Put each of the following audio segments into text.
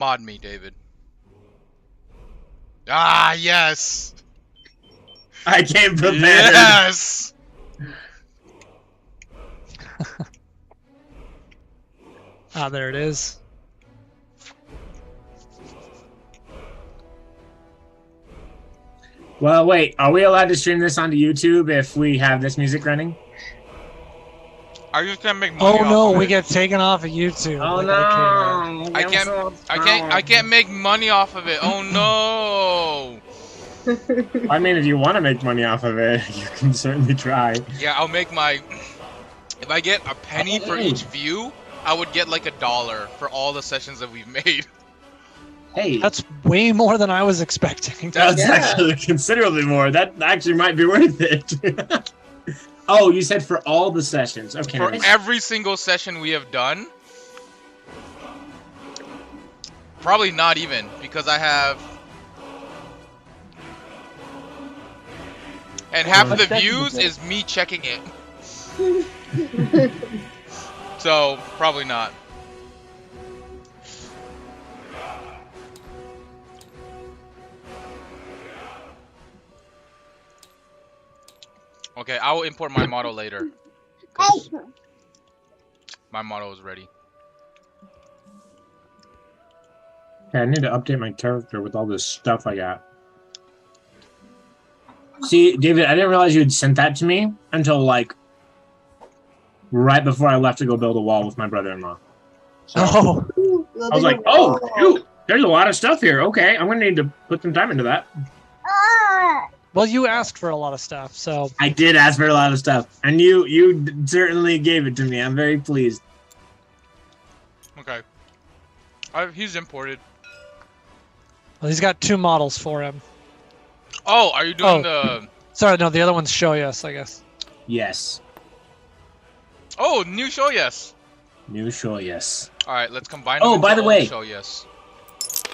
Mod me, David. Ah, yes! I came prepared. Yes! Ah, there it is. Well, wait. Are we allowed to stream this onto YouTube if we have this music running? I just can't make money Oh off no, of we it. get taken off of YouTube. Oh like no! I can't make money off of it. Oh no! I mean, if you want to make money off of it, you can certainly try. Yeah, I'll make my... If I get a penny for each view, I would get like $1 for all the sessions that we've made. Hey, That's way more than I was expecting. that's actually considerably more. That actually might be worth it. Oh, you said for all the sessions. Okay. For nice. every single session we have done. Probably not even, because I have... And half of the views is me checking it. So, probably not. Okay, I will import my model later. 'Cause my model is ready. Okay, I need to update my character with all this stuff I got. See, David, I didn't realize you had sent that to me until, like, right before I left to go build a wall with my brother-in-law. So, Oh, I was like, oh, shoot, there's a lot of stuff here. Okay, I'm going to need to put some time into that. well, you asked for a lot of stuff, so I did ask for a lot of stuff, and you certainly gave it to me. I'm very pleased. Okay. He's imported. well, he's got 2 models for him. Oh, are you doing the... Sorry, no, the other one's show yes, I guess. Yes. Oh, new show, yes. New show, yes. Alright, let's combine Oh, them by into the way. old show, yes.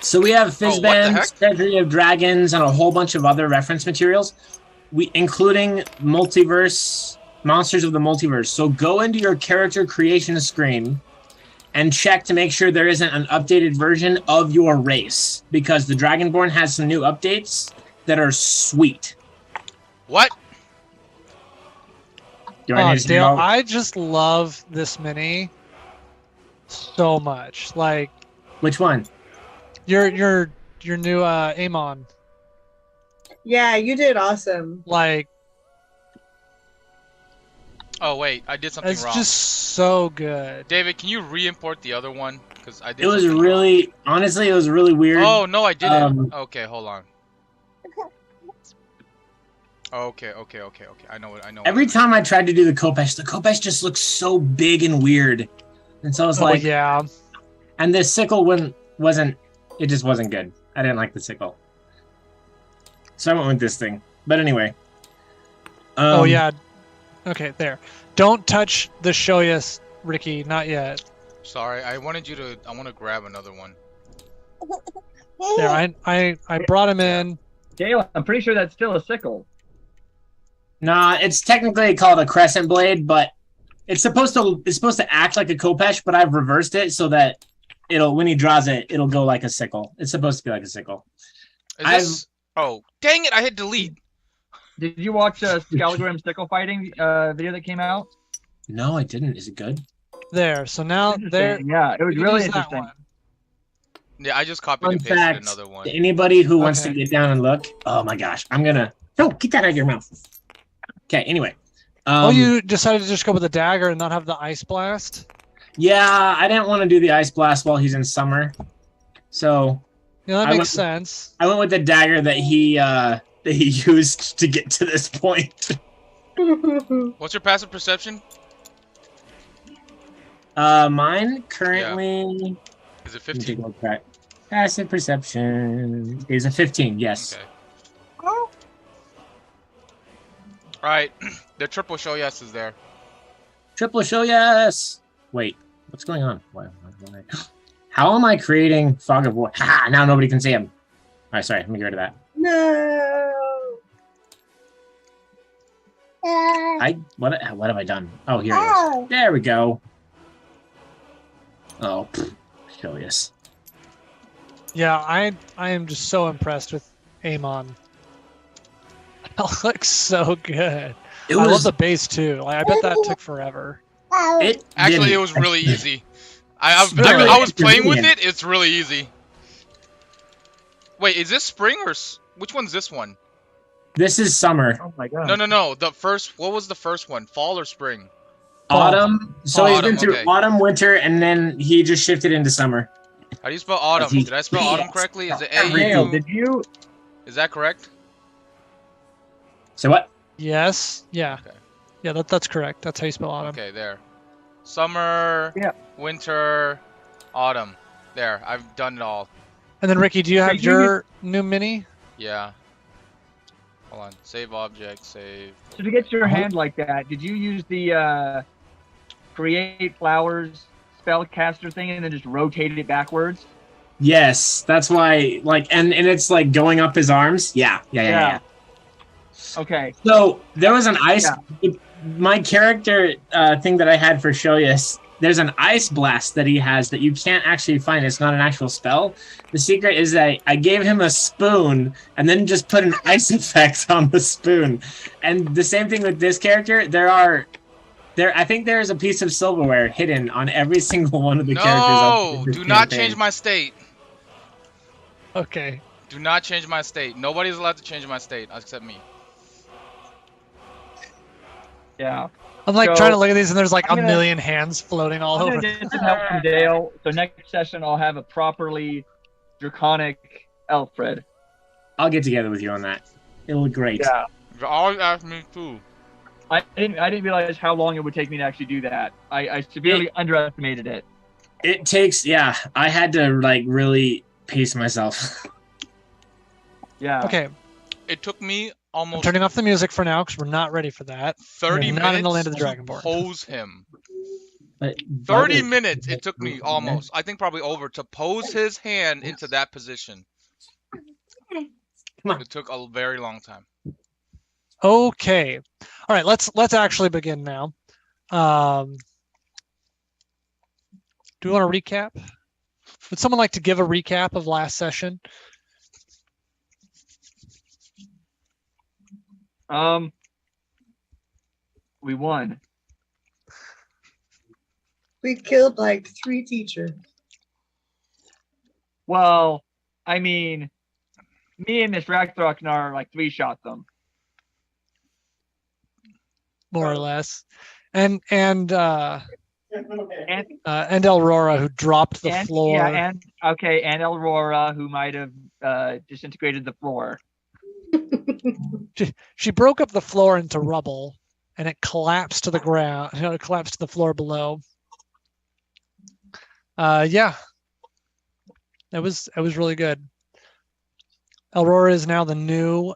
So we have Oh, what the Fizzband, heck? Treasury of Dragons, and a whole bunch of other reference materials, including multiverse, monsters of the multiverse. So go into your character creation screen and check to make sure there isn't an updated version of your race, because the Dragonborn has some new updates that are sweet. What? Do I Oh, need to Dale, know? I just love this mini so much. Like Which one? your new Amon. Yeah, you did awesome. Like Oh, wait, I did something it's wrong. just so good. David, can you re-import the other one? Because I did It was something really, honestly, it was really weird. wrong. Oh, no, I didn't. Um, Okay, hold on. Okay. I know what Every time I tried to do the Kopesh just looks so big and weird. And so I was Oh like, yeah. and the sickle wasn't, it just wasn't good. I didn't like the sickle. So I went with this thing. But anyway. Oh yeah. Okay, there. Don't touch the show yes, Ricky, not yet. Sorry, I want to grab another one. There, I brought him in. Dale, I'm pretty sure that's still a sickle. Nah, it's technically called a crescent blade, but it's supposed to act like a Kopesh, but I've reversed it so that when he draws it, it'll go like a sickle. It's supposed to be like a sickle. Is this... Oh, dang it, I hit delete. Did you watch Scalgrim sickle fighting video that came out? No, I didn't. Is it good? There. So now there. Yeah, it was you can really use that interesting. one. Yeah, I just copied Fun and pasted fact, another one. to anybody who wants to Okay. get down and look, oh my gosh, no, get that out of your mouth. Okay, anyway. Oh, you decided to just go with the dagger and not have the ice blast? Yeah, I didn't want to do the ice blast while he's in summer. So Yeah, that I makes went- sense. I went with the dagger that he used to get to this point. What's your passive perception? Mine currently Is it let me take 15? a look back. Passive perception is a 15, yes. Okay. Alright, the triple show yes is there. Triple show, yes. Wait, what's going on? Why? How am I creating fog of war? Ha! Now nobody can see him. All right, sorry. Let me get rid of that. No. What have I done? Oh, here it is. There we go. Oh, show yes. Yeah, I am just so impressed with Amon. That looks so good. It I love was. the base too. Like, I bet that took forever. It Actually, it didn't. was really easy. I Very was playing with inconvenient. it. It's really easy. Wait, is this spring or which one's this one? This is summer. Oh my No, god. no, no. The first. What was the first one? Fall or spring? Fall. Autumn. So Fall. he's been Autumn. through Okay. autumn, winter, and then he just shifted into summer. How do you spell autumn? Did I spell autumn correctly? Is it A Nail, U? did you? Is that correct? So what? Yes. Yeah. Okay. Yeah, that's correct. That's how you spell autumn. Okay, there. Summer, Yeah. winter, autumn. There, I've done it all. And then Ricky, do you have Did you your new mini? Yeah. Hold on. Save object, save. So to get your hand like that, did you use the create flowers spellcaster thing and then just rotated it backwards? Yes, that's why. Like, and it's like going up his arms. Yeah. Okay. So there was an ice. My character thing that I had for Shoyas, there's an ice blast that he has that you can't actually find. It's not an actual spell. The secret is that I gave him a spoon and then just put an ice effect on the spoon. And the same thing with this character. I think there is a piece of silverware hidden on every single one of the characters. No! On this Do not campaign. change my state. Okay. Do not change my state. Nobody's allowed to change my state except me. Yeah. I'm like So, trying to look at these, and there's like I'm a gonna- million hands floating all I'm over. gonna get some help from Dale. So next session I'll have a properly draconic Alfred. I'll get together with you on that. It'll look great. Yeah. You always ask me too. I didn't realize how long it would take me to actually do that. I severely underestimated it. It takes, yeah. I had to like really pace myself. Yeah. Okay, It took me I'm almost turning off the music for now because we're not ready for that. 30 We're not in the land minutes of the to Dragonborn. pose him. But 30 minutes it took me almost. I think probably over to pose his hand into that position. Come on. It took a very long time. Okay, all right. Let's actually begin now. Do we want to recap? Would someone like to give a recap of last session? We won. We killed like 3 teachers. Well, I mean, me and this Ragnarok like 3-shot them. More or less, and And Aurora, who dropped the floor. Yeah, and Aurora, who might have disintegrated the floor. She broke up the floor into rubble, and it collapsed to the ground. It collapsed to the floor below. Yeah, it was really good. Aurora is now the new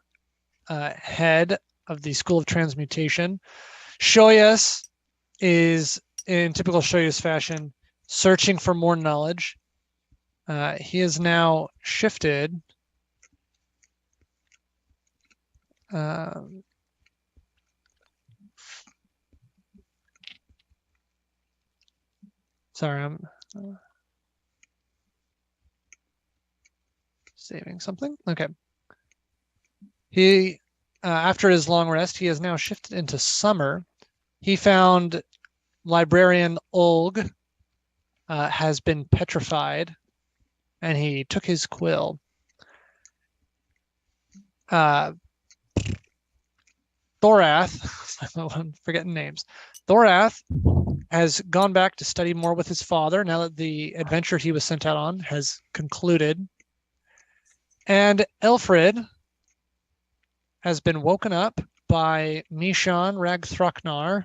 head of the School of Transmutation. Shoyas is, in typical Shoyas fashion, searching for more knowledge. He is now shifted. Sorry, I'm saving something. Okay. He, after his long rest, he has now shifted into summer. He found librarian Olg has been petrified, and he took his quill. Thorath, I'm forgetting names. Thorath has gone back to study more with his father now that the adventure he was sent out on has concluded. And Elfred has been woken up by Nishan Ragthraknar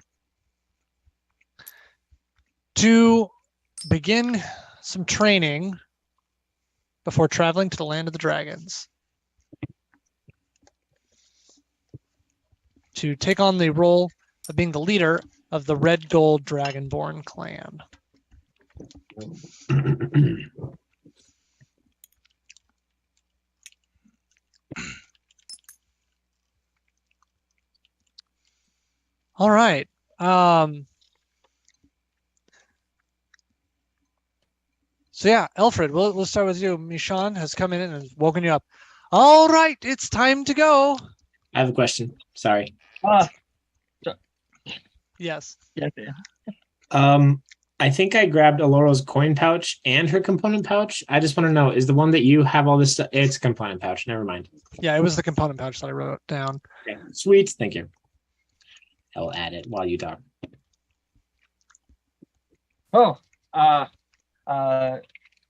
to begin some training before traveling to the land of the dragons to take on the role of being the leader of the Red Gold Dragonborn clan. All right. So So yeah, Alfred, we'll start with you. Mishan has come in and woken you up. All right, it's time to go. I have a question. Sorry. Yes. Yes, yeah. I think I grabbed Aloro's coin pouch and her component pouch. I just want to know, is the one that you have all this stuff? It's a component pouch. Never mind. Yeah, it was the component pouch that I wrote down. Okay. Sweet. Thank you. I'll add it while you talk. Oh,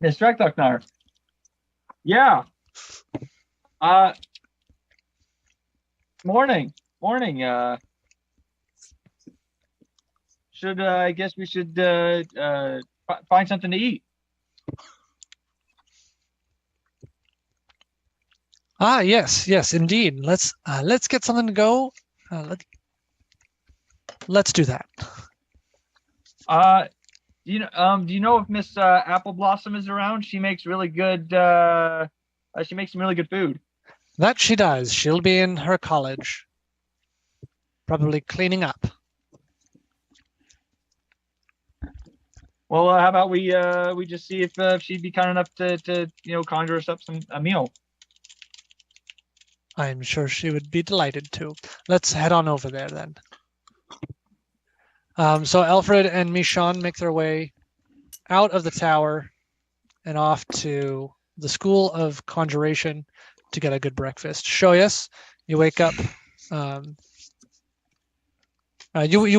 Miss Drakdoknar. Yeah. Morning. I guess we should find something to eat. Ah, yes, indeed. Let's get something to go. Let's do that. Do you know if Miss Apple Blossom is around? She makes really good. She makes some really good food. That she does. She'll be in her college, probably cleaning up. Well, how about we just see if she'd be kind enough to conjure us up a meal. I'm sure she would be delighted to. Let's head on over there then. So Alfred and Mishan make their way out of the tower and off to the School of Conjuration to get a good breakfast. Shoyas, you wake up. You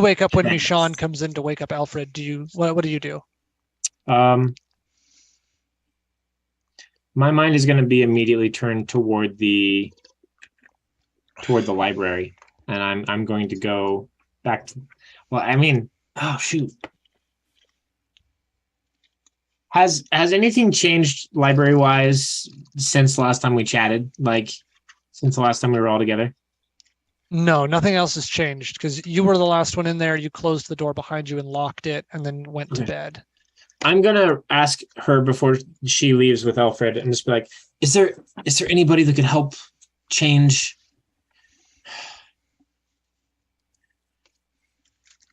wake up when Mishan comes in to wake up Alfred. What do you do? My mind is going to be immediately turned toward the library, and I'm going to go back to. Well, I mean, oh shoot. Has anything changed library wise since the last time we chatted? Like since the last time we were all together? No, nothing else has changed because you were the last one in there. You closed the door behind you and locked it and then went to bed. I'm going to ask her before she leaves with Alfred and just be like, is there anybody that could help change?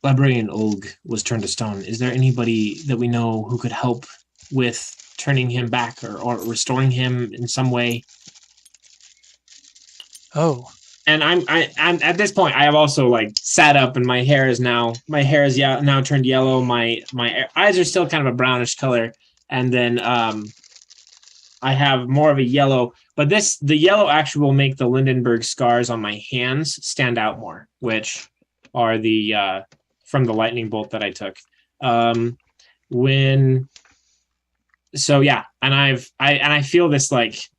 Librarian Olg was turned to stone. Is there anybody that we know who could help with turning him back or restoring him in some way? Oh. And I'm at this point I have also like sat up and my hair is now turned yellow. My eyes are still kind of a brownish color, and then I have more of a yellow. But the yellow actually will make the Lindenberg scars on my hands stand out more, which are the from the lightning bolt that I took. I feel this like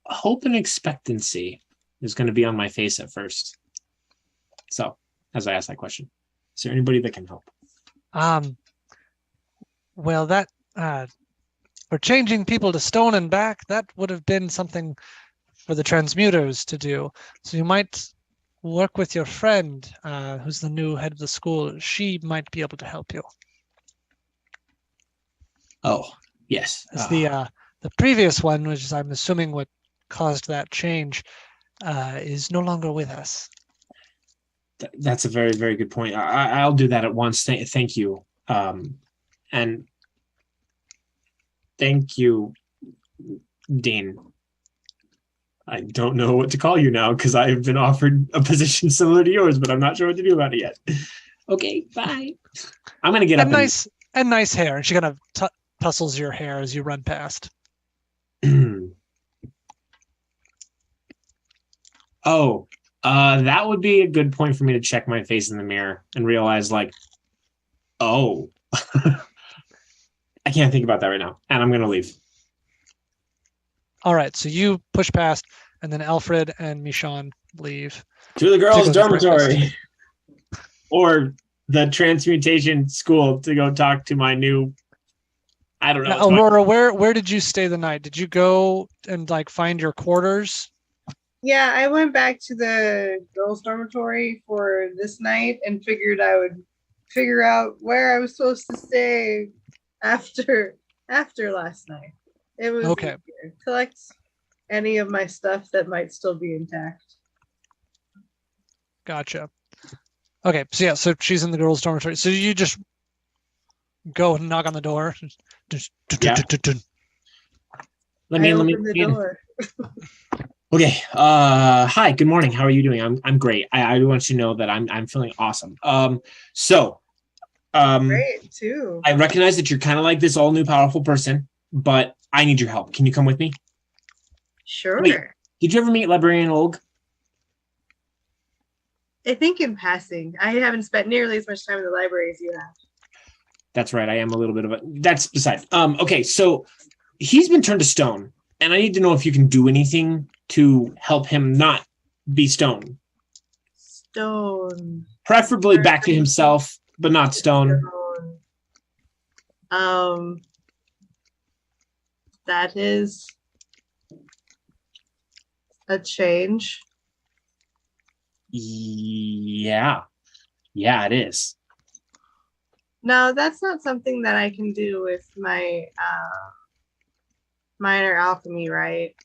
hope and expectancy is going to be on my face at first. So, as I ask that question, is there anybody that can help? Well, that for changing people to stone and back, that would have been something for the transmuters to do. So you might work with your friend, who's the new head of the school. She might be able to help you. Oh, yes. The previous one, which is I'm assuming what caused that change, is no longer with us. That's a very, very good point. I'll do that at once. Thank you. And thank you, Dean. I don't know what to call you now because I've been offered a position similar to yours, but I'm not sure what to do about it yet. Okay, bye. I'm going to get up. Nice hair. And she kind of tussles your hair as you run past. Oh, that would be a good point for me to check my face in the mirror and realize, like, oh, I can't think about that right now. And I'm going to leave. All right. So you push past, and then Alfred and Mishan leave. To the girls' dormitory. Or the transmutation school to go talk to my new, I don't know. Now, Aurora, where did you stay the night? Did you go and like find your quarters? Yeah, I went back to the girls' dormitory for this night and figured I would figure out where I was supposed to stay after last night. It was okay. Easier. Collect any of my stuff that might still be intact. Gotcha. Okay, so she's in the girls' dormitory. So you just go and knock on the door. Yeah. Let me open the in. door. Okay. Hi. Good morning. How are you doing? I'm great. I want you to know that I'm feeling awesome. Great too. I recognize that you're kind of like this all new powerful person, but I need your help. Can you come with me? Sure. Wait. Did you ever meet Librarian Olg? I think in passing. I haven't spent nearly as much time in the library as you have. That's right. I am a little bit of a. That's beside. Okay. So he's been turned to stone, and I need to know if you can do anything to help him not be stone. Stone. Preferably back to himself, but not stone. That is a change. Yeah. Yeah, it is. No, that's not something that I can do with my minor alchemy, right?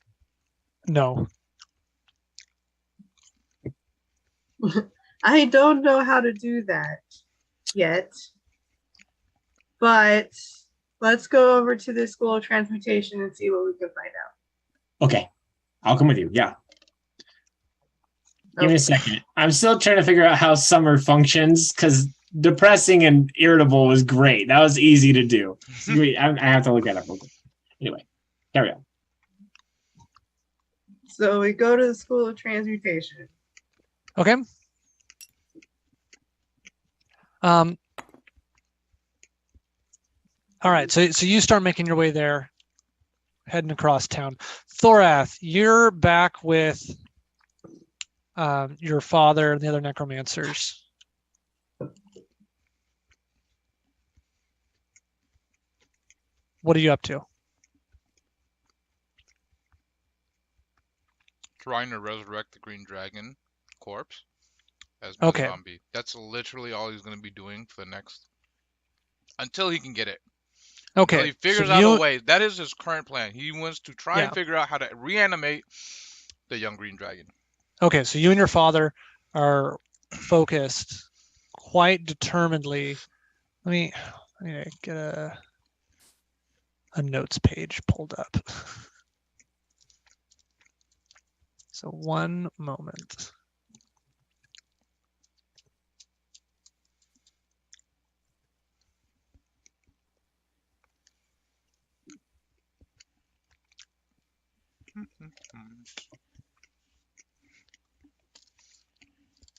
No. I don't know how to do that yet. But let's go over to the School of Transmutation and see what we can find out. Okay. I'll come with you. Yeah. Give me a second. I'm still trying to figure out how summer functions because depressing and irritable was great. That was easy to do. I have to look that up real quick. Anyway, carry on. So we go to the School of Transmutation. Okay. All right, so you start making your way there, heading across town. Thorath, you're back with your father and the other necromancers. What are you up to? Trying to resurrect the green dragon corpse as a zombie. That's literally all he's going to be doing for the next... until he can get it. Okay. Until he figures out a way. That is his current plan. He wants to try and figure out how to reanimate the young green dragon. Okay, so you and your father are focused quite determinedly. Let me get a notes page pulled up. So one moment.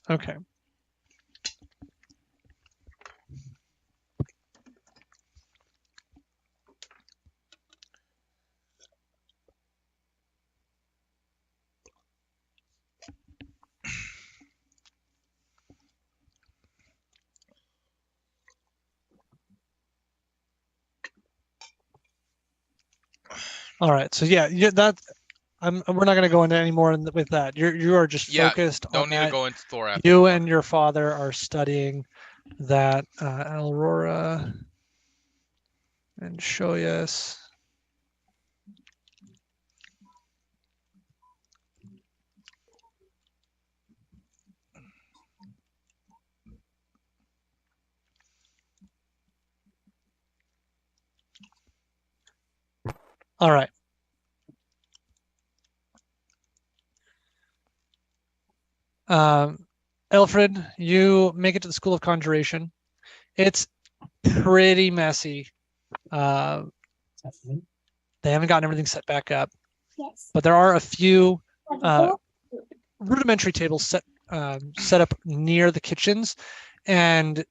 Okay. All right. So yeah, that we're not going to go into any more with that. You are just focused don't on need that. to go into Thorath. You and your father are studying that Aurora and Shoyas. All right. Alfred, you make it to the School of Conjuration. It's pretty messy. They haven't gotten everything set back up. Yes. But there are a few rudimentary tables set up near the kitchens, and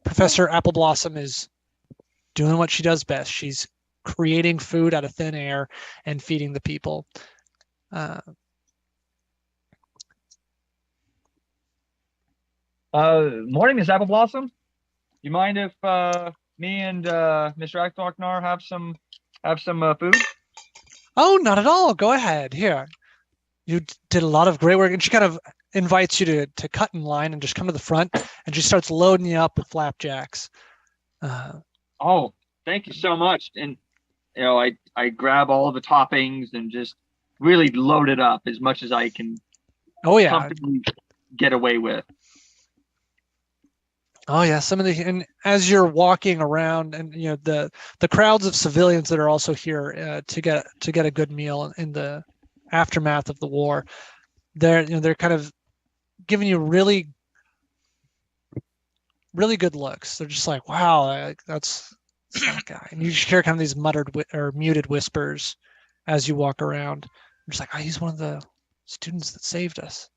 Professor Appleblossom is doing what she does best. She's creating food out of thin air and feeding the people. Morning, Miss Appleblossom. You mind if me and Mr. Akthoknar have some food? Oh, not at all. Go ahead. Here. You did a lot of great work. And she kind of invites you to cut in line and just come to the front, and she starts loading you up with flapjacks. Oh, thank you so much. And I grab all of the toppings and just really load it up as much as I can comfortably get away with. Oh yeah, some of the and as you're walking around, and the crowds of civilians that are also here to get a good meal in the aftermath of the war, they're kind of giving you really good looks. They're just like, wow, that's that guy, and you just hear kind of these muttered or muted whispers as you walk around. I'm just like, oh, he's one of the students that saved us,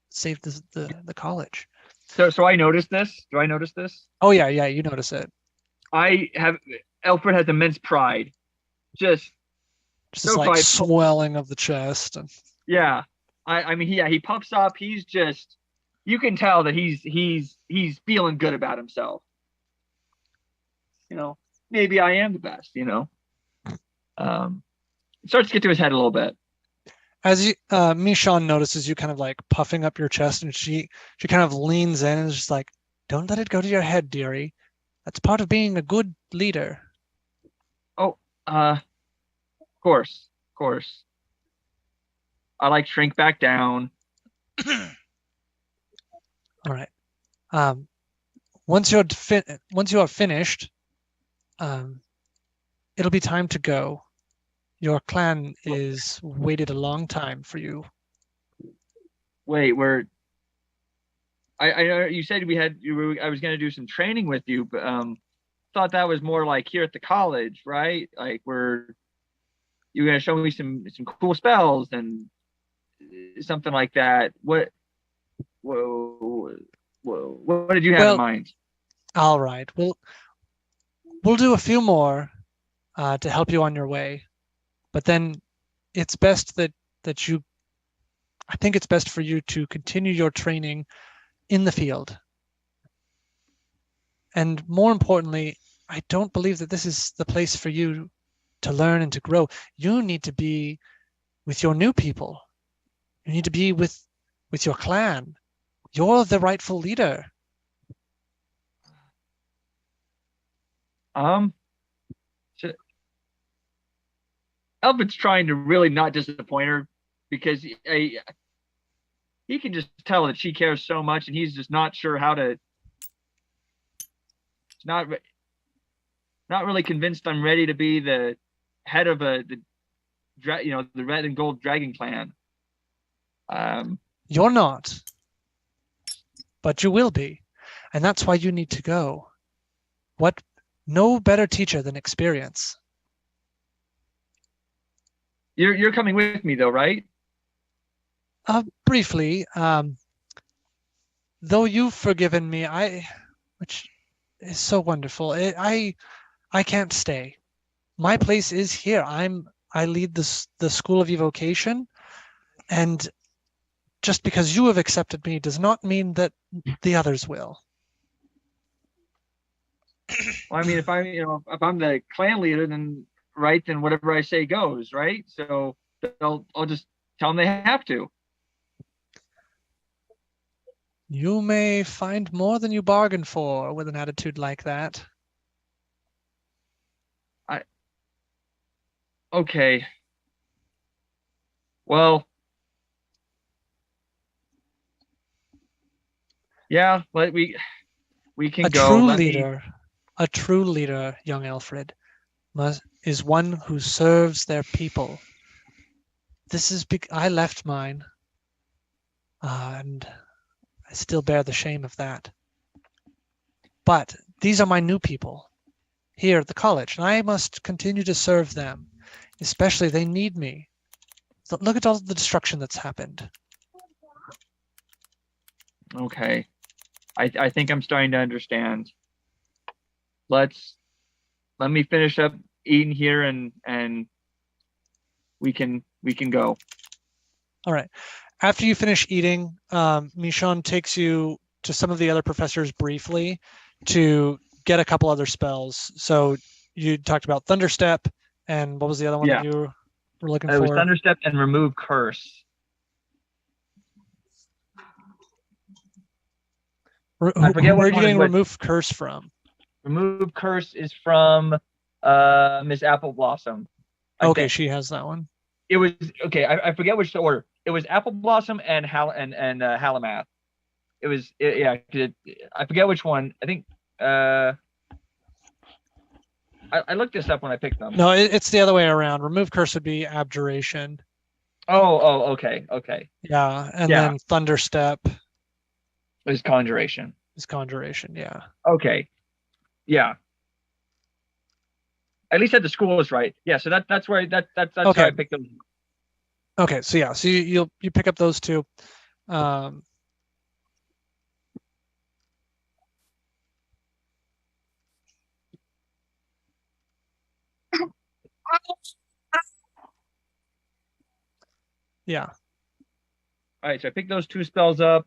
saved the college. So I noticed this. Do I notice this? Oh yeah, you notice it. Alfred has immense pride. Just Just this so like pride. swelling of the chest. And Yeah. I mean, he puffs up. He's just, you can tell that he's feeling good about himself. Maybe I am the best. It starts to get to his head a little bit. as you Michonne notices you kind of like puffing up your chest, and she kind of leans in and is just like, don't let it go to your head, dearie. That's part of being a good leader. Oh, of course. I like shrink back down. All right. Once you are finished, it'll be time to go. Your clan is waited a long time for you. Wait, I know you said I was going to do some training with you, but thought that was more like here at the college, right? Like you're going to show me some cool spells and something like that. What did you have in mind? All right. We'll do a few more to help you on your way, but then it's best that you. I think it's best for you to continue your training in the field. And more importantly, I don't believe that this is the place for you to learn and to grow. You need to be with your new people. You need to be with your clan. You're the rightful leader. Elvin's trying to really not disappoint her because he can just tell that she cares so much, and he's just not sure how to. Not really convinced I'm ready to be the head of the red and gold dragon clan. You're not, but you will be, and that's why you need to go. No better teacher than experience. You're coming with me though, right? Briefly, though you've forgiven me, which is so wonderful. I can't stay. My place is here. I lead the School of Evocation, and just because you have accepted me does not mean that the others will. Well, I mean, if I'm the clan leader, then whatever I say goes, right? So I'll just tell them they have to. You may find more than you bargained for with an attitude like that. Okay. Well, yeah, we can go. A true leader, young Alfred, is one who serves their people. I left mine, and I still bear the shame of that. But these are my new people here at the college, and I must continue to serve them. Especially, they need me. So look at all the destruction that's happened. Okay. I think I'm starting to understand. Let me finish up eating here and we can go. All right. After you finish eating, Michonne takes you to some of the other professors briefly to get a couple other spells. So you talked about Thunderstep, and what was the other one that you were looking for? It was Thunderstep and Remove Curse. I forget where are you getting Remove Curse from? Remove Curse is from Miss Apple Blossom. Okay, she has that one. It was okay. I forget which order. It was Apple Blossom and Halamath. yeah. I forget which one. I think I looked this up when I picked them. No, it's the other way around. Remove curse would be abjuration. Okay. Yeah, and Yeah. then thunderstep Is conjuration. is conjuration. Yeah. Okay. Yeah. At least at the school is right. Yeah. So that's where that's Okay. how I picked them. Okay. So yeah. So you pick up those two. Yeah. All right. So I picked those two spells up.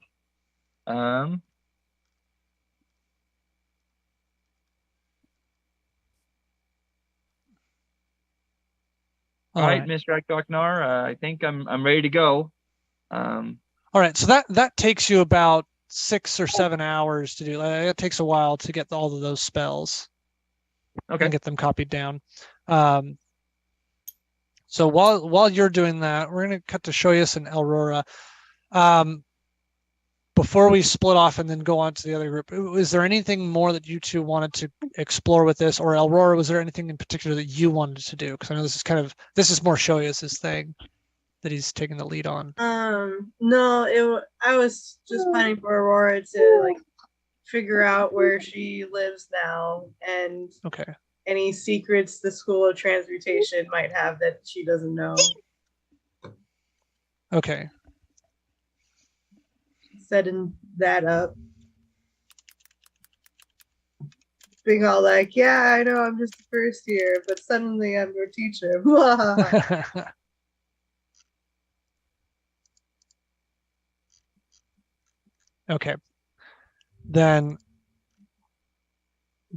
All right, Mr. Akdoknar, I think I'm ready to go. All right, so that takes you about 6 or 7 hours to do. It takes a while to get all of those spells. Okay. And get them copied down. So while you're doing that, we're going to cut to Shoyas and Aurora. Before we split off and then go on to the other group, is there anything more that you two wanted to explore with this, or Aurora, was there anything in particular that you wanted to do? Because I know this is more Shoyas' thing that he's taking the lead on. No, I was just planning for Aurora to like figure out where she lives now and any secrets the School of Transmutation might have that she doesn't know. Okay. Setting that up. Being all like, yeah, I know I'm just the first year, but suddenly I'm your teacher. Okay. Then,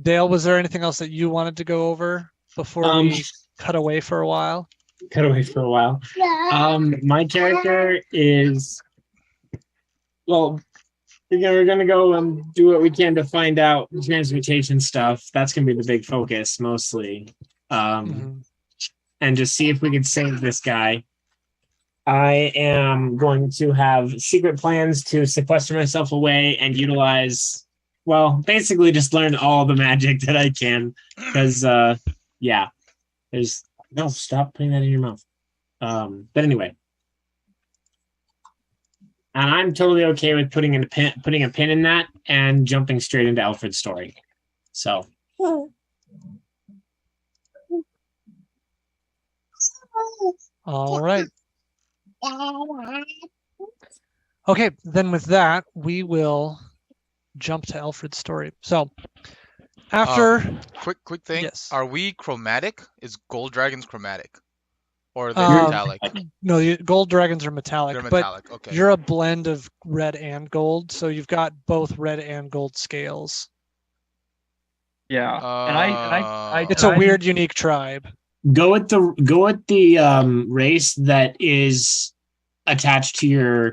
Dale, was there anything else that you wanted to go over before we cut away for a while? My character is, well, we're going to go and do what we can to find out transmutation stuff. That's going to be the big focus, mostly. And just see if we can save this guy. I am going to have secret plans to sequester myself away and utilize, well, basically just learn all the magic that I can. Because, no, stop putting that in your mouth. But anyway. And I'm totally okay with putting a pin in that and jumping straight into Alfred's story. So. All right. Okay, then with that, we will jump to Alfred's story. So, after quick thing, yes. Are we chromatic? Is gold dragons chromatic, or are they metallic? No, gold dragons are metallic. They're metallic. But okay. You're a blend of red and gold, so you've got both red and gold scales. Yeah, and it's a weird, unique tribe. Go with the race that is attached to your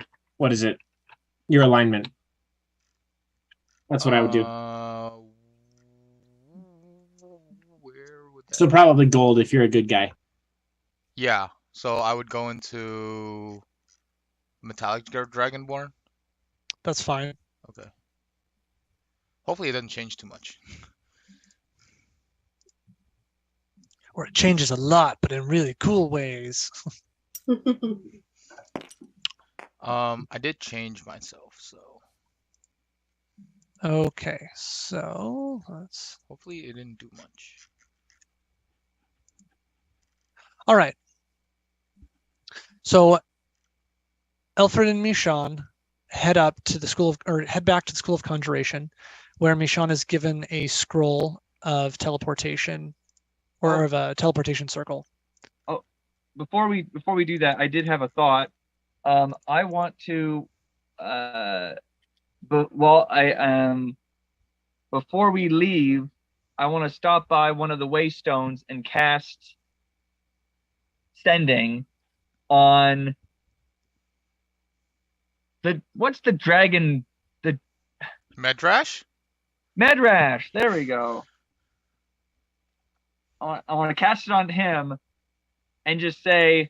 your alignment. That's what I would do. So probably gold if you're a good guy. Yeah. So I would go into metallic Dragonborn. That's fine. Okay. Hopefully it doesn't change too much. Or it changes a lot, but in really cool ways. I did change myself, so. Okay, so let's. Hopefully it didn't do much. All right. So Alfred and Michonne head back to the School of Conjuration, where Michonne is given a scroll of teleportation. Or of a teleportation circle. Oh, before we do that, I did have a thought. I want to, before we leave, I want to stop by one of the waystones and cast Sending on what's the dragon? The Medrash. Medrash. There we go. I want to cast it on him and just say,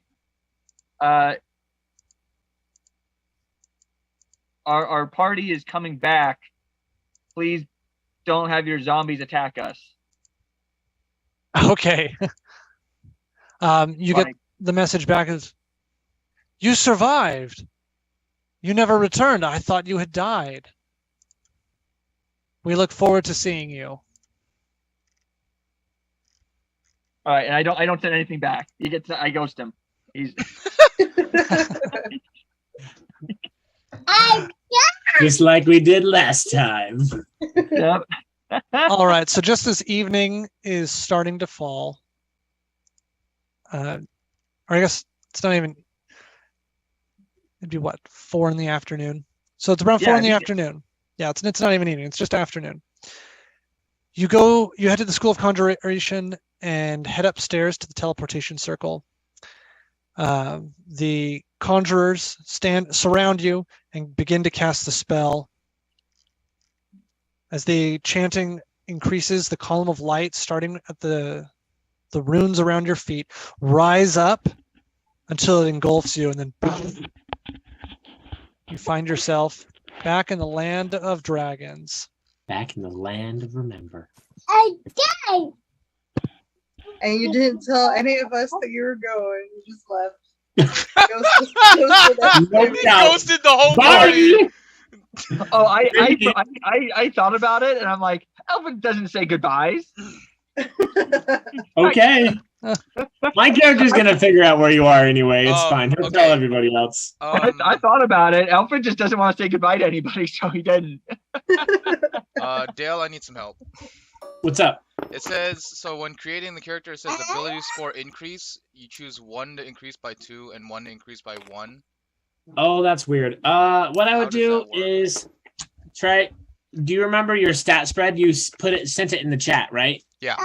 our party is coming back. Please don't have your zombies attack us. Okay. You get the message back is, you survived. You never returned. I thought you had died. We look forward to seeing you. All right, and I don't send anything back. I ghost him. He's just like we did last time. Yep. All right, so just as evening is starting to fall, or I guess it's not even, it'd be what, 4 in the afternoon? So it's around 4 in the afternoon. Yeah, it's not even evening, it's just afternoon. You head to the School of Conjuration and head upstairs to the teleportation circle. The conjurers surround you and begin to cast the spell. As the chanting increases, the column of light starting at the runes around your feet rise up until it engulfs you, and then boom, you find yourself back in the land of dragons. Back in the land of remember. And you didn't tell any of us that you were going. You just left. Ghosted the whole party. Oh, I thought about it, and I'm like, Elvin doesn't say goodbyes. Okay. My character's gonna figure out where you are anyway. It's fine. He'll tell everybody else. I thought about it. Alfred just doesn't want to say goodbye to anybody, so he didn't. Dale, I need some help. What's up? It says, so when creating the character, it says ability score increase. You choose 1 to increase by 2 and 1 to increase by 1. Oh, that's weird. What I would do is try. Do you remember your stat spread? You sent it in the chat, right? Yeah.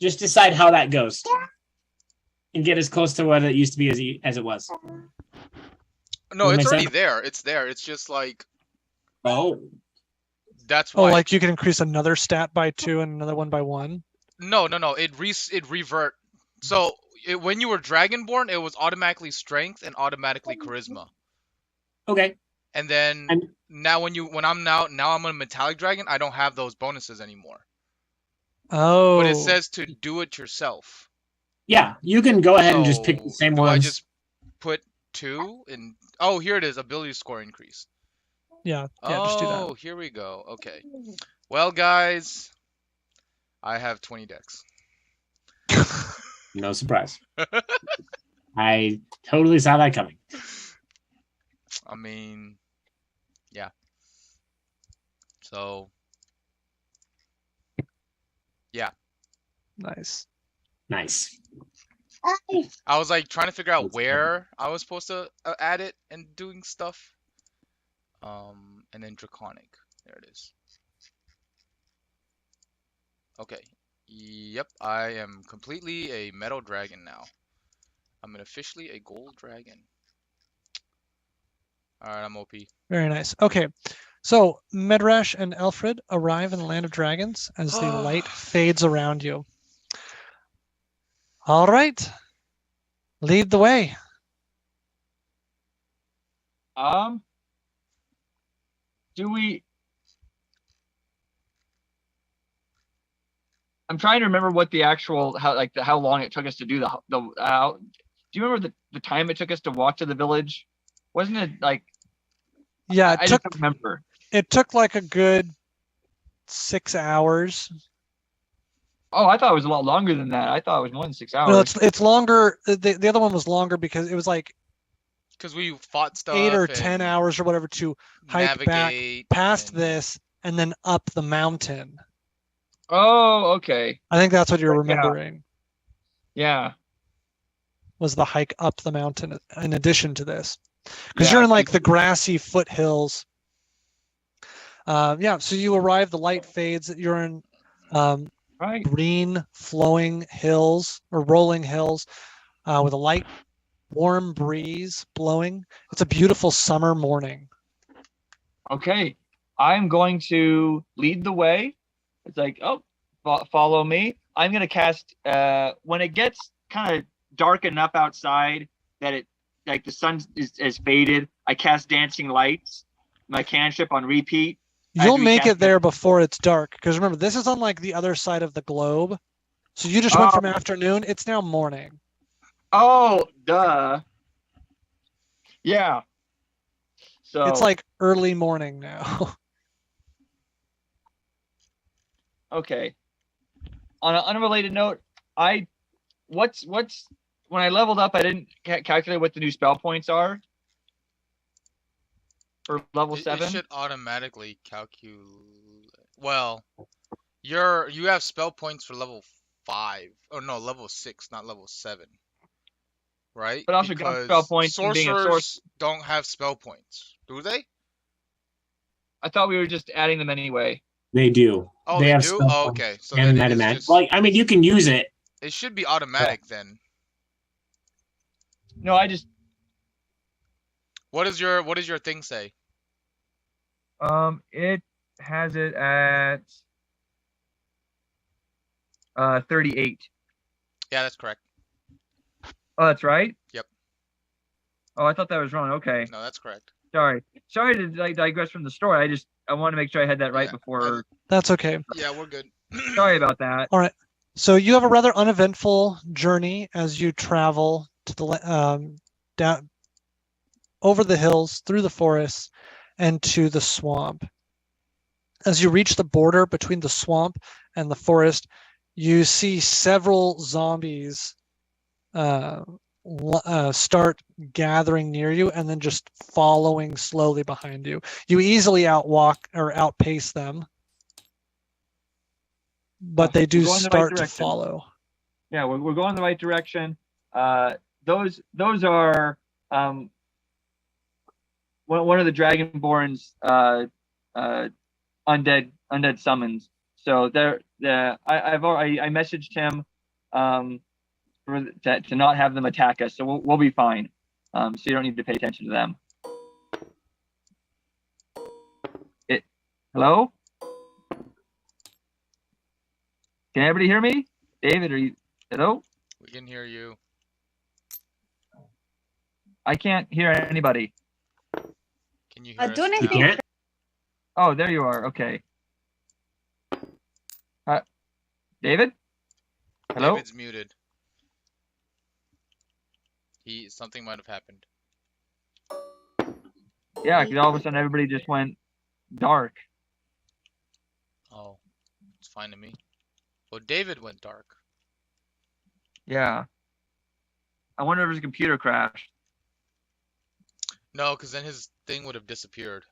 Just decide how that goes, and get as close to what it used to be as it was. No, it's already there. It's there. It's just like. Oh. That's why. Oh, like you can increase another stat by 2 and another one by 1. No. It revert. So when you were Dragonborn, it was automatically strength and automatically charisma. Okay. And then now when I'm a metallic dragon, I don't have those bonuses anymore. Oh. But it says to do it yourself. Yeah, you can go ahead and just pick the same ones. I just put 2 and here it is, ability score increase. Yeah, just do that. Oh, here we go. Okay. Well, guys, I have 20 decks. No surprise. I totally saw that coming. I mean, yeah. So, yeah. Nice. I was like trying to figure out where I was supposed to add it and doing stuff. And then Draconic. There it is. Okay. Yep, I am completely a metal dragon now. I'm officially a gold dragon. Alright, I'm OP. Very nice. Okay. So Medrash and Alfred arrive in the land of dragons as the light fades around you. All right. Lead the way. I'm trying to remember what the actual how long it took us to do do you remember the time it took us to walk to the village? Wasn't it like? Yeah, I don't remember. It took like a good 6 hours. Oh, I thought it was a lot longer than that. I thought it was more than 6 hours. No, it's longer. The other one was longer because it was like because we fought stuff 8 or 10 hours or whatever to hike back past this and then up the mountain. Oh, okay. I think that's what you're remembering. Yeah. Was the hike up the mountain in addition to this. Because you're in like the grassy foothills. So you arrive, the light fades, you're in green flowing hills or rolling hills with a light warm breeze blowing. It's a beautiful summer morning. Okay. I'm going to lead the way. It's like, follow me. I'm going to cast, when it gets kind of dark enough outside that it, like the sun is faded, I cast dancing lights my cantrip on repeat. You'll make it there before it's dark, because remember, this is on like the other side of the globe. So you just went from afternoon. It's now morning. Oh, duh. Yeah. So it's like early morning now. Okay. On an unrelated note, when I leveled up, I didn't calculate what the new spell points are for level 7. It should automatically calculate. Well, you have spell points for level 5. Oh no, level 6, not level 7. Right? But also got spell points from being a sorcerer. Sorcerers don't have spell points, do they? I thought we were just adding them anyway. They do. Oh, they have do? spell Oh, points okay. So and then metamagic. just... Like, I mean, you can use it. It should be automatic then. No, I just. What does your thing say? It has it at 38. Yeah, that's correct. Oh, that's right? Yep. Oh, I thought that was wrong. Okay. No, that's correct. Sorry to digress from the story. I want to make sure I had that right before. That's okay. Yeah, we're good. Sorry about that. All right. So you have a rather uneventful journey as you travel to the down over the hills, through the forests, and to the swamp. As you reach the border between the swamp and the forest, you see several zombies start gathering near you and then just following slowly behind you. You easily outpace them, but they do start to follow. Yeah, we're going the right direction. Those are one of the Dragonborn's undead summons. So I messaged him to not have them attack us. So we'll be fine. So you don't need to pay attention to them. Hello? Can everybody hear me? David, are you? Hello? We can hear you. I can't hear anybody. Can you hear us don't now? You Oh, there you are. Okay. David? Hello? David's muted. Something might have happened. Yeah, because all of a sudden everybody just went dark. Oh, it's fine to me. Well, David went dark. Yeah. I wonder if his computer crashed. No, because then his thing would have disappeared.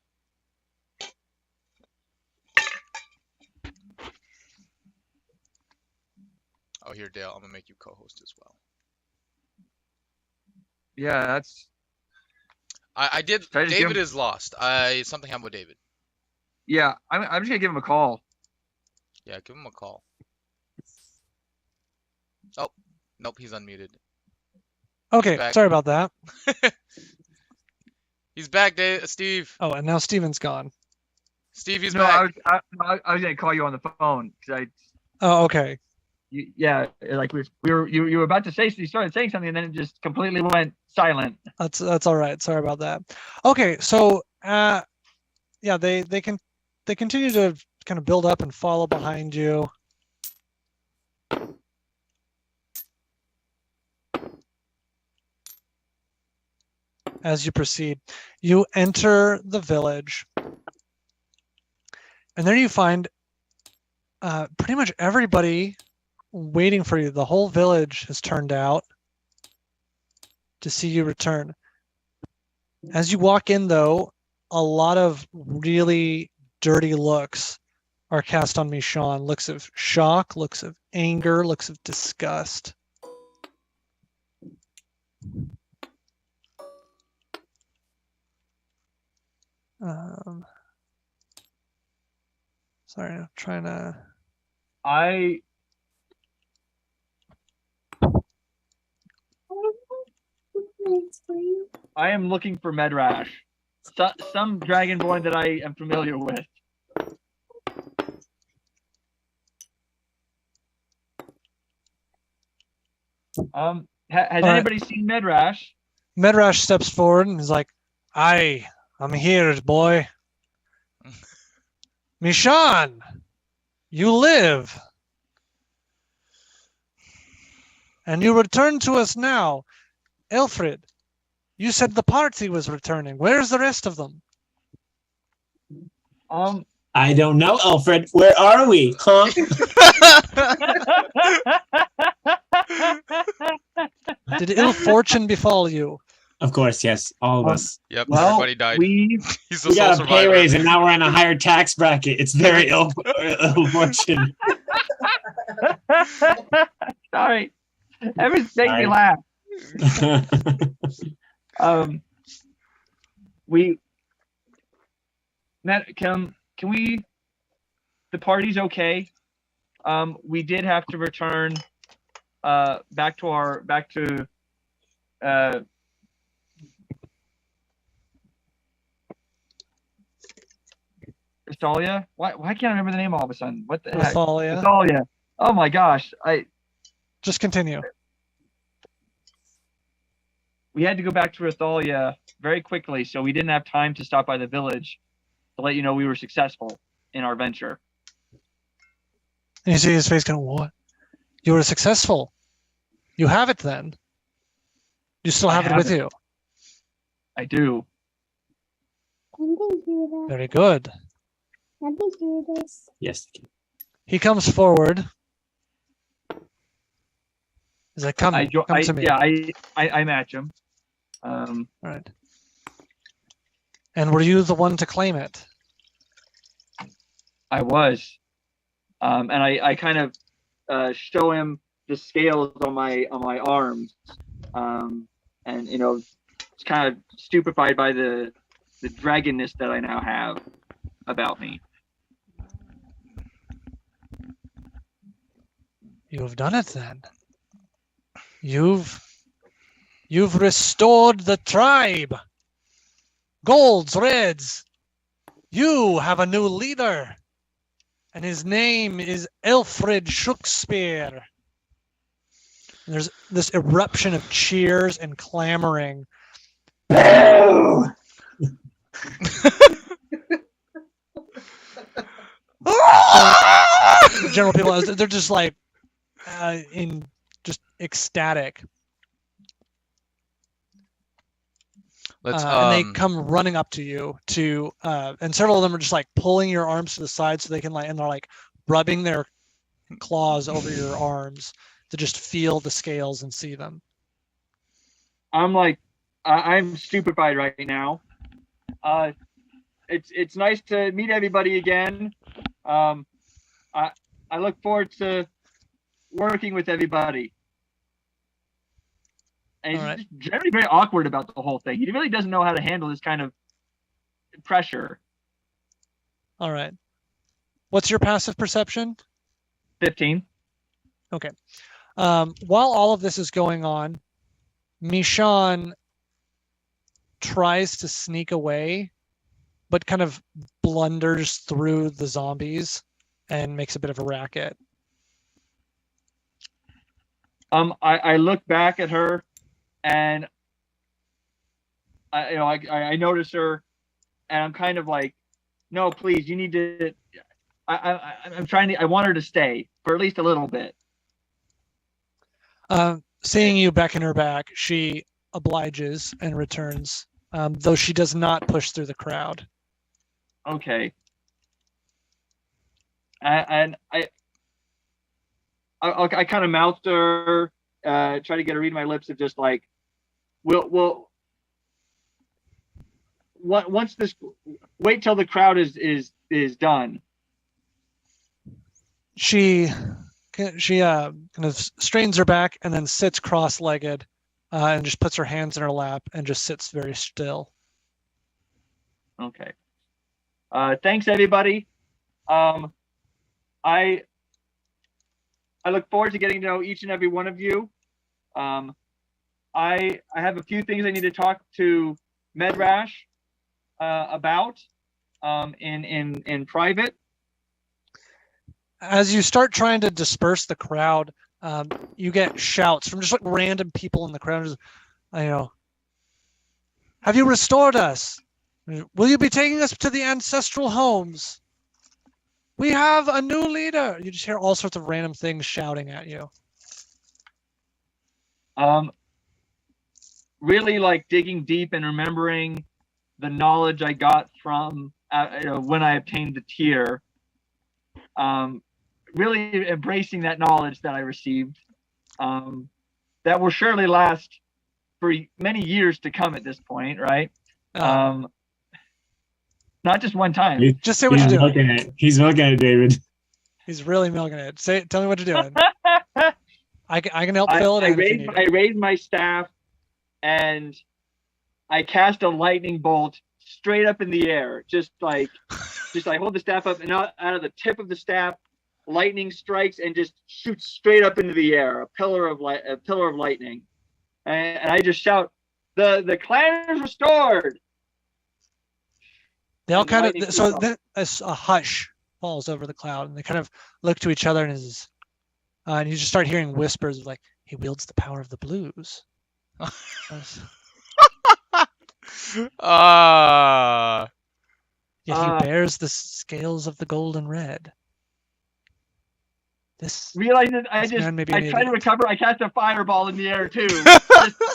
Oh, here, Dale. I'm gonna make you co-host as well. Yeah, that's. I did. David is lost. Something happened with David. Yeah, I'm just gonna give him a call. Yeah, give him a call. Oh, nope, he's unmuted. Okay, sorry about that. He's back, Steve. Oh, and now Steven's gone. Steve, he's back. I was gonna call you on the phone because Oh, okay. Like you were about to say, you started saying something, and then it just completely went silent. That's all right. Sorry about that. Okay, so yeah, they continue to kind of build up and follow behind you. As you proceed, you enter the village, and there you find pretty much everybody waiting for you. The whole village has turned out to see you return. As you walk in, though, a lot of really dirty looks are cast on Michonne. Looks of shock, looks of anger, looks of disgust. Sorry, I'm trying to. I am looking for Medrash. Some Dragonborn that I am familiar with. Has anybody seen Medrash? Medrash steps forward and is like, I'm here, boy. Mishan, you live. And you return to us now. Alfred, you said the party was returning. Where's the rest of them? I don't know, Alfred. Where are we? Huh? Did ill fortune befall you? Of course, yes. All of us. Yep, Well, everybody died. we He's the We sole got a pay survivor. raise and now we're in a higher tax bracket. It's very ill fortune. sorry. Everything's making me Sorry. laugh. We Matt, can we? The party's okay. We did have to return back to Estalia. Why can't I remember the name all of a sudden? What the heck? Athalia. Estalia. Oh my gosh. Just continue. We had to go back to Athalia very quickly, so we didn't have time to stop by the village to let you know we were successful in our venture. And you see his face going, what? You were successful. You have it then. You still have it with you. I do. Can they hear that? Very good. Can they hear this? Yes. He comes forward. He's like, come to me. Yeah, I match him. All right. And were you the one to claim it? I was. And I kind of show him the scales on my arms. And you know, it's kind of stupefied by the dragonness that I now have about me. You have done it then. You've restored the tribe. Golds, reds. You have a new leader. And his name is Alfred Shakespeare. And there's this eruption of cheers and clamoring. Boo! The general people, they're just like in just ecstatic. And they come running up to you and several of them are just like pulling your arms to the side so they can and they're like rubbing their claws over your arms to just feel the scales and see them. I'm like, I'm stupefied right now. It's nice to meet everybody again. I look forward to working with everybody. And he's just generally very awkward about the whole thing. He really doesn't know how to handle this kind of pressure. All right. What's your passive perception? 15. Okay. While all of this is going on, Mishan tries to sneak away, but kind of blunders through the zombies and makes a bit of a racket. I look back at her, and I notice her, and I'm kind of like, no, please, you need to. I want her to stay for at least a little bit. Seeing you beckon her back, she obliges and returns, though she does not push through the crowd. Okay. And I kind of mouth to her, try to get a read of my lips of just like, once this, wait till the crowd is done. She kind of strains her back and then sits cross-legged and just puts her hands in her lap and just sits very still. Okay. Thanks, everybody. I look forward to getting to know each and every one of you. I have a few things I need to talk to Medrash about in private. As you start trying to disperse the crowd, you get shouts from just like random people in the crowd. Just, have you restored us? Will you be taking us to the ancestral homes? We have a new leader. You just hear all sorts of random things shouting at you. Really like digging deep and remembering the knowledge I got from when I obtained the tier. Really embracing that knowledge that I received. That will surely last for many years to come at this point, right? Not just one time. Just say what you're doing. He's milking it, David. He's really milking it. Tell me what you're doing. I can help fill it in. I raised my staff and I cast a lightning bolt straight up in the air. Just like hold the staff up and out of the tip of the staff, lightning strikes and just shoots straight up into the air, a pillar of lightning. And I just shout, the clan is restored. They all kind of, so then a hush falls over the cloud, and they kind of look to each other, and you just start hearing whispers of like, he wields the power of the blues. Yet he bears the scales of the golden red. Realizing I try to recover. I cast a fireball in the air too.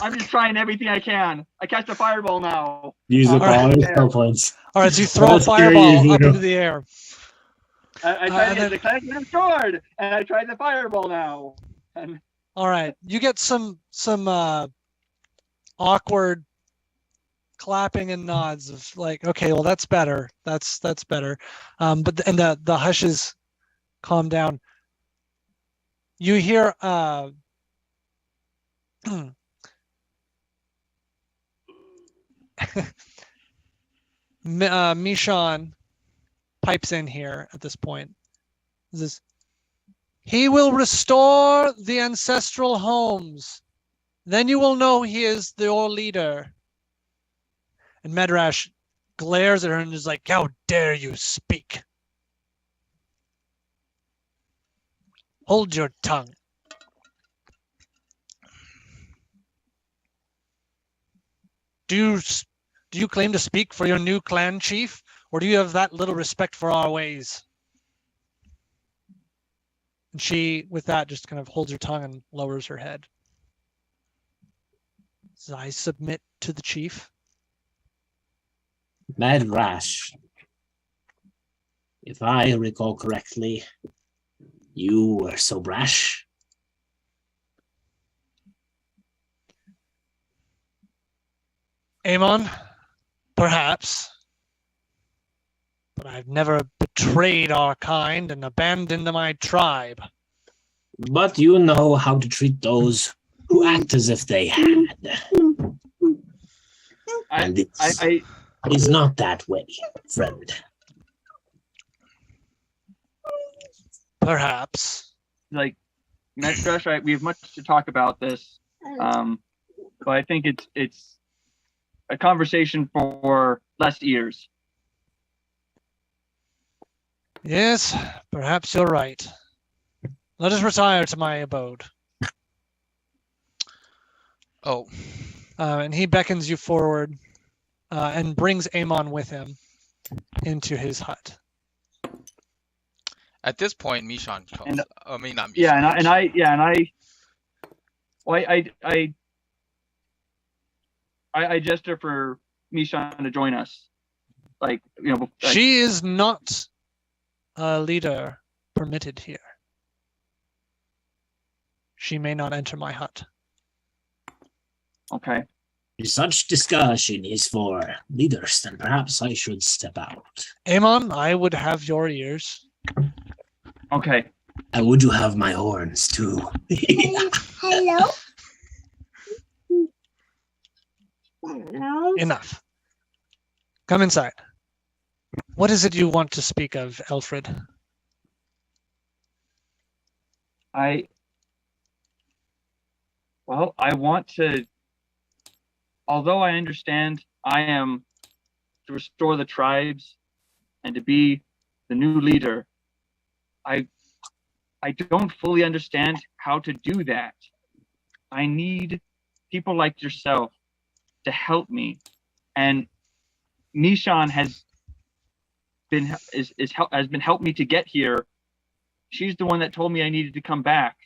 I'm just trying everything I can. I cast a fireball now. Use it all your points. All right, so you throw a fireball up into the air. I tried the clan is restored, and I tried the fireball now. And all right, you get some awkward clapping and nods of like, okay, well that's better. That's better. But the hushes calm down. You hear Mishan pipes in here at this point. He will restore the ancestral homes. Then you will know he is your leader. And Medrash glares at her and is like, how dare you speak? Hold your tongue. Do you claim to speak for your new clan chief, or do you have that little respect for our ways? And she, with that, just kind of holds her tongue and lowers her head. So I submit to the chief. Medrash, if I recall correctly, you were so brash. Amon, perhaps. But I've never betrayed our kind and abandoned my tribe. But you know how to treat those who act as if they had. And it's not that way, friend. Perhaps. Like, Medrash, right? We have much to talk about this. But I think it's a conversation for less ears. Yes, perhaps you're right. Let us retire to my abode. Oh. And he beckons you forward and brings Amon with him into his hut. At this point, Mishan comes. I mean, not Mishan. I gesture for Mishan to join us. Like, you know. She is not a leader permitted here. She may not enter my hut. Okay. If such discussion is for leaders, then perhaps I should step out. Amon, I would have your ears. Okay. And would you have my horns too? Hello? Enough. Come inside. What is it you want to speak of, Alfred? I want to, although I understand I am to restore the tribes and to be the new leader, I don't fully understand how to do that. I need people like yourself to help me. And Mishan has has been helped me to get here. She's the one that told me I needed to come back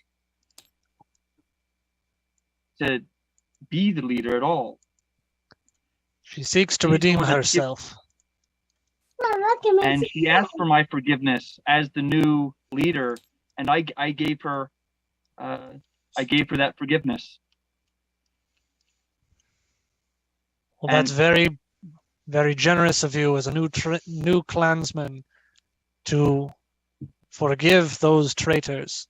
to be the leader at all. She seeks to She's the redeem one that herself. And she asked for my forgiveness as the new leader, and I gave her that forgiveness. Well, that's very, very generous of you as a new clansman to forgive those traitors.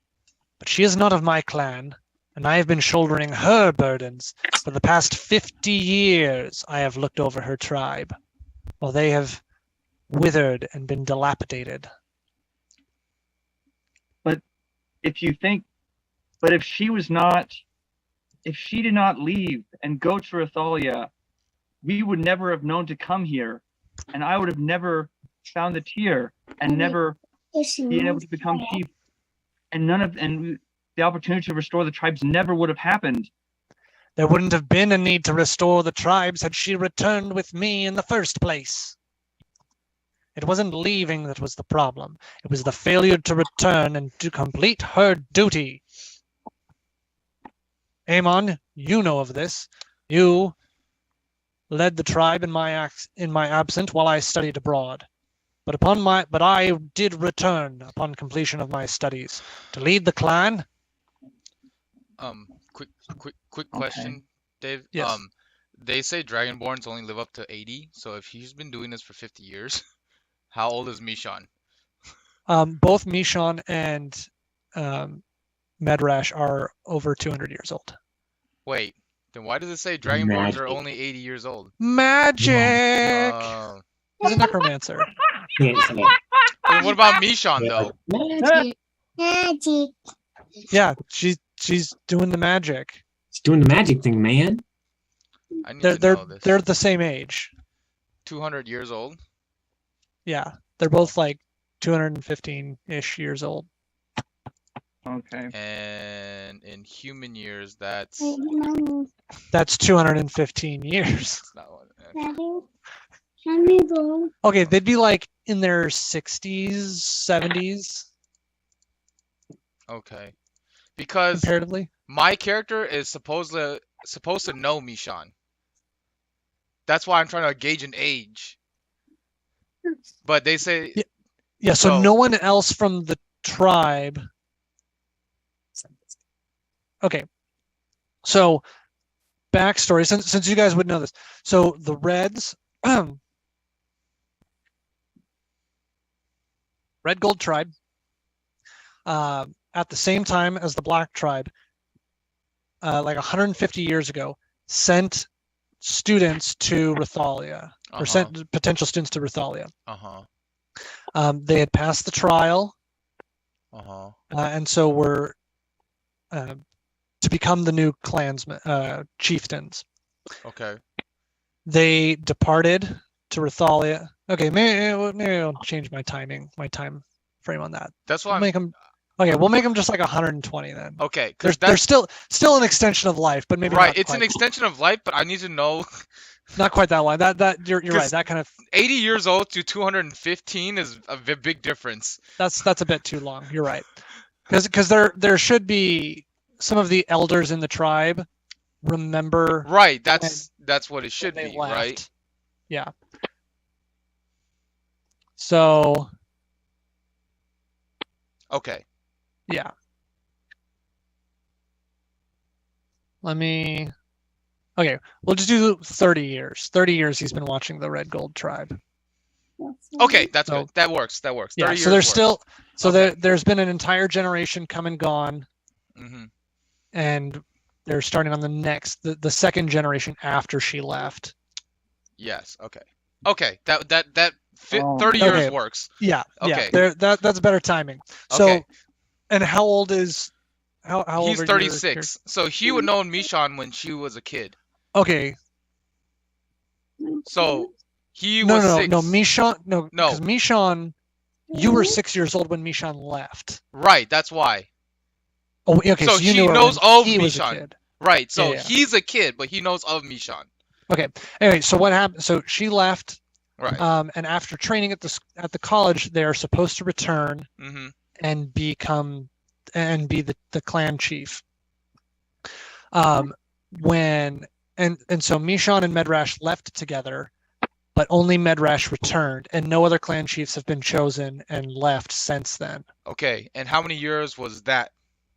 But she is not of my clan, and I have been shouldering her burdens for the past 50 years. I have looked over her tribe, while they have withered and been dilapidated. But if she did not leave and go to Rathalia, we would never have known to come here, and I would have never found the tier and never been able to become chief, and the opportunity to restore the tribes never would have happened. There wouldn't have been a need to restore the tribes had she returned with me in the first place. It wasn't leaving that was the problem. It was the failure to return and to complete her duty. Amon, you know of this. You led the tribe in my absence while I studied abroad. But I did return upon completion of my studies to lead the clan. Quick question, Dave. Yes. They say Dragonborns only live up to 80. So if he's been doing this for 50 years, how old is Mishan? Both Mishan and Medrash are over 200 years old. Wait, then why does it say Dragonborns are only 80 years old? Magic! He's a necromancer. Then what about Mishan though? Magic. Yeah, she's doing the magic. She's doing the magic thing, man. I need to know this. They're the same age. 200 years old? Yeah, they're both like 215-ish years old. Okay. And in human years, that's 215 years. not one. Okay, they'd be like in their 60s, 70s Okay, because comparatively. my character is supposed to know Mishan. That's why I'm trying to gauge an age. But they say Yeah, so So- no one else from the tribe. Okay. So backstory, since you guys would know this. So the Reds, Red Gold tribe, at the same time as the Black tribe, like 150 years ago, sent students to Rathalia, or sent potential students to Rathalia. They had passed the trial, and so were to become the new clansmen, chieftains. Okay. They departed to Rathalia. Okay, maybe I'll change my time frame on that. That's why We'll make them. Okay, we'll make them just like 120 then. Okay, because They're still an extension of life, but maybe right. not It's an quite. extension of life, but I need to know. Not quite that long. That you're right. 'Cause- That kind of 80 years old to 215 is a big difference. that's a bit too long. You're right. Because there should be some of the elders in the tribe remember Right. That's what it should they be, left. right? Yeah. So Okay. yeah. Okay, we'll just do 30 years. 30 years he's been watching the Red Gold tribe. Okay, that's So- good. That works. 30 Yeah, years so there's works. still Okay. there's been an entire generation come and gone, Mhm. and they're starting on the second generation after she left. Yes. Okay. Okay. That Oh. 30 years Okay. works. Yeah, Okay. yeah. That's better timing. So, Okay. and how old is how old He's are your 36. So he would know Mishan when she was a kid. Okay. So he No, was no, 6. no, Mishan, No. because Mishan, you were 6 years old when Mishan left. Right. That's why. Oh, okay. So So you she knew her knows when of he was a Mishan. kid. Right. So Yeah. he's a kid, but he knows of Mishan. Okay. Anyway, so what happened? So she left. Right. And after training at the college, they are supposed to return Mm-hmm. and be the clan chief. So Mishon and Medrash left together, but only Medrash returned, and no other clan chiefs have been chosen and left since then. Okay. And how many years was that?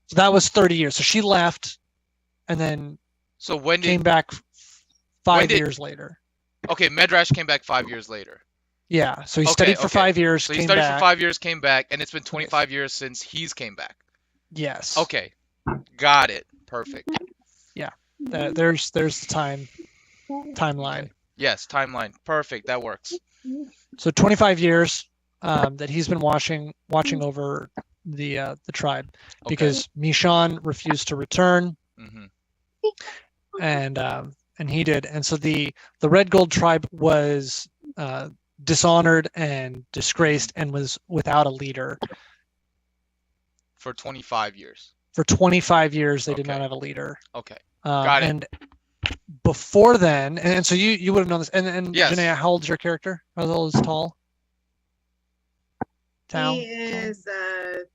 So that was 30 years. So she left, and then So when came did? back when 5 did- years later. Okay, Medrash came back 5 years later. Yeah. So he Okay, studied for okay. 5 years. So he came studied back. for 5 years, came back, and it's been 25 years since he's came back. Yes. Okay, got it. Perfect. There's the timeline. Okay. Yes, timeline. Perfect. That works. So 25 years that he's been watching over the tribe Okay. because Mishon refused to return, Mm-hmm. and he did. And so the Red Gold tribe was dishonored and disgraced and was without a leader. For 25 years. For 25 years, they did not Okay. have a leader. Okay. Got it. And before then, and so you would have known this. And Yes. Janaea, how old's your character? How old is Tall? Tal? He is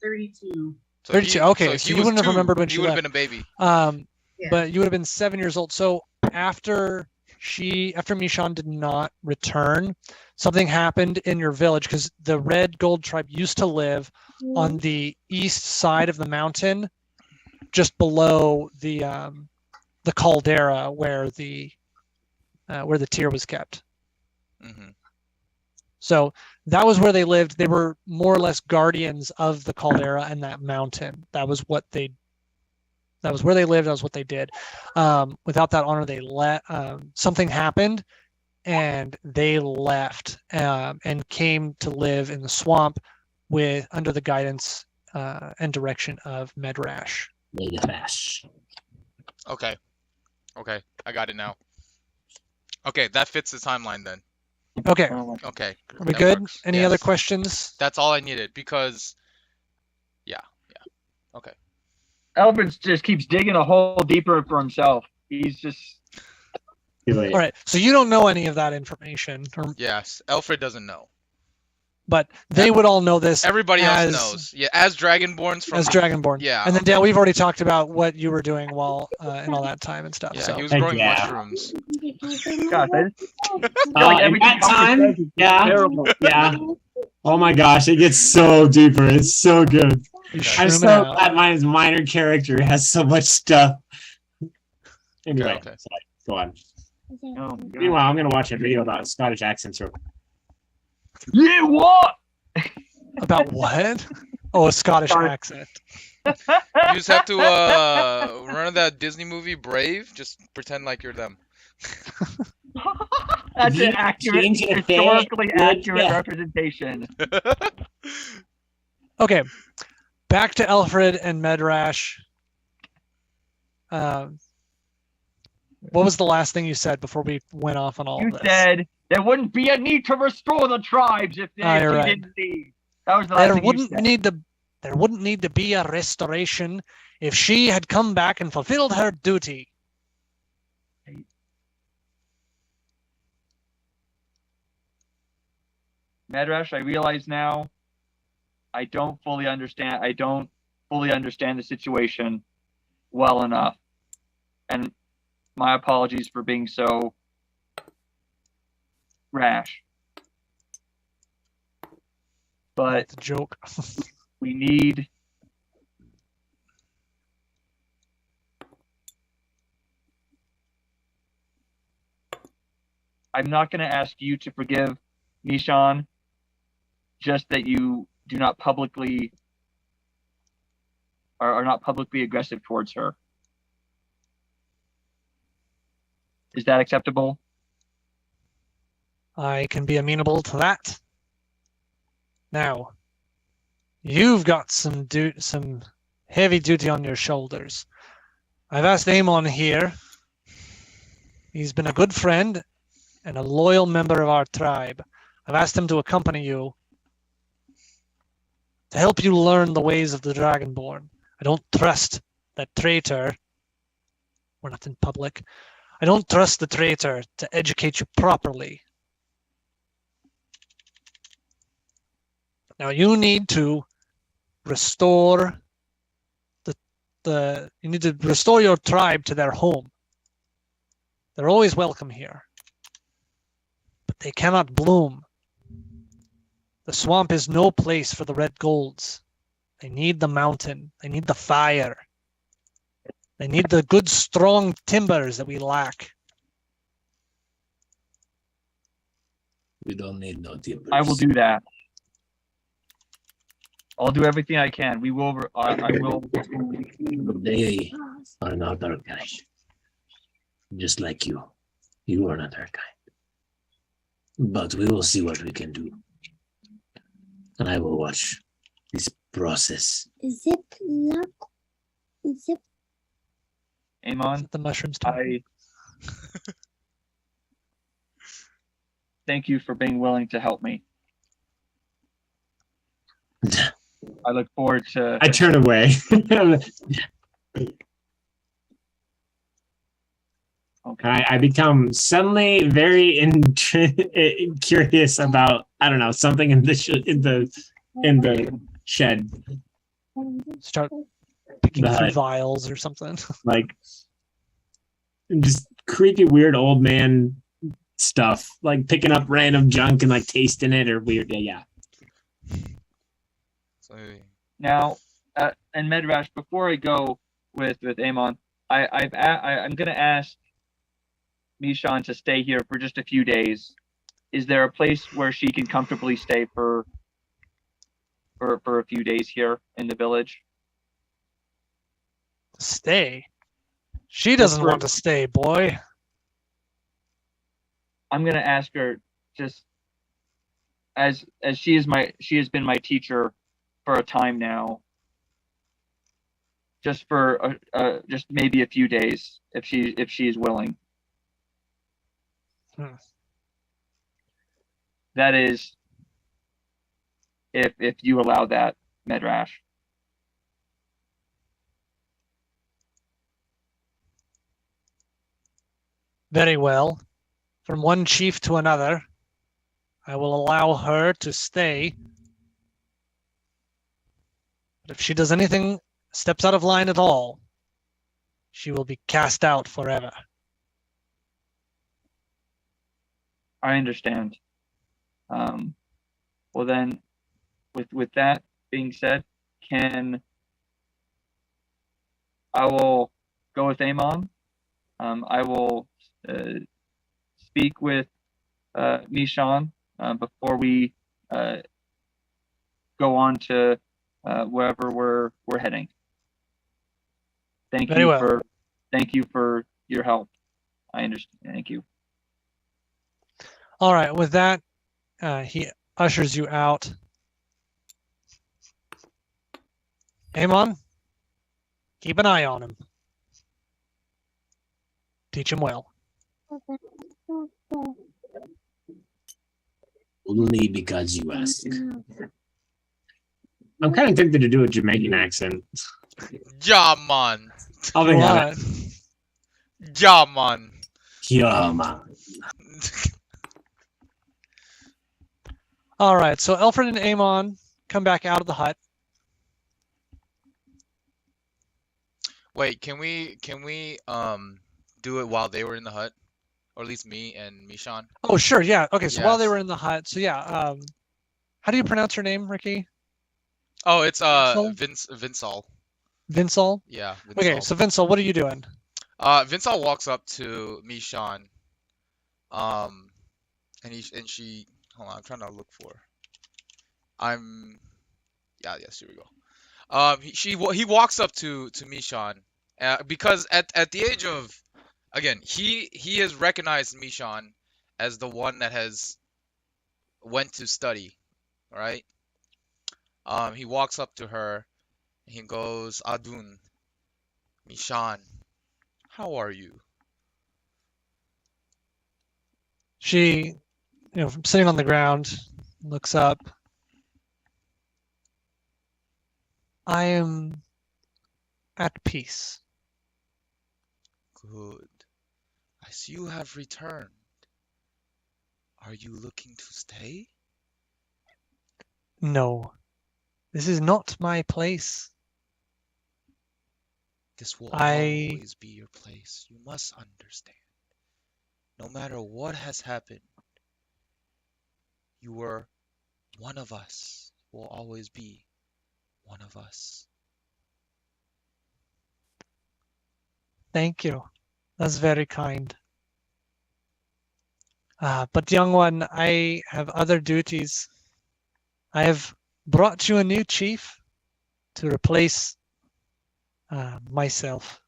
32. So 32. Okay, so he you was wouldn't have 2. remembered when he she would have left. been a baby. Yeah. But you would have been 7 years old. So after Mishon did not return, something happened in your village because the Red Gold tribe used to live on the east side of the mountain, just below the caldera where the tear was kept. Mm-hmm. So that was where they lived. They were more or less guardians of the caldera and that mountain. That was where they lived. That was what they did. Without that honor, something happened, and they left and came to live in the swamp under the guidance and direction of Medrash. Okay. Okay. I got it now. Okay, that fits the timeline then. Okay, Okay. are we that good? works. Any Yes. other questions? That's all I needed because, yeah. Okay. Alfred just keeps digging a hole deeper for himself. He's just Too late. All right, so you don't know any of that information, Yes, Alfred doesn't know. but they would all know this. Everybody else as- knows. Yeah, as Dragonborns from. As Dragonborn. Yeah. And then Dale, we've already talked about what you were doing while in all that time and stuff. Yeah, so he was Heck growing yeah. mushrooms. gosh, I just In everything that Alfred time, says is yeah, terrible. yeah. Oh my gosh, it gets so deeper. It's so good. you're I'm shrooming so out. glad my minor character has so much stuff. Anyway, Okay. sorry, go on. Oh, my God. Meanwhile, I'm gonna watch a video about Scottish accents. Yeah, what? About what? Oh, a Scottish Sorry. accent. You just have to remember that Disney movie Brave. Just pretend like you're them. That's You an accurate, change it a bit, historically good, accurate yeah. representation. Okay, back to Alfred and Medrash. What was the last thing you said before we went off on all You of this? said there wouldn't be a need to restore the tribes if Ah, you're you right. didn't leave. That was the last There thing you wouldn't said. there wouldn't need to be a restoration if she had come back and fulfilled her duty. Medrash, I realize now I don't fully understand the situation well enough. And my apologies for being so rash. But It's a joke. we need I'm not going to ask you to forgive Nishan, just that you do not publicly are not publicly aggressive towards her. Is that acceptable? I can be amenable to that. Now, you've got some heavy duty on your shoulders. I've asked Amon here. He's been a good friend and a loyal member of our tribe. I've asked him to accompany you to help you learn the ways of the Dragonborn. I don't trust that traitor. We're not in public. I don't trust the traitor to educate you properly. Now you need to restore you need to restore your tribe to their home. They're always welcome here, but they cannot bloom. The swamp is no place for the red golds. They need the mountain. They need the fire. They need the good, strong timbers that we lack. We don't need no timbers. I will do that. I'll do everything I can. We will. I will. They are not our kind. Just like you. You are not our kind. But we will see what we can do. And I will watch this process. Zip lock. Zip. Amon, The mushrooms. Time. Thank you for being willing to help me. I look forward to. I turn away. Okay. I become suddenly very curious about, I don't know, something in the shed. Start picking The through hut. vials or something. Like just creepy weird old man stuff, like picking up random junk and like tasting it or weird. Yeah. So, Now, and Medrash, before I go with Amon, I'm gonna ask Mishan to stay here for just a few days. Is there a place where she can comfortably stay for a few days here in the village? Stay. She doesn't want to stay, boy. I'm gonna ask her, just as she has been my teacher for a time now. Just for just maybe a few days, if she is willing. That is, if you allow that, Medrash. Very well. From one chief to another, I will allow her to stay. But if she does anything, steps out of line at all, she will be cast out forever. I understand. Well then, with that being said, I will go with Amon. I will speak with Mishan before we go on to wherever we're heading. Thank you for your help. I understand. Thank you. All right, with that, he ushers you out. Amon, keep an eye on him. Teach him well. Only because you ask. I'm kind of tempted to do a Jamaican accent. yeah, man. I'll think of it. Yeah, man. Yeah, man. All right, so Alfred and Amon come back out of the hut. Wait, can we do it while they were in the hut, or at least me and Mishan? Oh, sure, yeah. Okay, so while they Yes. were in the hut, so yeah. How do you pronounce your name, Ricky? Oh, it's Vinsal? Vinsal. Vinsal? Yeah, Vinsal. Okay, so Vinsal, what are you doing? Vinsal walks up to Mishan. And she. Hold on, I'm trying to look for. Yes, here we go. He walks up to Mishan, because at the age of, again, he has recognized Mishan as the one that has went to study, right? He walks up to her, and he goes, Adun, Mishan, how are you? She, sitting on the ground, looks up. I am at peace. Good. I see you have returned. Are you looking to stay? No, this is not my place. This will I- always be your place. You must understand. No matter what has happened, you were one of us. You will always be one of us. Thank you. That's very kind. But young one, I have other duties. I have brought you a new chief to replace myself,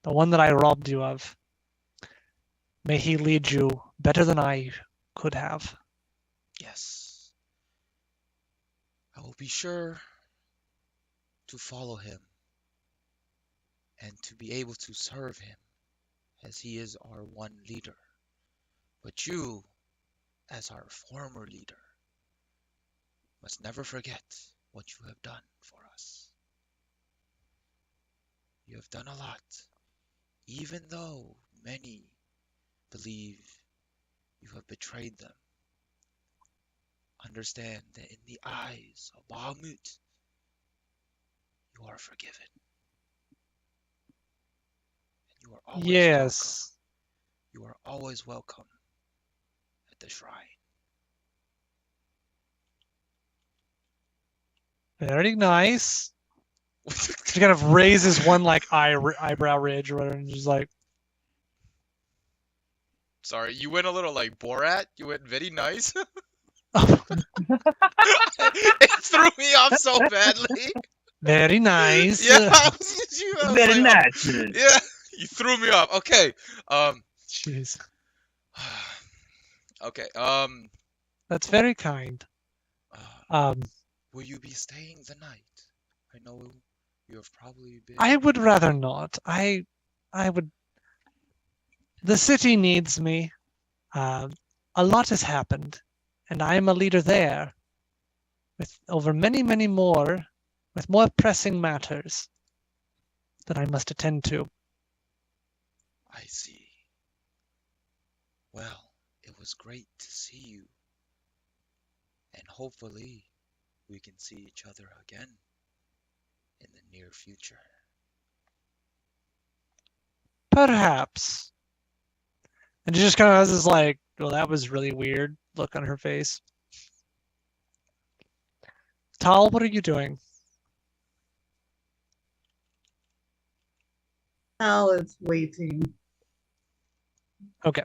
the one that I robbed you of. May he lead you better than I could have. Yes. I will be sure to follow him and to be able to serve him as he is our one leader. But you, as our former leader, must never forget what you have done for us. You have done a lot, even though many believe you have betrayed them. Understand that in the eyes of Bahamut, you are forgiven. And you are always welcome. Yes. You are always welcome at the shrine. Very nice. She kind of raises one like eyebrow ridge or whatever, and just like, Sorry, you went a little like Borat. You went very nice. oh, It threw me off so badly. very nice. Yeah, I was Very like, nice. yeah, you threw me off. Okay. Jeez, Okay. that's very kind. Uh, will you be staying the night? I know you have probably been. I would rather not. I would. The city needs me. A lot has happened, and I am a leader there. With over many more, with more pressing matters that I must attend to. I see. Well, it was great to see you. And hopefully we can see each other again in the near future. Perhaps. And she just kind of has this like, well, that was really weird look on her face. Tal, what are you doing? Al is waiting. Okay.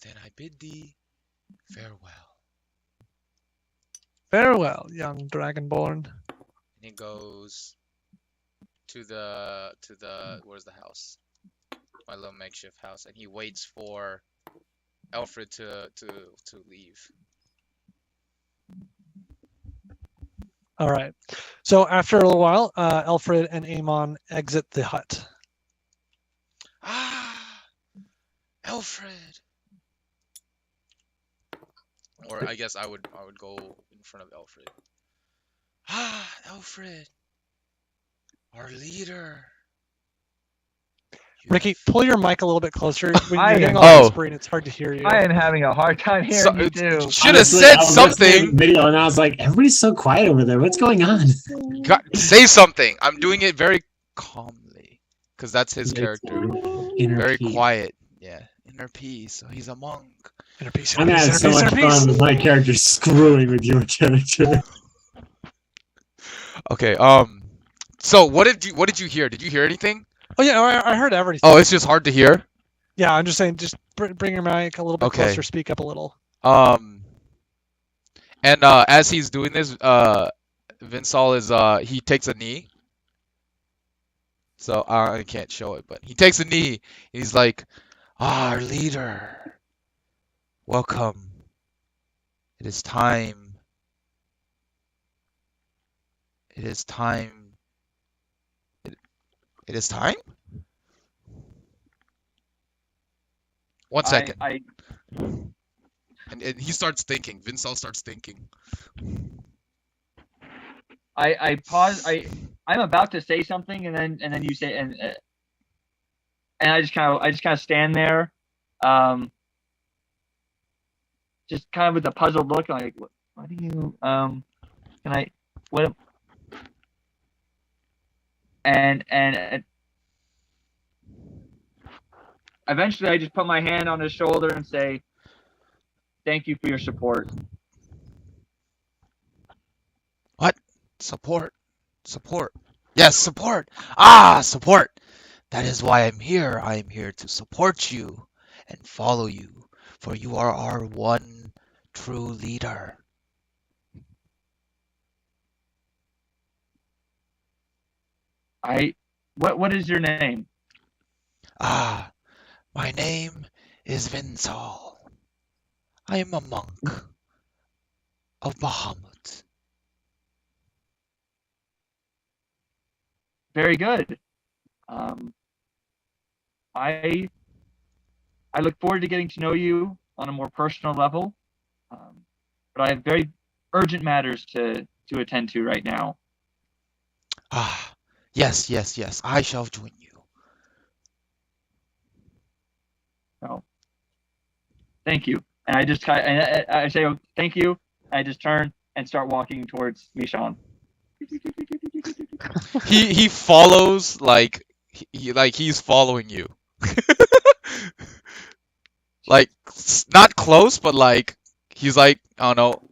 Then I bid thee farewell. Farewell, young Dragonborn. And he goes to the where's the house? My little makeshift house, and he waits for Alfred to leave. All right. So after a little while, Alfred and Amon exit the hut. Ah, Alfred. Or I guess I would go in front of Alfred. Ah, Alfred, our leader. You Ricky, have- pull your mic a little bit closer. When I you're getting am- all Oh. whispering, it's hard to hear you. I am having a hard time hearing you too. Should have Honestly, said I was listening to something. the video and I was like, everybody's so quiet over there. What's going on? Say something. I'm doing it very calmly, because that's his character. Inner Very peace. quiet. Yeah, inner peace. So he's a monk. Inner peace, I'm inner gonna peace, have so inner much peace, inner fun peace. with my character screwing with your character. Okay. So what did you hear? Did you hear anything? Oh yeah, I heard everything. Oh, it's just hard to hear. Yeah, I'm just saying, just bring your mic a little bit Okay. closer, speak up a little. And as he's doing this, Vinsal is he takes a knee. So I can't show it, but he takes a knee. He's like, our leader, welcome. It is time. It is time. It is time? One second. And he starts thinking. Vinsal starts thinking. I pause. I'm about to say something, and then you say, and I just kind of stand there, just kind of with a puzzled look, like, what do you, can I, what, and eventually I just put my hand on his shoulder and say, thank you for your support. What? Support. Support. Yes, support. Ah, support. That is why I'm here. I am here to support you and follow you, for you are our one true leader. What is your name? Ah, my name is Vinsal. I am a monk of Bahamut. Very good. I look forward to getting to know you on a more personal level, but I have very urgent matters to attend to right now. Ah, yes, yes, yes. I shall join you. So, thank you. And I just I say, oh, thank you. I just turn and start walking towards Mishan. He follows like he's following you. Like not close, but like he's like, I don't know,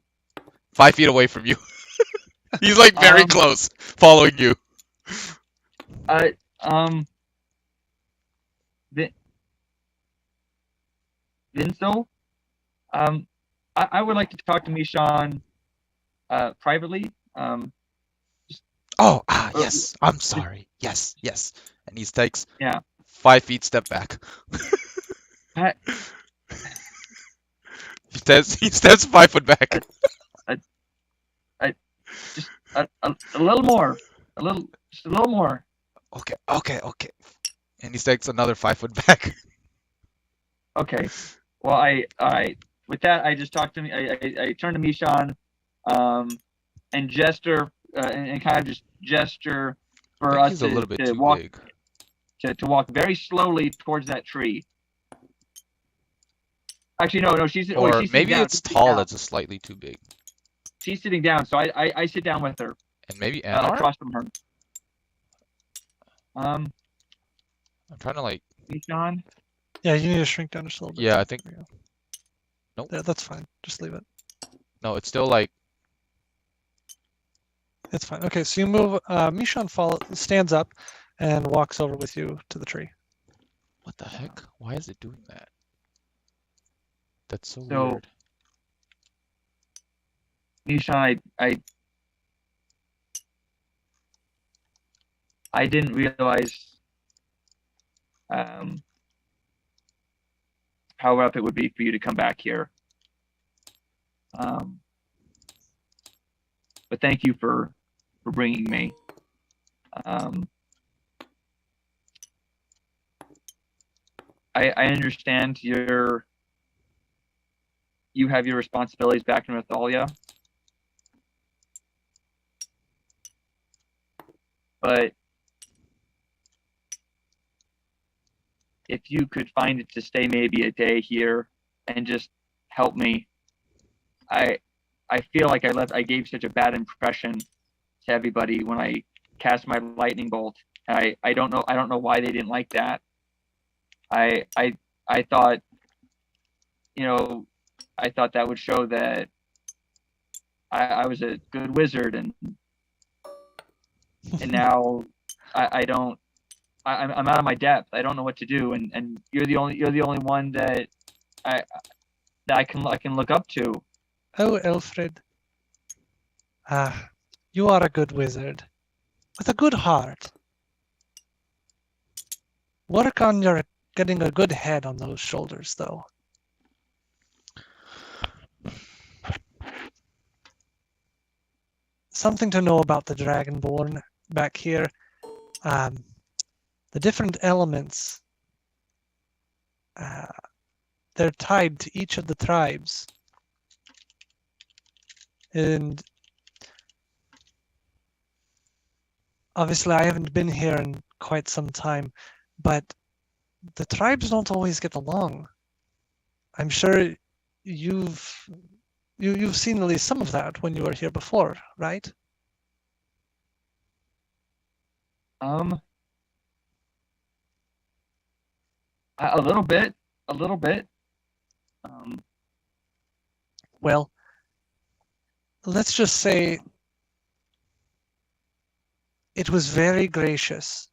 5 feet away from you. He's like very close, following you. Vinsel, I would like to talk to Mishan privately. Oh, yes. I'm sorry. Yes, yes. And he takes Yeah. 5 feet step back. He steps 5 foot back. Just a little more, just a little more. Okay. And he takes another 5 foot back. Okay. Well, with that, I just talked to me. I turn to Mishan, and gesture, and kind of just gesture for us to walk big. to walk very slowly towards that tree. Actually, no, she's maybe down. it's tall. That's just slightly too big. She's sitting down, so I sit down with her. And maybe Anar? Across from her. I'm trying to like. Mishan. Yeah, you need to shrink down just a little bit. Yeah, I think. Nope. Yeah, that's fine. Just leave it. No, it's still like. It's fine. Okay, so you move. Mishan stands up and walks over with you to the tree. What the heck? Why is it doing that? That's so weird. Mishan, I didn't realize how rough it would be for you to come back here. But thank you for bringing me. I understand you have your responsibilities back in Rathalia. But if you could find it to stay maybe a day here and just help me, I feel like I gave such a bad impression to everybody when I cast my lightning bolt. I don't know why they didn't like that. I thought, I thought that would show that I was a good wizard, and now I'm out of my depth. I don't know what to do, and you're the only one that I can look up to. Oh, Alfred. You are a good wizard with a good heart. Work on your getting a good head on those shoulders, though. Something to know about the Dragonborn back here. The different elements, they're tied to each of the tribes. And obviously I haven't been here in quite some time, but the tribes don't always get along. I'm sure you've seen at least some of that when you were here before, right? A little bit, a little bit. Well, let's just say it was very gracious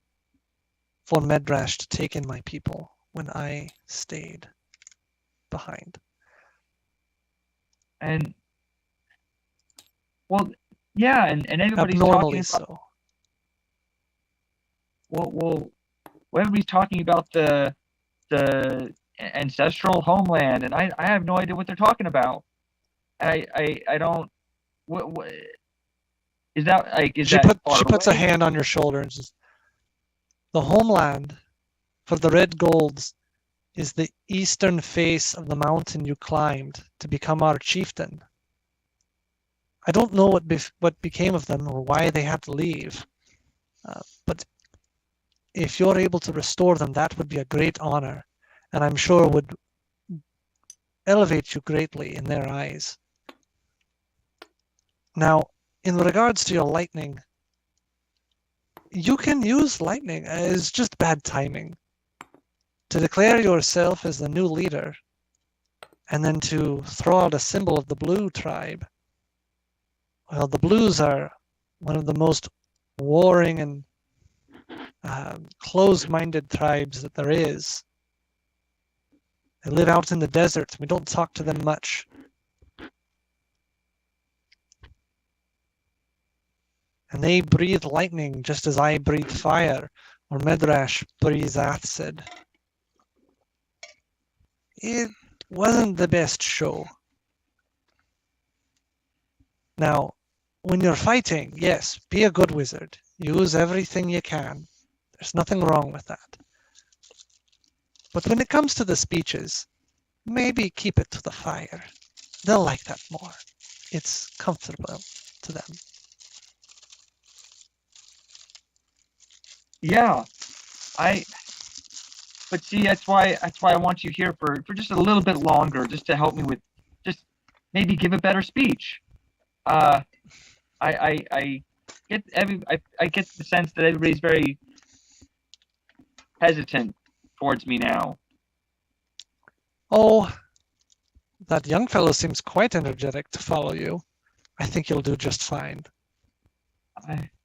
for Medrash to take in my people when I stayed behind. And well, yeah, and everybody's Abnormally talking about so. well, everybody's talking about the ancestral homeland, and I have no idea what they're talking about. I don't. What is that like? Is She that far puts a away? hand on your shoulder and says, "The homeland for the red golds is the eastern face of the mountain you climbed to become our chieftain. I don't know what became of them or why they had to leave, but if you're able to restore them, that would be a great honor, and I'm sure would elevate you greatly in their eyes. Now, in regards to your lightning, you can use lightning. It's just bad timing. To declare yourself as the new leader, and then to throw out a symbol of the blue tribe. Well, the blues are one of the most warring and closed-minded tribes that there is. They live out in the desert. We don't talk to them much. And they breathe lightning just as I breathe fire, or Medrash breathes acid. It wasn't the best show. Now, when you're fighting, yes, be a good wizard. Use everything you can. There's nothing wrong with that. But when it comes to the speeches, maybe keep it to the fire. They'll like that more. It's comfortable to them. Yeah, but see, that's why I want you here for just a little bit longer, just to help me with, just maybe give a better speech. I get the sense that everybody's very hesitant towards me now. Oh, that young fellow seems quite energetic to follow you. I think you'll do just fine.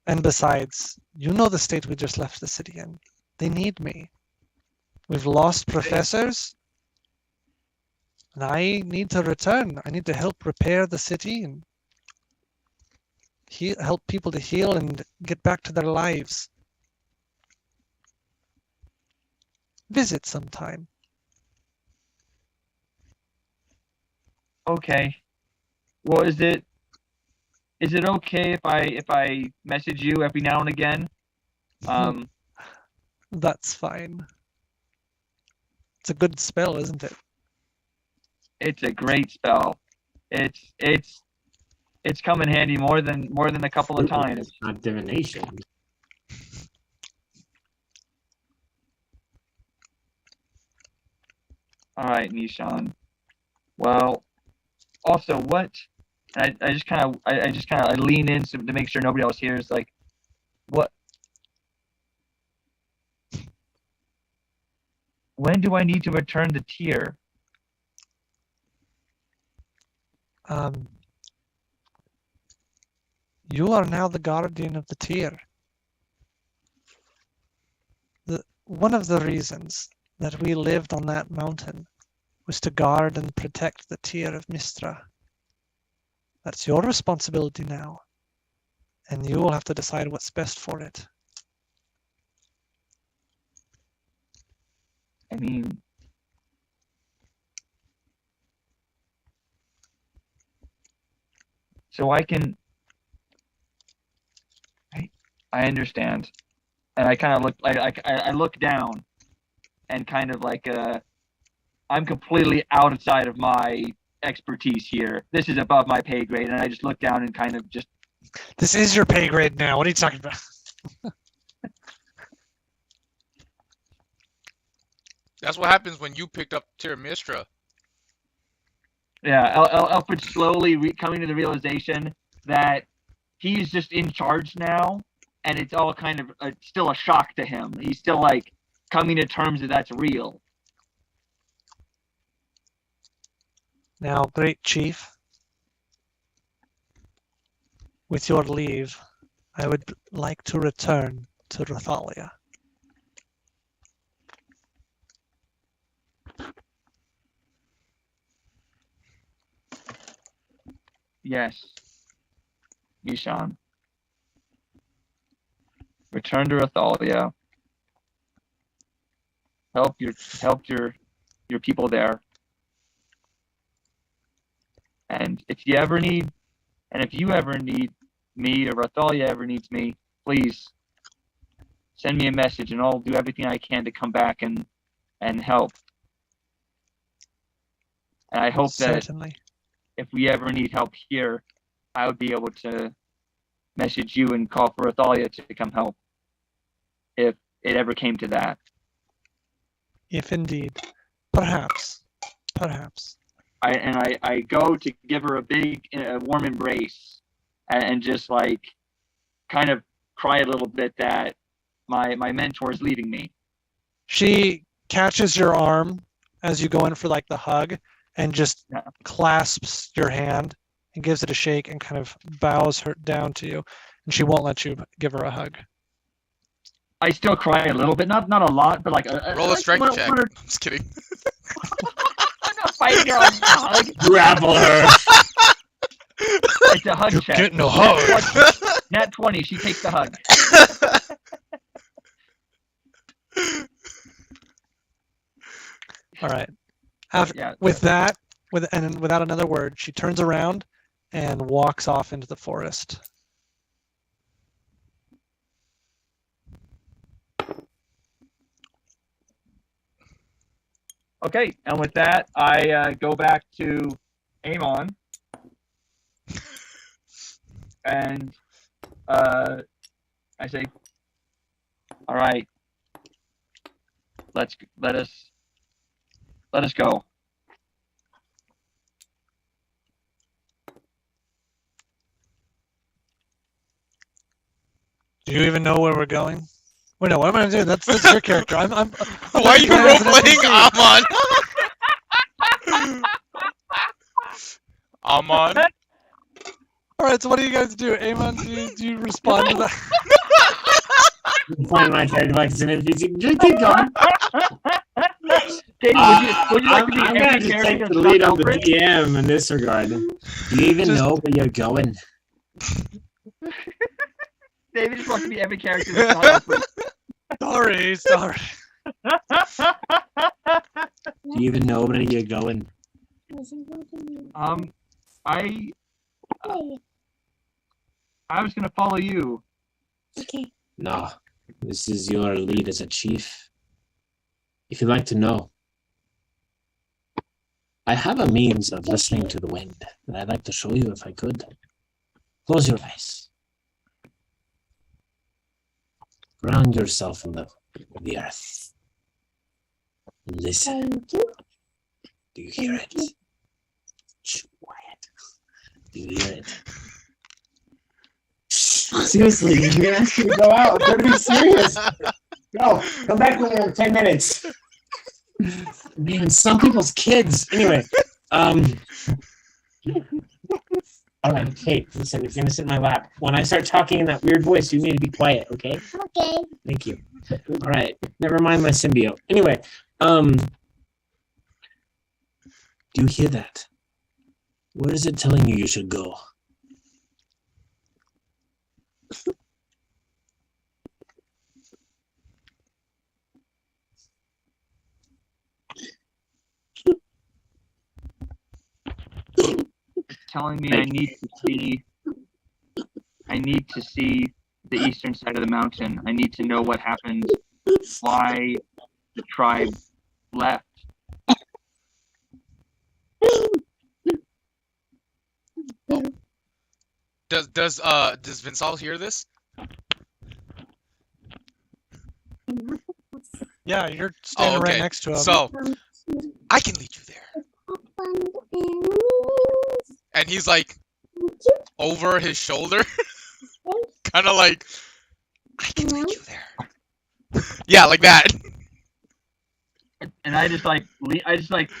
And besides, you know the state we just left the city in. They need me. We've lost professors, and I need to return. I need to help repair the city and help people to heal and get back to their lives. Visit sometime. Okay. Well, is it okay if I message you every now and again? That's fine. It's a good spell, isn't it? It's a great spell. It's come in handy more than a couple of times. It's not divination. All right, Nishan. Well, also, what? I just kind of lean in to make sure nobody else hears. Like, what? When do I need to return the tier? You are now the guardian of the tier. One of the reasons that we lived on that mountain was to guard and protect the tier of Mistra. That's your responsibility now, and you will have to decide what's best for it. I mean, so I can. I understand, and I kind of look like I look down, and kind of like I'm completely outside of my expertise here. This is above my pay grade, and I just look down and kind of just. This is your pay grade now. What are you talking about? That's what happens when you picked up Tiramistra. Yeah, Elfrid's slowly coming to the realization that he's just in charge now, and it's all kind of still a shock to him. He's still like coming to terms that that's real. Now, great chief, with your leave, I would like to return to Rathalia. Yes, Mishan. Return to Rathalia. Help your people there. And if you ever need me, or Rathalia ever needs me, please send me a message, and I'll do everything I can to come back and help. And I hope that Certainly. if we ever need help here, I would be able to message you and call for Rathalia to come help, if it ever came to that. If indeed. Perhaps. Perhaps. I go to give her a big, warm embrace, and just like kind of cry a little bit that my mentor is leaving me. She catches your arm as you go in for like the hug and just clasps your hand and gives it a shake and kind of bows her down to you, and she won't let you give her a hug. I still cry a little bit, not a lot, but like Roll a strength check. I'm just kidding. not fighting her on a hug. Grapple her. It's a hug check. Getting a hug. Nat 20, she takes the hug. All right. Yeah. With that, and without another word, she turns around and walks off into the forest. Okay, and with that, I go back to Amon, and I say, "All right, let us go." Do you even know where we're going? Wait, no, what am I doing? That's your character. I'm Why are you role-playing Amon? Amon? All right, so what do you guys do? Amon, do you respond to that? Find my character box and just keep going. Dave, would you like to be I'm every gonna just character take the in lead Scott of the Alfred? DM in this regard. Do you even know where you're going? David just wants to be every character in Scott Alfred. Sorry. Do you even know where you're going? I was gonna follow you. Okay. No, this is your lead as a chief. If you'd like to know, I have a means of listening to the wind that I'd like to show you if I could. Close your eyes. Ground yourself in the earth. And listen. Thank you. Do you hear it? Shh, quiet. Do you hear it? Seriously, you're gonna ask me to go out. Don't be serious. Go. Come back when you're in 10 minutes. Man, some people's kids. Anyway, all right, Kate, listen, if you're gonna sit in my lap, when I start talking in that weird voice, you need to be quiet, okay? Okay. Thank you. All right, never mind my symbiote. Anyway, do you hear that? Where is it telling you should go? Telling me I need to see the eastern side of the mountain. I need to know what happened, why the tribe left. Does Vinsal hear this? Yeah, you're standing right next to him. So I can lead you there. and he's like over his shoulder, kind of like, I can take you there. Yeah, like that. And I just like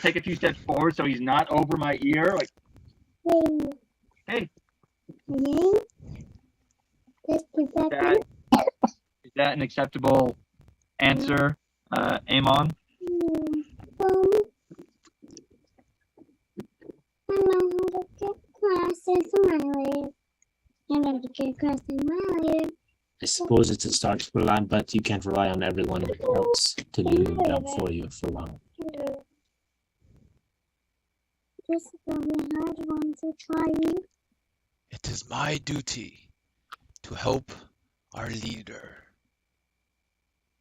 take a few steps forward so he's not over my ear. Like, hey, that, is that an acceptable answer, Amon? I suppose it's a start plan, but you can't rely on everyone else to do your job for you for long. This is a very hard one to try. It is my duty to help our leader,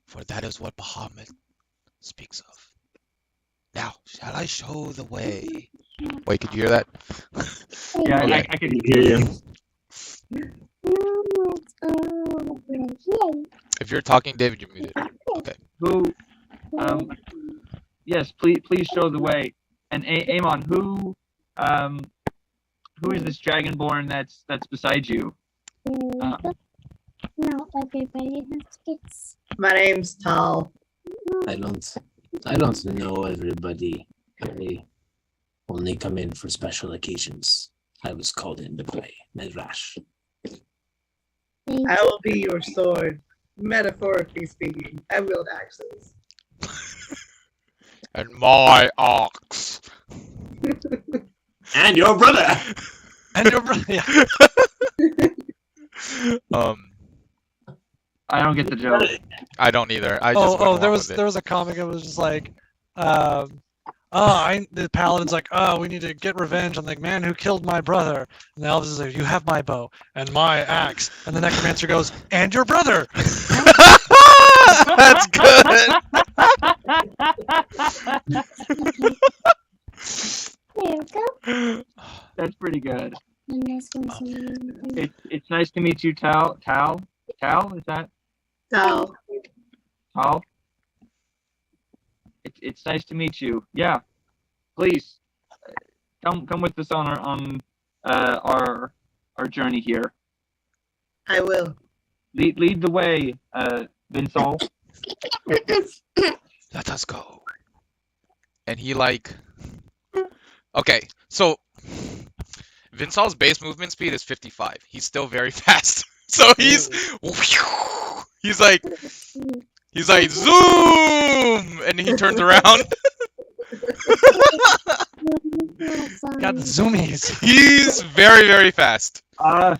for that is what Bahamut speaks of. Now, shall I show the way? Wait, could you hear that? Yeah, Okay. I can hear you. If you're talking, David, you're muted. Okay. Who? Yes, please show the way. And Amon, who is this Dragonborn that's beside you? No, everybody has kids. My name's Tal. I don't know everybody. I only come in for special occasions. I was called in to play Medrash. I will be your sword, metaphorically speaking. I wield axes. And my ox. And your brother! And your brother. Yeah. I don't get the joke. I don't either. I just went there along was with it. there was a comic. It was just like, the paladin's like, oh, we need to get revenge on the man who killed my brother. And the elves is like, you have my bow and my axe. And the necromancer goes, and your brother. That's good. There we go. That's pretty good. And this one's It's nice to meet you, Tal. Tal, is that Tal. Tal? It's nice to meet you. Yeah, please come with us on our journey here. I will. Lead the way, Vinsol. Let us go. And he like, okay, so Vinsol's base movement speed is 55. He's still very fast. So he's like zoom, and he turns around. Got the zoomies. He's very, very fast. Vinsol,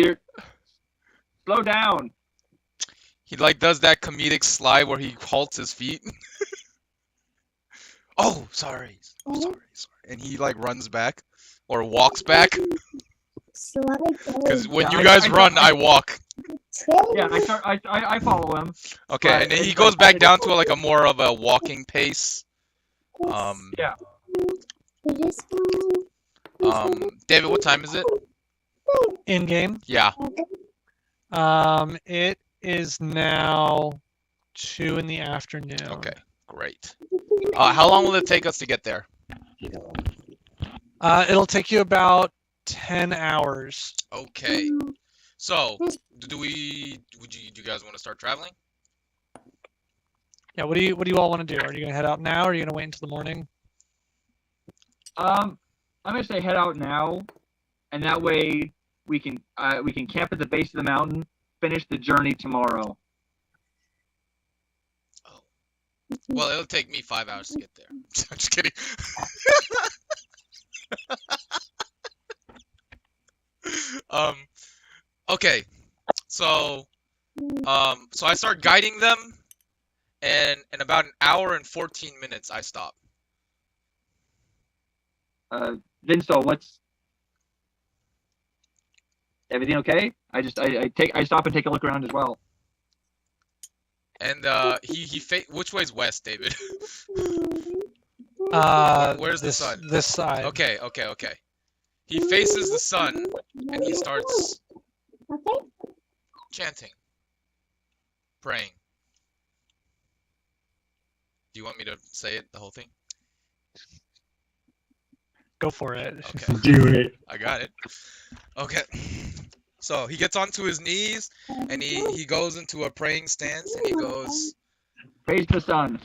you're slow down. He like does that comedic slide where he halts his feet. Oh, sorry. And he like runs back or walks back. Because when you guys run, I walk. Yeah, I follow him. Okay, But and then he it's goes like- back down to like a more of a walking pace. Yeah. David, what time is it? In game. Yeah. It is now 2 in the afternoon. Okay, great. How long will it take us to get there? It'll take you about 10 hours. Okay. So, do you guys want to start traveling? Yeah. What do you all want to do? Are you gonna head out now, or are you gonna wait until the morning? I'm gonna say head out now, and that way we can camp at the base of the mountain, finish the journey tomorrow. Well, it'll take me 5 hours to get there. I'm just kidding. Okay. So I start guiding them, and in about an hour and 14 minutes, I stop. Vinsol, what's everything okay? I stop and take a look around as well. And which way's west, David? Where's the sun? This side. Okay. He faces the sun, and he starts chanting, praying. Do you want me to say it, the whole thing? Go for it. Okay, Do it. I got it. Okay. So he gets onto his knees and he goes into a praying stance and he goes, Praise the sun.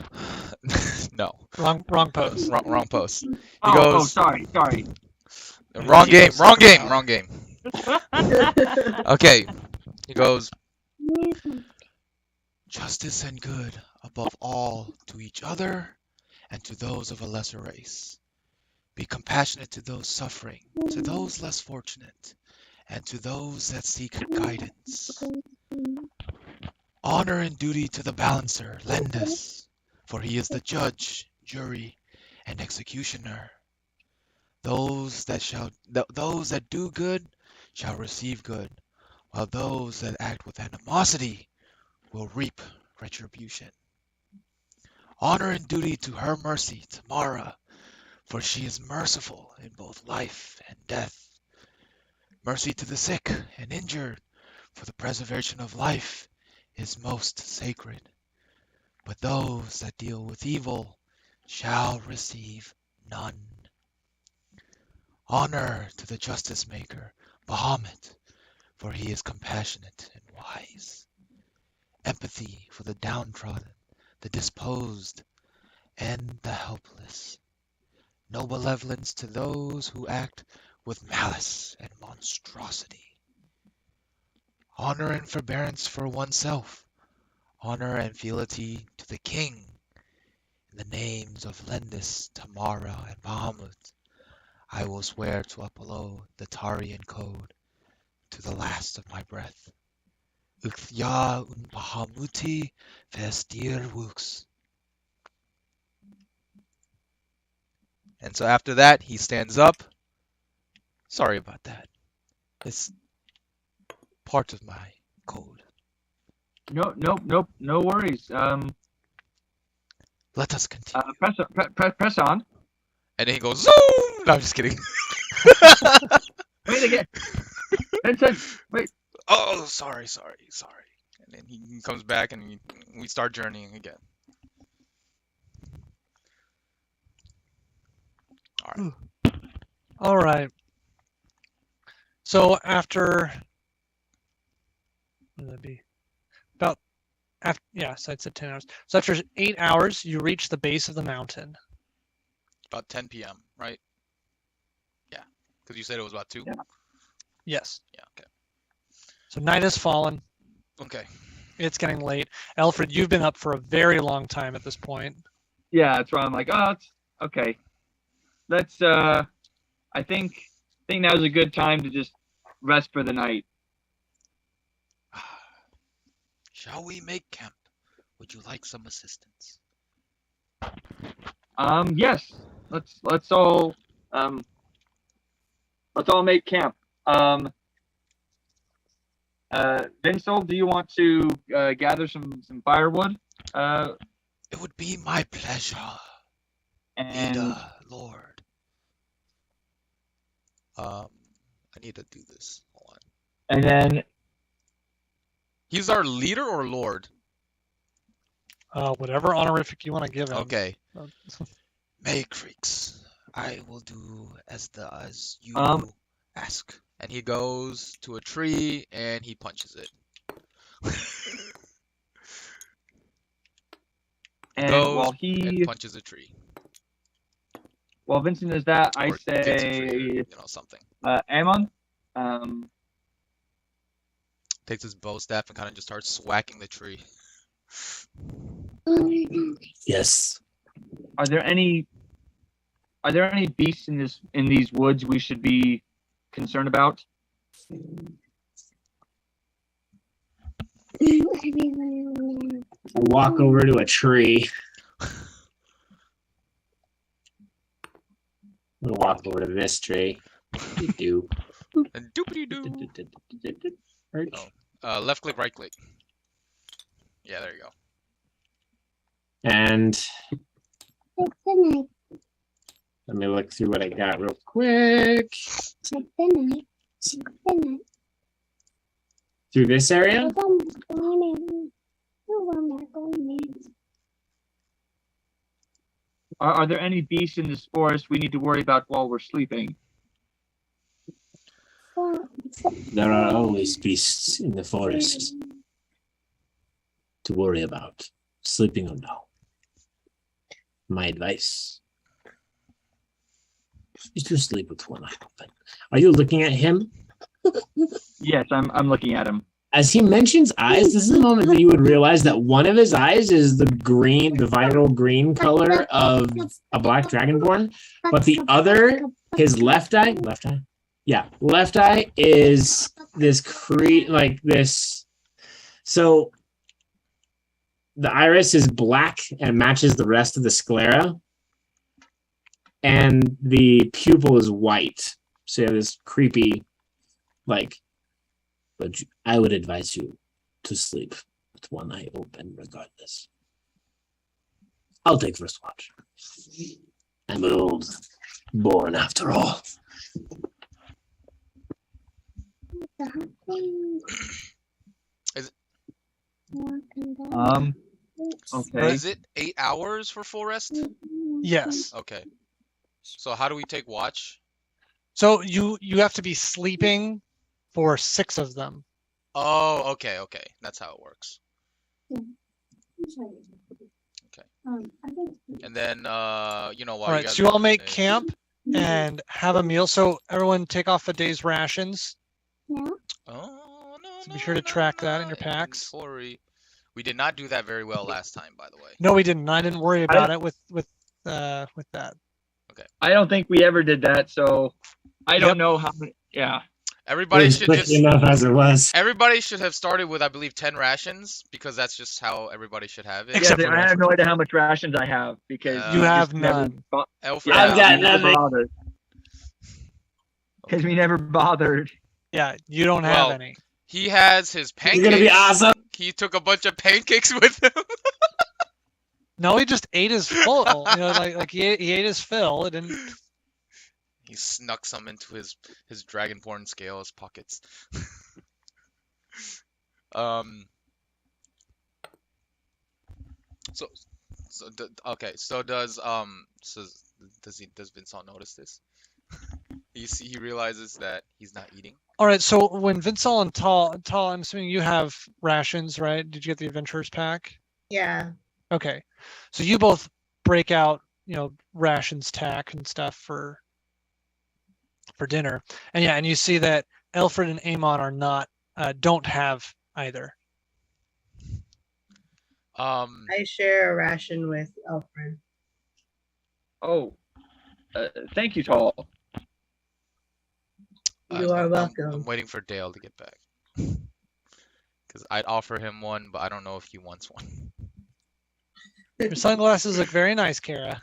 no, Wrong pose. wrong post. He Oh, goes, sorry. wrong He game, goes, wrong game, wrong game. Okay, he goes, justice and good above all to each other and to those of a lesser race. Be compassionate to those suffering, to those less fortunate, and to those that seek guidance. Honor and duty to the balancer lend us, for he is the judge, jury, and executioner. Those that do good shall receive good, while those that act with animosity will reap retribution. Honor and duty to her mercy, Tamara, for she is merciful in both life and death. Mercy to the sick and injured, for the preservation of life is most sacred. But those that deal with evil shall receive none. Honor to the justice maker, Bahamut, for he is compassionate and wise. Empathy for the downtrodden, the disposed, and the helpless. No malevolence to those who act with malice and monstrosity. Honor and forbearance for oneself. Honor and fealty to the king. In the names of Lendis, Tamara, and Bahamut, I will swear to uphold the Tarian code to the last of my breath. Ukthya un Bahamuti vestir wux. And so after that, he stands up. Sorry about that. It's part of my code. No worries. Let us continue. Press on. And then he goes, zoom! No, I'm just kidding. Wait again. Vincent, wait. Oh, sorry. And then he comes back and we start journeying again. All right. All right. So after, what would that be? About, after, yeah, so I'd said 10 hours. So after 8 hours, you reach the base of the mountain. About 10 p.m., right? Yeah. Because you said it was about 2? Yeah. Yes. Yeah, okay. So night has fallen. Okay. It's getting late. Alfred, you've been up for a very long time at this point. Yeah, that's why I'm like, oh, it's okay. Let's. I think now's a good time to just rest for the night. Shall we make camp? Would you like some assistance? Yes. Let's all make camp. Vinsel, do you want to gather some firewood? It would be my pleasure, And Lord. I need to do this. Hold on. and then He's our leader or Lord? Whatever honorific you want to give him. Okay. May Creeks, I will do as you ask. And he goes to a tree and he punches it. and goes while and he punches a tree. while Vincent is that, I Or gets a tree, say or, something. Ammon. Takes his bow staff and kind of just starts swacking the tree. Yes. Are there any beasts in these woods we should be concerned about? I walk over to a tree. I'm gonna walk over to this tree. Do. And doopity doo. Left click, right click. Yeah, there you go. And let me look through what I got real quick. Through this area? Are there any beasts in this forest we need to worry about while we're sleeping? There are always beasts in the forest to worry about, sleeping or no. My advice is to sleep with one eye open. Are you looking at him? Yes, I'm looking at him. As he mentions eyes, this is the moment that you would realize that one of his eyes is the green, the vital green color of a black dragonborn, but the other, his left eye, left eye is this like this. So the iris is black and matches the rest of the sclera, and the pupil is white. So you have this creepy, like. But I would advise you to sleep with one eye open regardless. I'll take first watch. I'm an old born after all. Okay. Is it 8 hours for full rest? Yes. Okay. So how do we take watch? So you have to be sleeping for 6 of them. Oh, okay. That's how it works. Okay. And then, while you All right, guys so you are all make doing it- camp and have a meal. So everyone take off a day's rations. Oh, no, So be sure to track that in your no, packs. inventory. We did not do that very well last time, by the way. No, we didn't. I didn't worry about it with that. I don't think we ever did that, so I don't Yep. know how many. Yeah. Everybody It was should quick just enough as it was. everybody should have started with, I believe, 10 rations because that's just how everybody should have it. Except Yeah, for I me. have no idea how much rations I have because You have just never none. Alfred, I've got we never nothing. bothered. Because we never bothered. Yeah, you don't Well, have any. he has his It's pancakes. gonna be awesome. He took a bunch of pancakes with him. No, he just ate his full. Like he ate his fill. It didn't. He snuck some into his Dragonborn scales pockets. Okay. So does Vincent notice this? He realizes that he's not eating. All right. So when Vincent and Tal, I'm assuming you have rations, right? Did you get the adventurers pack? Yeah. Okay. So you both break out, rations tack and stuff for dinner. And yeah, and you see that Alfred and Amon don't have either. I share a ration with Alfred. Oh, thank you, Tall. You are welcome. I'm waiting for Dale to get back. Because I'd offer him one, but I don't know if he wants one. Your sunglasses look very nice, Kara.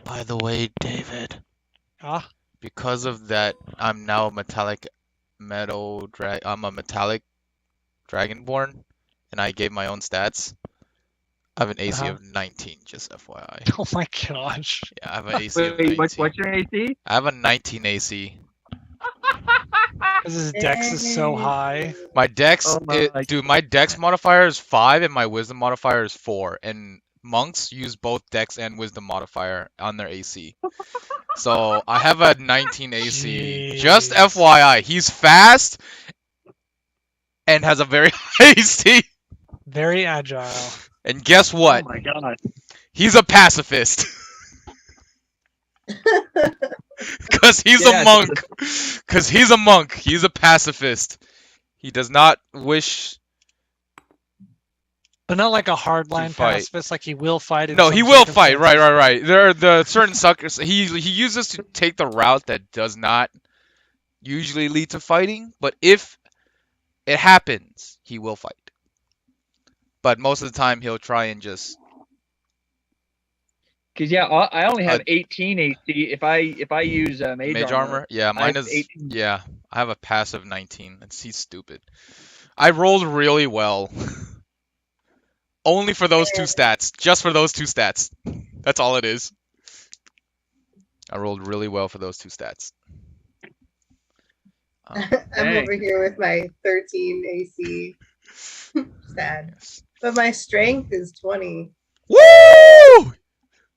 By the way, David, Ah, because of that, I'm now a metallic dragonborn, and I gave my own stats. I have an AC Uh-huh. of 19, just FYI. oh my gosh. Yeah, I have an AC of Wait, 19. what's your AC? I have a 19 AC. Because his dex is so high. My dex, Oh my my dex modifier is 5 and my wisdom modifier is 4. And monks use both dex and wisdom modifier on their AC. So I have a 19 AC. Just Jeez. FYI, he's fast and has a very high AC. Very agile. And guess what? Oh my god. He's a pacifist. Because he's Yeah, a monk. Because he's a monk. He's a pacifist. He does not wish. But not like a hardline fight. pacifist, like he will fight. In No, some he will fight. circumstances. Right. There are the certain suckers. He uses to take the route that does not usually lead to fighting. But if it happens, he will fight. But most of the time, he'll try and just. Because I only have 18 AC. If I use mage armor. Yeah, I have mine is. 18. Yeah, I have a passive 19. He's stupid. I rolled really well. Only for those two stats. Just for those two stats. That's all it is. I rolled really well for those 2 stats. I'm Hey. over here with my 13 AC stat, Yes. but my strength is 20. Woo!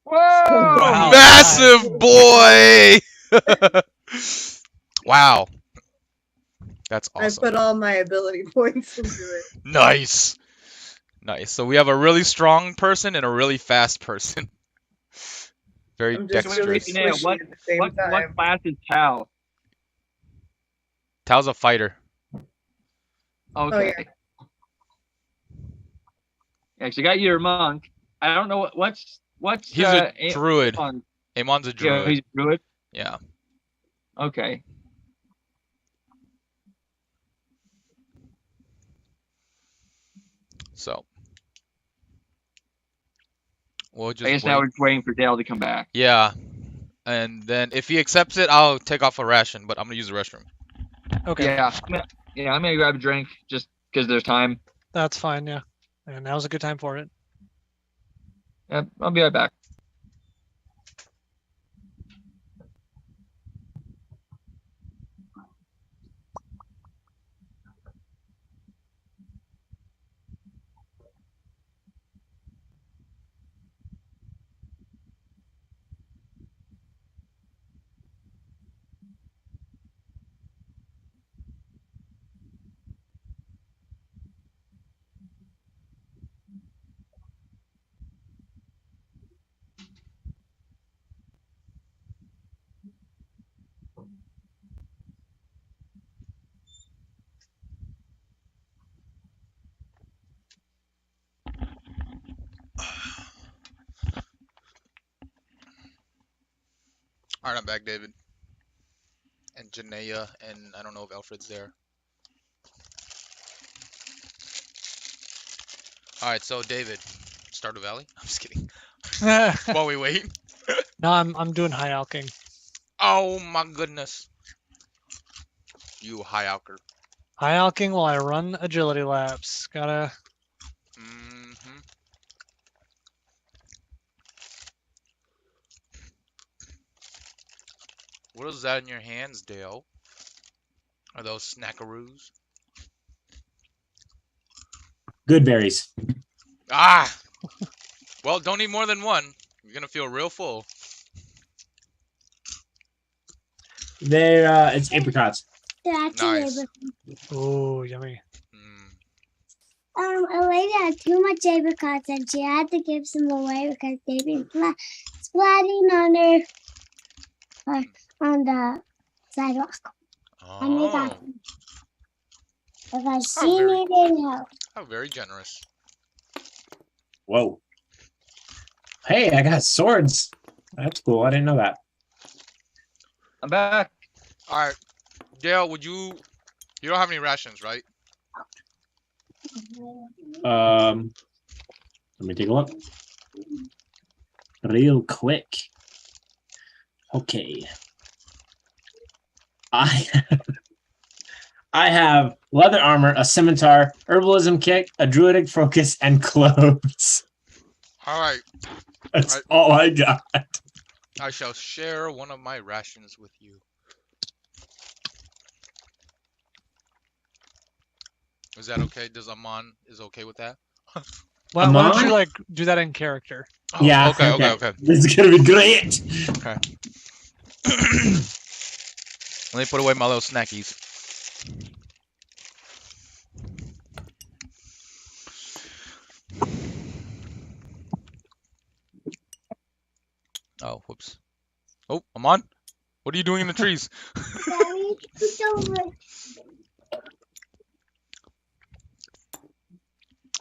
Whoa! Wow. Massive boy! Wow. That's I awesome. put all my ability points into it. Nice. Nice. So we have a really strong person and a really fast person. Very I'm just really dexterous. Yeah, squishy at the same What time. class is Tao? Tao's a fighter. Okay. yeah. Yeah, 'cause you got your monk. I don't know what's He's a druid. Amon? Amon's a Yeah, druid. he's a druid. Yeah. Okay. So we'll I just guess now wait. we're just waiting for Dale to come back. Yeah. And then if he accepts it, I'll take off a ration, but I'm gonna use the restroom. Okay, Yeah. I'm gonna grab a drink just because there's time. that's fine. Yeah, and now's a good time for it. Yep, I'll be right back. All right, I'm back, David. And Janaea, and I don't know if Alfred's there. All right, so David, Stardew Valley. I'm just kidding. no, While we wait. I'm doing high alking. Oh my goodness. You high alker. High alking while I run agility laps. Gotta. Mm-hmm. What is that in your hands, Dale? Are those snackaroos? Good berries. Ah! Well, don't eat more than one. You're gonna feel real full. They're it's apricots. They're actually Nice. Oh, yummy. Mm. A lady had too much apricots and she had to give some away because they've been splatting on the sidewalk. And we got Oh, them because Oh, she very- needed help. how very generous. Whoa. Hey, I got swords. That's cool. I didn't know that. I'm back. All right, Dale, would you? You don't have any rations, right? Let me take a look. Real quick. Okay. I have leather armor, a scimitar, herbalism kit, a druidic focus, and clothes. All right, That's Right. all I got. I shall share one of my rations with you. Is that okay? Does Amon is okay with that? Why don't Amon? you like do that in character? Oh, Yeah. Okay. This is gonna be great. Okay. Let me put away my little snackies. Oh, whoops. Oh, Amon? What are you doing in the trees? Daddy, it's over.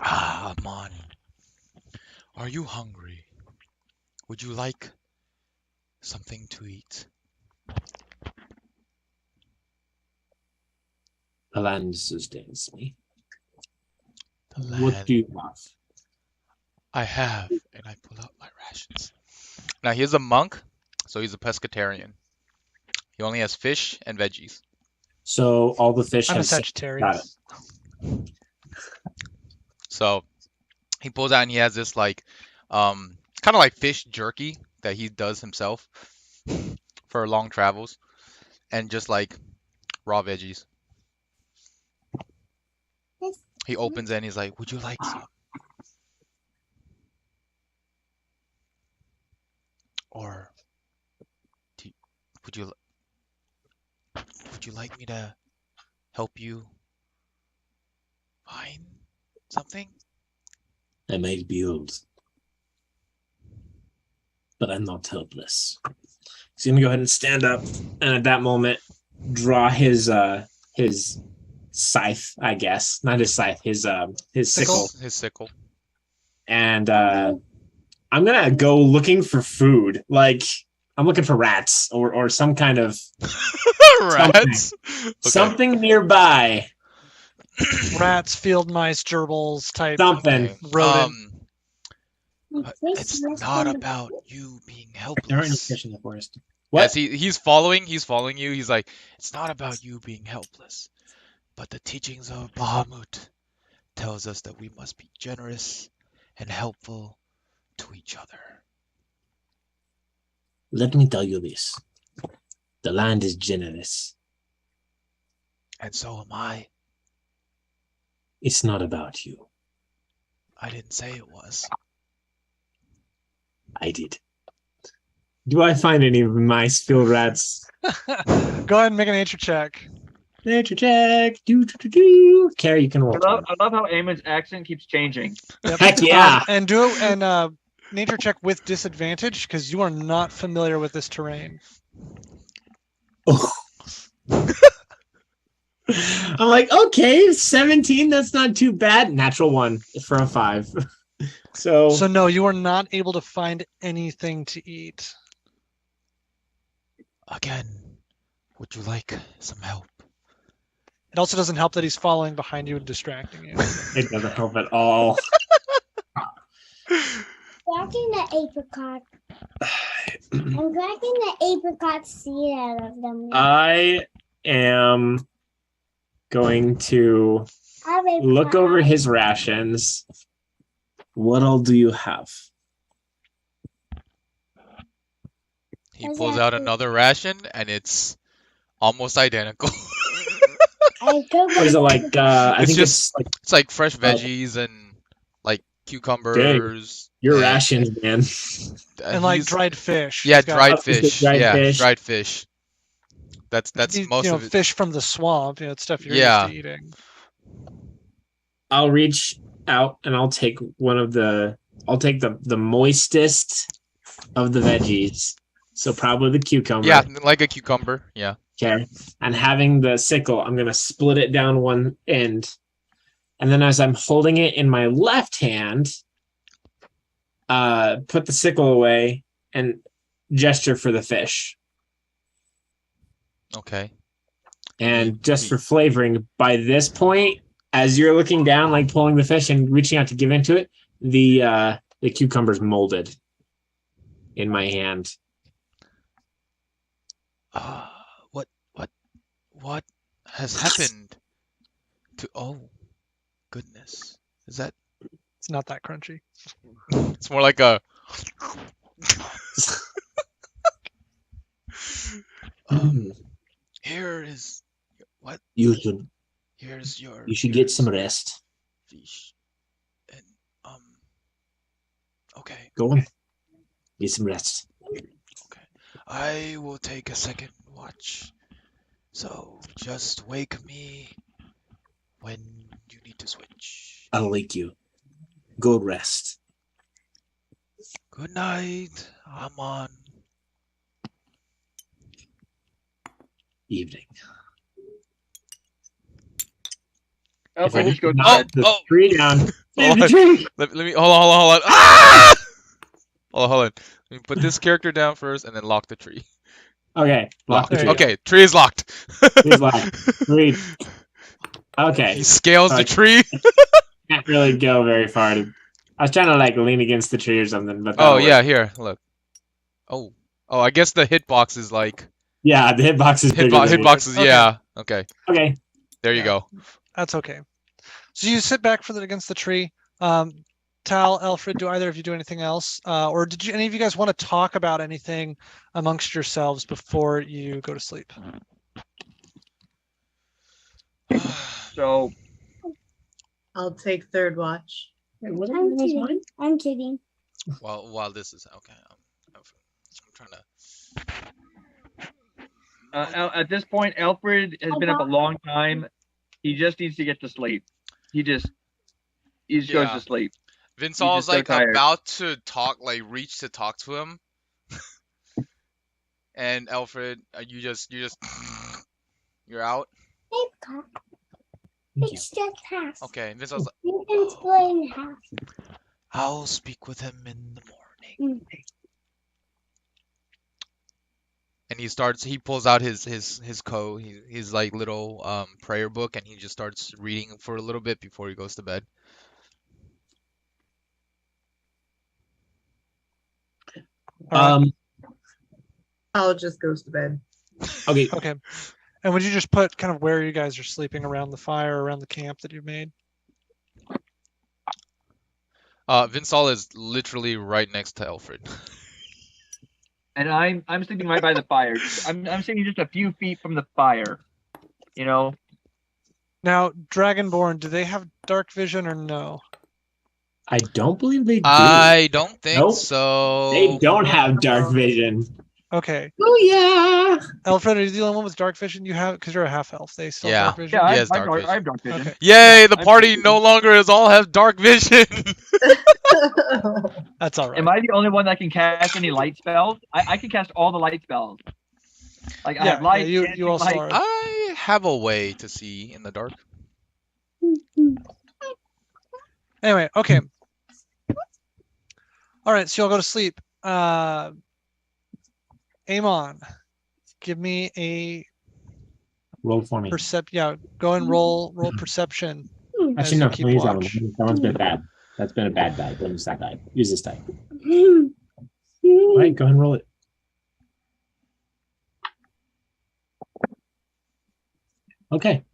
Ah, Amon. Are you hungry? Would you like something to eat? The land sustains me. The What land do you have? I have, and I pull out my rations. Now, he's a monk, so he's a pescatarian. He only has fish and veggies. So all the fish I'm a have Sagittarius. So he pulls out and he has this like kind of like fish jerky that he does himself. for long travels, and just like raw veggies. He opens it and he's like, "Would you like some? Or do you, would you would you like me to help you find something?" I might be old, but I'm not helpless. He's gonna go ahead and stand up, and at that moment, draw his scythe, I guess, not his scythe, his sickle, His sickle. and I'm gonna go looking for food. Like I'm looking for rats or some kind of Rats. Okay. something nearby. Rats, field mice, gerbils type. Something. Okay. Rodent. But it's not about you being There aren't any helpless. fish in the forest. What? As he's following you. He's like, it's not about you being helpless, but the teachings of Bahamut tells us that we must be generous and helpful to each other. Let me tell you this. The land is generous. And so am I. It's not about you. I didn't say it was. I did. Do I find any mice, field rats? Go ahead and make a nature check. Nature check. Do. Carrie, you can roll. I love how Eamon's accent keeps changing. Yep. Heck yeah. And do it and nature check with disadvantage because you are not familiar with this terrain. Oh. I'm like, okay, 17, that's not too bad. Natural 1 for a 5. So no, you are not able to find anything to eat. Again, would you like some help? It also doesn't help that he's following behind you and distracting you. it doesn't help at all. Cracking the apricot. I'm cracking the apricot seed out of them. I am going to Have a look pie. over his rations. What all do you have? He Does pulls that out do- another ration, and it's almost identical. I cook What is it like? I It's think just- it's like It's like fresh veggies and like cucumbers. your and, rations, man. And like he's- dried fish. Yeah, He's got- dried Obviously fish. dried Yeah, fish. dried fish. That's most of it. fish from the swamp. You know, it's stuff you're Yeah. used to eating. I'll reach out and I'll take the moistest of the veggies. So probably the cucumber. Yeah, like a cucumber. Yeah. Okay. And having the sickle, I'm going to split it down one end. And then as I'm holding it in my left hand, put the sickle away and gesture for the fish. Okay. And just for flavoring, by this point, as you're looking down, like pulling the fish and reaching out to give into it, the cucumber's molded in my hand. What has happened to? Oh, goodness. Is that? It's not that crunchy. It's more like a. Here is what? You should Here's your. get some rest. fish. And okay. Go on. Get some rest. I will take a second watch. So just wake me when you need to switch. I'll wake you. Go rest. Good night. I'm on. Evening. Oh, If I I just go to Oh, bed. the oh. tree down. Hold The on. tree. Let me hold on. Ah! Hold on. Let me put this character down first and then lock the tree. Okay. Lock the There tree. you go. Okay, tree is locked. Tree's locked. Tree. Okay. He scales the Like- tree. Can't really go very far. I was trying to like lean against the tree or something, but Oh that'll yeah, work. here, look. Oh, I guess the hitbox is like Yeah, the hitbox is bigger than me. hitbox is Okay. yeah. Okay, Okay. there you Yeah. go. That's okay. So you sit back against the tree. Tal, Alfred, do either of you do anything else? Or did any of you guys want to talk about anything amongst yourselves before you go to sleep? So I'll take third watch. Wait, what I'm was kidding. mine? I'm kidding. While this is okay, I'm trying to. at this point, Alfred has been up a long time. He just needs to get to sleep. He just goes Yeah. to sleep. Vinson's just so like tired. about to talk, like reach to talk to him, and Alfred, you're out. Apricot. Thank you. It's just half. Okay, Vinson's like, You can split in half. I'll speak with him in the morning. And he pulls out his like little prayer book, and he just starts reading for a little bit before he goes to bed. All right. I'll just goes to bed. Okay. Okay. And would you just put kind of where you guys are sleeping around the fire, around the camp that you've made? Vinsol is literally right next to Alfred. And I'm sleeping right by the fire. I'm sitting just a few feet from the fire. You know. Now, Dragonborn, do they have dark vision or no? I don't believe they do. I don't think Nope. so. They don't have dark vision. Okay. Oh yeah. Alfred, are you the only one with dark vision? You have, because you're a half elf. They still have Yeah. dark vision. Yeah, He I has dark vision. I have dark vision. Okay. Yay! The party no longer is all have dark vision. That's all right. Am I the only one that can cast any light spells? I can cast all the light spells. Like I Yeah, have light. yeah, dancing you also light. are. I have a way to see in the dark. Anyway, okay. All right, so y'all go to sleep. Amon, give me a Roll for me. Yeah, go and roll perception. as Actually, you no. keep Don't use that watch. one. That one's been bad. That's been a bad die. Don't use that die. Use this die. All right, go ahead and roll it. Okay.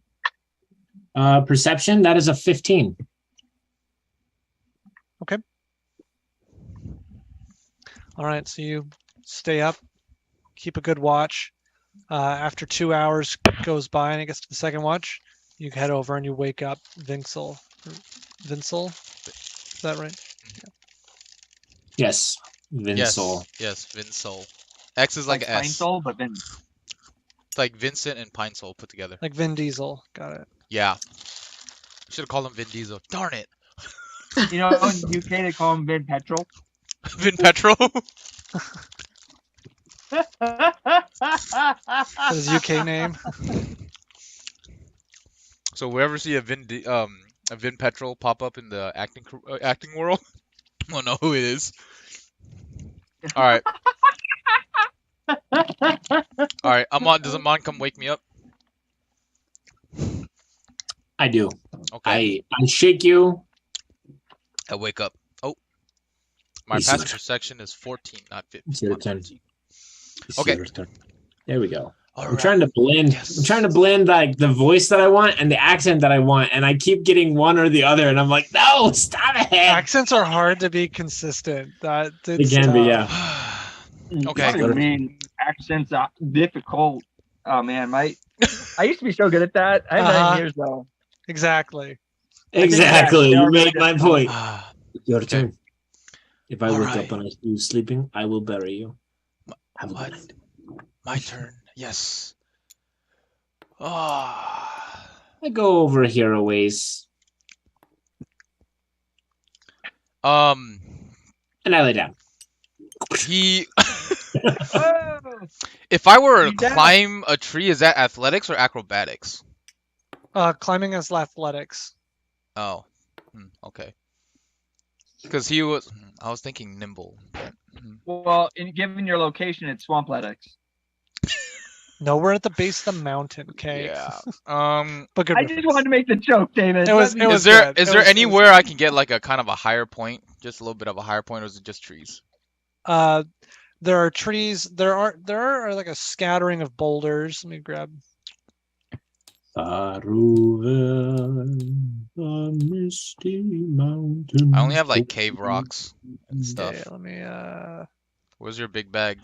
Perception, that is a 15. All right, so you stay up, keep a good watch. After 2 hours goes by and it gets to the second watch, you head over and you wake up Vinsel. Vinsel? Is that right? Yes. Vinsel. Yes, Vinsol. X is like Pine S. Sol, but then It's like Vincent and Pine Sol put together. Like Vin Diesel. Got it. Yeah. Should have called him Vin Diesel. Darn it. you know in UK they call him Vin Petrol. Vin Petrol. That is UK name. So wherever see a Vin Petrol pop up in the acting world, we'll know who it is. All right. All right. Does Amon come wake me up? I do. Okay. I shake you. I wake up. Oh. My It's passive your turn. perception is 14, not 15. It's your Not turn. 14. It's Okay. your turn. There we go. All I'm right. trying to blend. Yes. I'm trying to blend like the voice that I want and the accent that I want, and I keep getting one or the other, and I'm like, no, stop it. Accents are hard to be consistent. That They can be, yeah. Okay. What do you mean accents are difficult? Oh man, I used to be so good at that. I haven't done it in years though. Exactly. Exactly. Yeah, You made my point. Ah, Your Okay. turn. If I All wake right. up and I see you sleeping, I will bury you. Have a what? good night. My turn. Yes. Ah. I go over here a ways, Um. and I lay down. He. Oh, If I were to You down. climb a tree, is that athletics or acrobatics? Climbing as athletics. Oh. Okay. Because I was thinking nimble. But, well, given your location, it's Swampletics. No, we're at the base of the mountain. Okay. yeah. But good. I just wanted to make the joke, David. It was- Let me- it was- Is there good. It was- anywhere I can get like a kind of a higher point, just a little bit of a higher point, or is it just trees? There are trees. There are like a scattering of boulders. Let me grab. Far over the misty mountains. I only have like cave rocks and stuff. Okay, let me. Where's your big bag?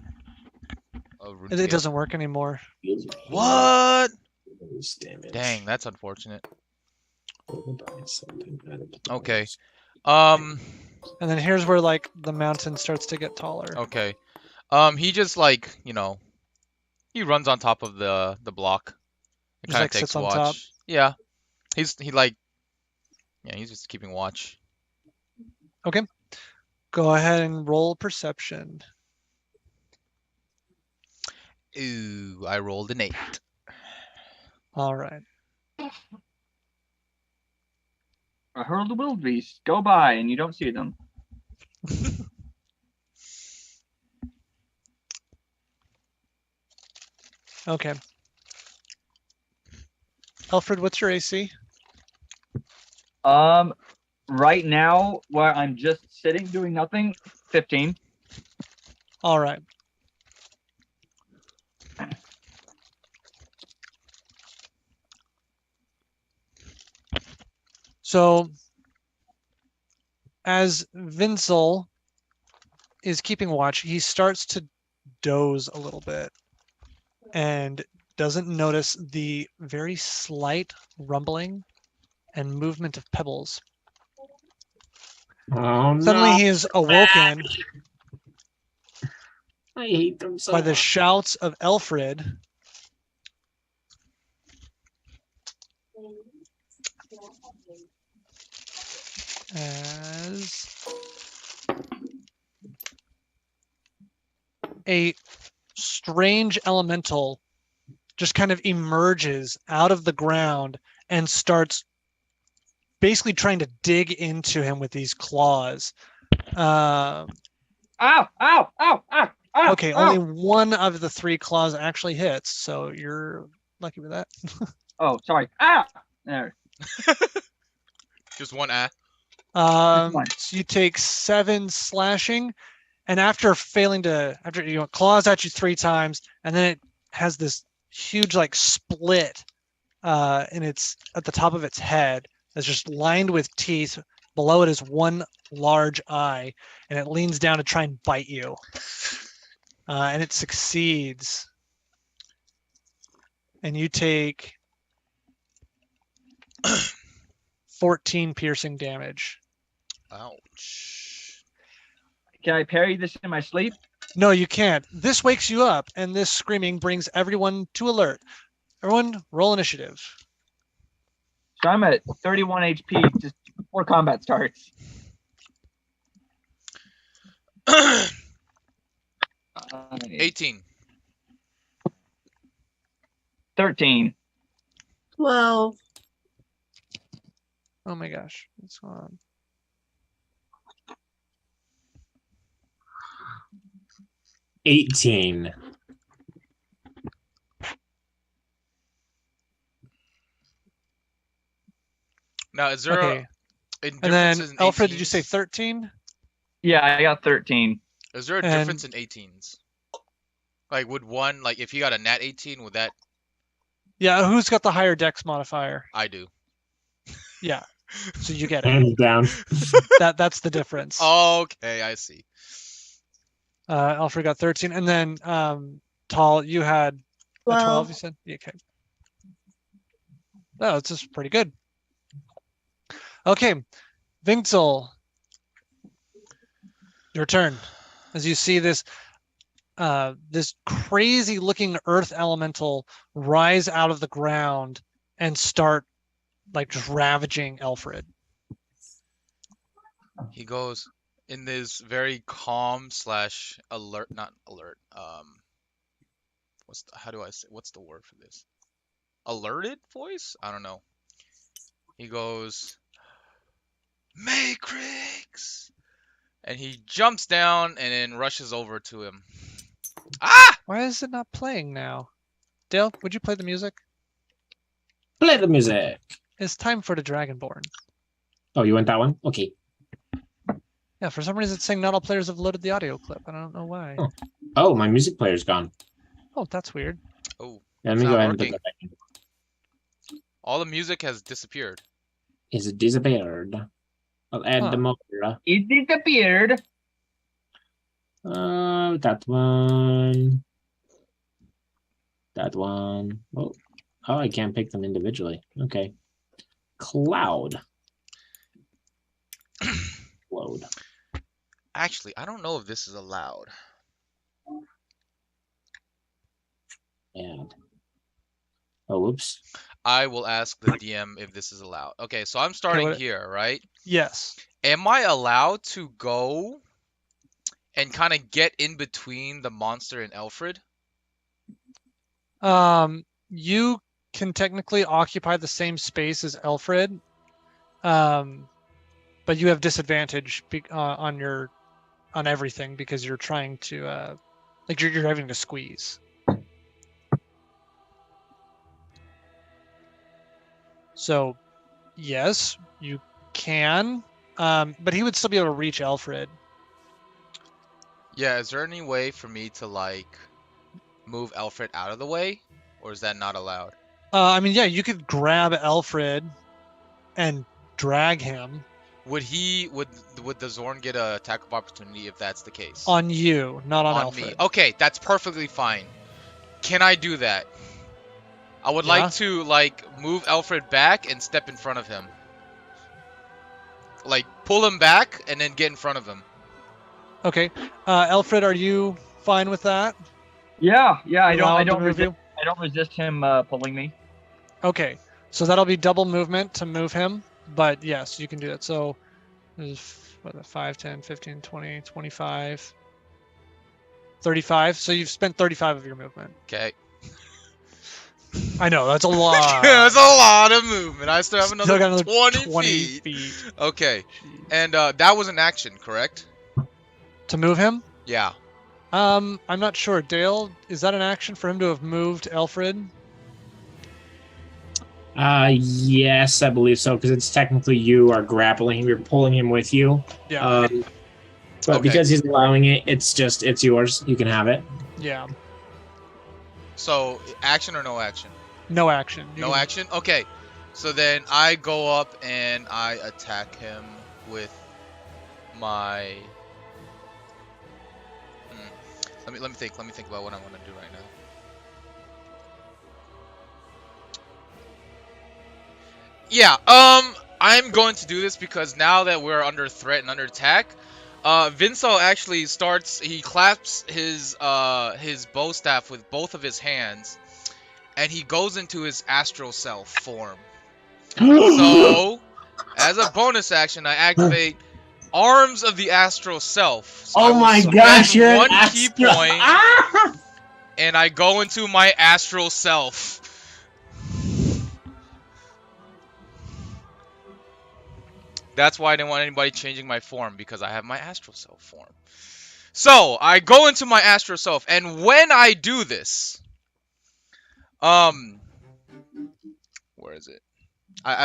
Oh, It doesn't work anymore. What? Damage. Dang, that's unfortunate. Something Okay. And then here's where like the mountain starts to get taller. Okay. He just like, you know, he runs on top of the block. It Just, kind of like, takes sits on watch. top? Yeah. He's just keeping watch. Okay. Go ahead and roll perception. Ooh, I rolled an 8. All right. I heard the wildebeest go by and you don't see them. Okay. Alfred, what's your AC? Right now, where I'm just sitting doing nothing, 15. All right. So, as Vincel is keeping watch, he starts to doze a little bit and doesn't notice the very slight rumbling and movement of pebbles. Oh, Suddenly no. he is awoken I hate them so by the much. shouts of Alfred. As a strange elemental just kind of emerges out of the ground and starts basically trying to dig into him with these claws. Ow! Ow! Ow! Ow! Ow! Okay, ow. only one of the 3 claws actually hits, so you're lucky with that. Oh, sorry. Ah! There. Just one One. So you take 7 slashing, and after it claws at you 3 times, and then it has this huge like split, and it's at the top of its head that's just lined with teeth. Below it is one large eye, and it leans down to try and bite you. And it succeeds. And you take 14 piercing damage. Ouch. Can I parry this in my sleep? No, you can't. This wakes you up, and this screaming brings everyone to alert. Everyone, roll initiative. So I'm at 31 HP just before combat starts. 18. 13. 12. Oh my gosh, what's going on? $18. Now, is there Okay. a And then, difference in Alfred, did you say 18s? 13? Yeah, I got 13. Is there a difference in 18s? Like, would one, like, if you got a nat 18, would that... Yeah, who's got the higher dex modifier? I do. Yeah, so you get it. Hands down. That's the difference. Okay, I see. Alfred got 13, and then Tall, you had a 12. You said, yeah, okay. Oh, it's just pretty good. Okay, Vincel, your turn. As you see this crazy-looking earth elemental rise out of the ground and start like just ravaging Alfred. He goes in this very calm slash alert, not alert. How do I say? What's the word for this? Alerted voice? I don't know. He goes, Matrix, and he jumps down and then rushes over to him. Ah! Why is it not playing now? Dale, would you play the music? Play the music. It's time for the Dragonborn. Oh, you want that one? Okay. Yeah, for some reason it's saying not all players have loaded the audio clip. I don't know why. Oh, my music player's gone. Oh, that's weird. Oh, Let it's me go not ahead and put working. that back in. All the music has disappeared. Is it disappeared? I'll add the more. It disappeared. That one. That one. Oh, I can't pick them individually. Okay. Cloud. Load. Actually, I don't know if this is allowed. And oh, whoops. I will ask the DM if this is allowed. Okay, so I'm starting here, right? Yes. Am I allowed to go and kind of get in between the monster and Alfred? You can technically occupy the same space as Alfred, but you have disadvantage on everything because you're trying to like you're having to squeeze. So, yes, you can, but he would still be able to reach Alfred. Yeah, is there any way for me to like move Alfred out of the way, or is that not allowed? I mean, yeah, you could grab Alfred and drag him. Would the Zorn get an attack of opportunity if that's the case? On you, not on On Alfred. me. Okay, that's perfectly fine. Can I do that? I would like to like move Alfred back and step in front of him. Like pull him back and then get in front of him. Okay, Alfred, are you fine with that? Yeah. I Allowed to don't move you? I don't resist him pulling me. Okay, so that'll be double movement to move him, but yes, you can do that. So there's 5, 10, 15, 20, 25, 35. So you've spent 35 of your movement. Okay. I know, that's a lot. That's a lot of movement. I still have Still got another 20 feet. Okay. Jeez. And that was an action, correct? To move him? Yeah. I'm not sure. Dale, is that an action for him to have moved Alfred? Yes, I believe so, because it's technically you are grappling him, you're pulling him with you. Yeah. But because he's allowing it, it's yours. You can have it. Yeah. So, action or no action? No action. No action? Okay. So then I go up and I attack him with my... Let me think about what I want to do right now. Yeah, I'm going to do this because now that we're under threat and under attack, Vincel actually he claps his bow staff with both of his hands, and he goes into his astral self form. So, as a bonus action, I activate Arms of the Astral Self. So oh my gosh, you're one an key astral. point, and I go into my astral self. That's why I didn't want anybody changing my form, because I have my astral self form. So, I go into my astral self, and when I do this, where is it?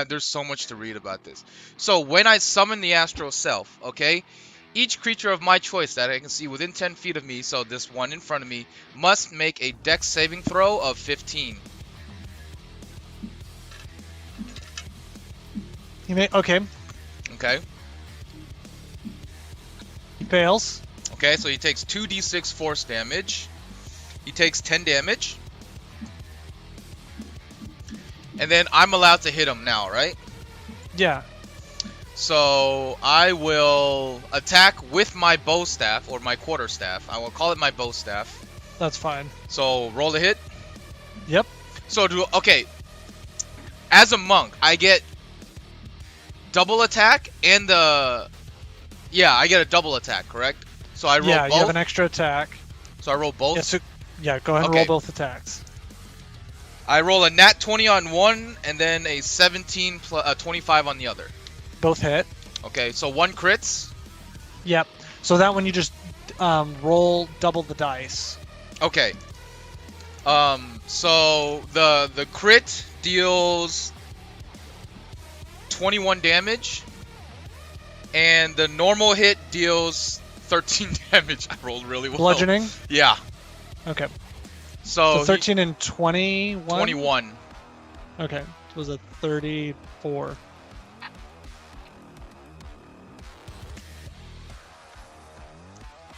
There's so much to read about this. So, when I summon the astral self, okay, each creature of my choice that I can see within 10 feet of me, so this one in front of me, must make a dex saving throw of 15. Okay. Okay. He fails. Okay, so he takes 2d6 force damage. He takes 10 damage. And then I'm allowed to hit him now, right? Yeah. So I will attack with my bow staff, or my quarterstaff. I will call it my bow staff. That's fine. So roll a hit. Yep. So okay. As a monk, I get double attack and I get a double attack, correct? So I roll both. You have an extra attack. So I roll both. Go ahead and roll both attacks. I roll a nat 20 on one, and then a 17 plus 25 on the other. Both hit. Okay, so one crits. Yep. So that one you just roll double the dice. Okay. So the crit deals 21 damage, and the normal hit deals 13 damage. I rolled really well. Bludgeoning? Yeah. Okay. So 13 and 21? 21. Okay. was a 34.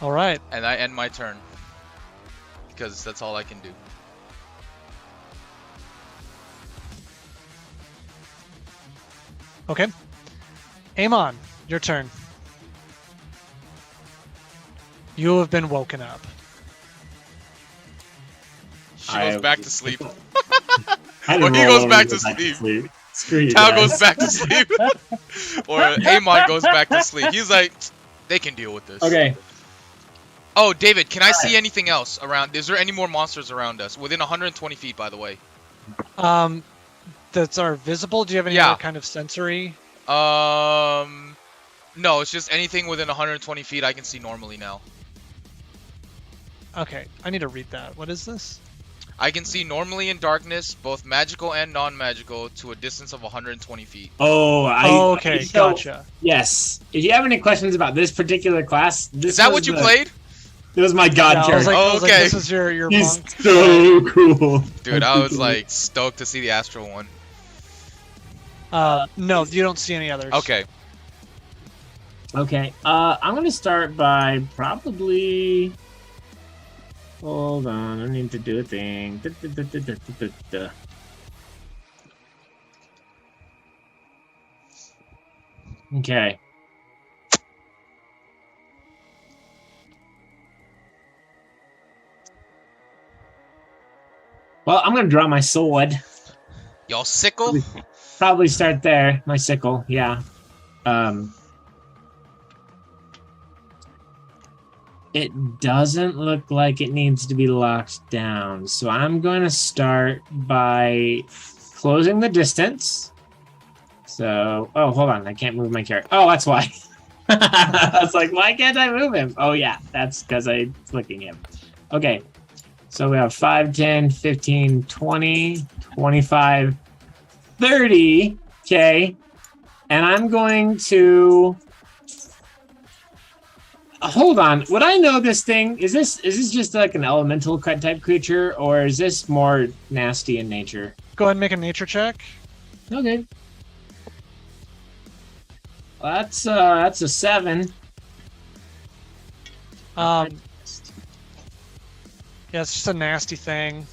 All right. And I end my turn. Because that's all I can do. Okay. Amon, your turn. You have been woken up. She goes back to sleep. I Or didn't he roll goes over back to to go sleep. Screw you Tao guys. goes back to sleep. Or Amon goes back to sleep. He's like, they can deal with this. Okay. Oh, David, can I see anything else around? Is there any more monsters around us? Within 120 feet, by the way. That are visible. Do you have any Yeah. other kind of sensory? No, it's just anything within 120 feet I can see normally now. Okay, I need to read that. What is this? I can see normally in darkness, both magical and non-magical, to a distance of 120 feet. Oh, Okay, so, gotcha. Yes. If you have any questions about this particular class, this Is that was what you the- played? It was my god Yeah, I was character. like, I was like, Okay. this is your He's monk. so cool. Dude, I was like stoked to see the astral one. No, you don't see any others. Okay. Okay. I'm gonna start by probably. Hold on, I need to do a thing. Okay. Well, I'm gonna draw my sword. Y'all sickle? Probably start there. My sickle, yeah. It doesn't look like it needs to be locked down, so I'm going to start by closing the distance. So, oh, hold on, I can't move my character. Oh, that's why. I was like, why can't I move him? Oh, yeah, that's because I'm clicking him. Okay, so we have 5, 10, 15, 20, 25, 30. Okay, and I'm going to hold on. Would I know this thing? Is this just like an elemental type creature, or is this more nasty in nature? Go ahead and make a nature check. Okay. Well, that's a 7. Yeah, it's just a nasty thing.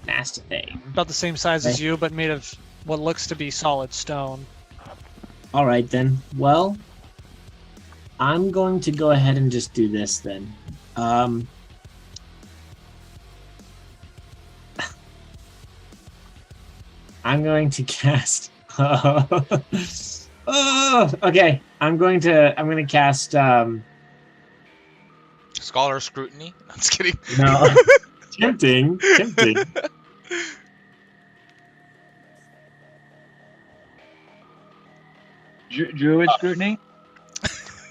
Nasty thing. About the same size as Okay. you, but made of what looks to be solid stone. All right then. Well, I'm going to go ahead and just do this then. I'm going to cast. Oh, okay. I'm going to cast. Scholar scrutiny? I'm just kidding. No, tempting. Druid scrutiny.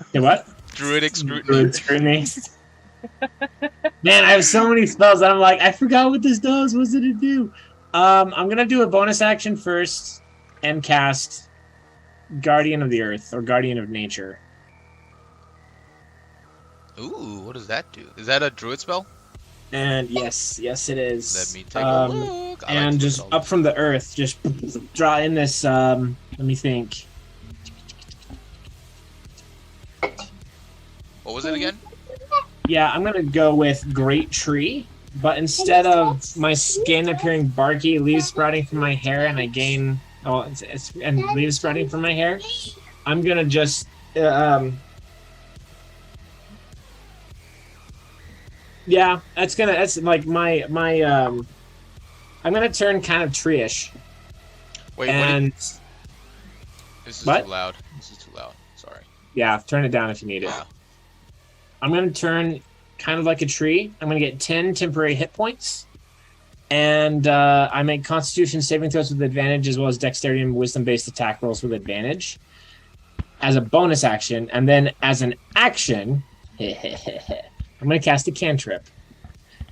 Okay, what? Druidic scrutiny. Druid scrutiny. Man, I have so many spells that I'm like, I forgot what this does. What did it do? I'm gonna do a bonus action first and cast Guardian of the Earth or Guardian of Nature. Ooh, what does that do? Is that a druid spell? And yes, it is. Let me take a look. I like And to just look at all up from the earth, just draw in this. Let me think. What was it again? Yeah, I'm gonna go with Great Tree, but instead of my skin appearing barky, leaves sprouting from my hair, and I gain and leaves sprouting from my hair, I'm gonna just yeah, that's like my I'm gonna turn kind of tree-ish. Wait, And this is what? too loud. This is too loud. Sorry. yeah, turn it down if you need it. Yeah. I'm going to turn kind of like a tree. I'm going to get 10 temporary hit points. And I make Constitution saving throws with advantage, as well as Dexterity and Wisdom-based attack rolls with advantage as a bonus action. And then as an action, I'm going to cast a cantrip.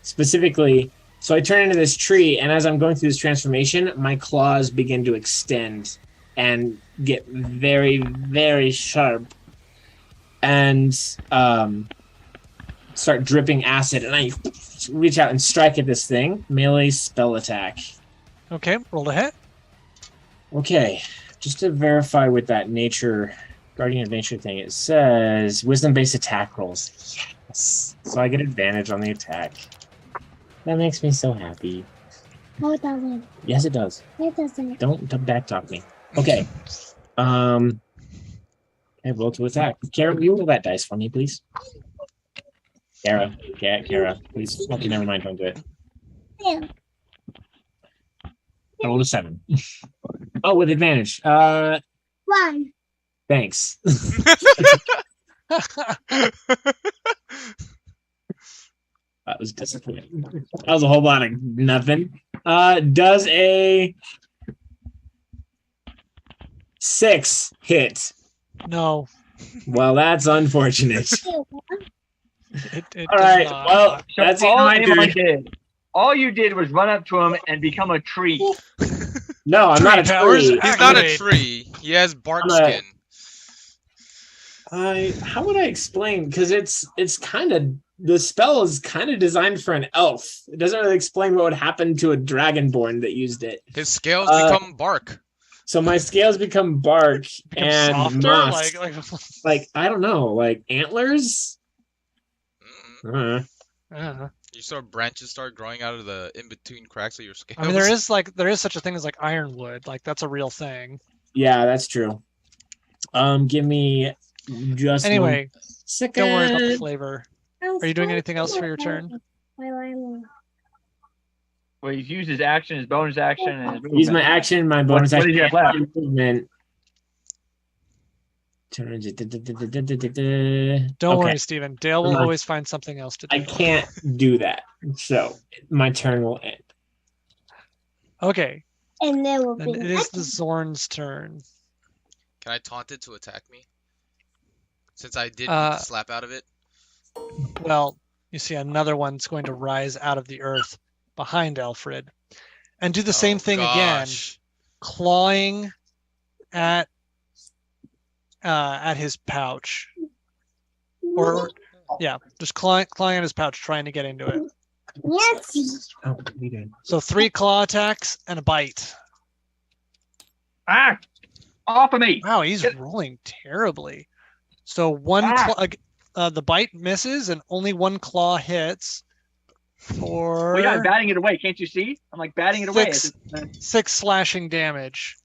Specifically, so I turn into this tree, and as I'm going through this transformation, my claws begin to extend and get very, very sharp. And start dripping acid, and I reach out and strike at this thing. Melee spell attack. Okay, roll to hit. Okay, just to verify with that nature, guardian of nature thing, it says wisdom-based attack rolls. Yes. So I get advantage on the attack. That makes me so happy. No, it doesn't. Yes, it does. It doesn't. Don't backtalk me. Okay. I roll to attack. Kara, will you roll that dice for me, please? Kara, please. Okay, never mind. Don't do it. Yeah. I rolled a 7. Oh, with advantage. 1. Thanks. That was disappointing. That was a whole lot of nothing. Does a 6 hit? No. Well, that's unfortunate. It All does right. not. Well, So that's the all end of my Amon turn. did, all you did was run up to him and become a tree. No, I'm not a Tree powers. tree. He's not a Activate. tree. He has bark I'm a- skin. How would I explain? Because it's kind of, the spell is kind of designed for an elf. It doesn't really explain what would happen to a dragonborn that used it. His scales Uh, become bark. So my scales become bark Become and softer, moss. like Like, I don't know, like antlers. Mm-mm. Uh, You start branches start growing out of the in between cracks of your scales. I mean, there is such a thing as like ironwood. Like that's a real thing. yeah, that's true. Give me just Anyway, 1 second. don't worry about the flavor. Are you doing anything else for your turn? Well, he's used his action, his bonus action, and his movement. Use my action, my bonus What action, do you have left? and movement. Don't Okay. worry, Steven. Dale will Come on. always find something else to do. I can't do that. So my turn will end. Okay, And there will then be it is the Zorn's turn. Can I taunt it to attack me? Since I did beat the slap out of it. Well, you see another one's going to rise out of the earth behind Alfred and do the same thing again, Gosh. clawing at his pouch. Or yeah, just clawing at his pouch, trying to get into it. Yes. Oh, we did. So 3 claw attacks and a bite. Ah! Off of me! Wow, he's rolling terribly. So one the bite misses and only 1 claw hits for Well, yeah, I'm batting it away. Can't you see? I'm like batting it away. 6 slashing damage.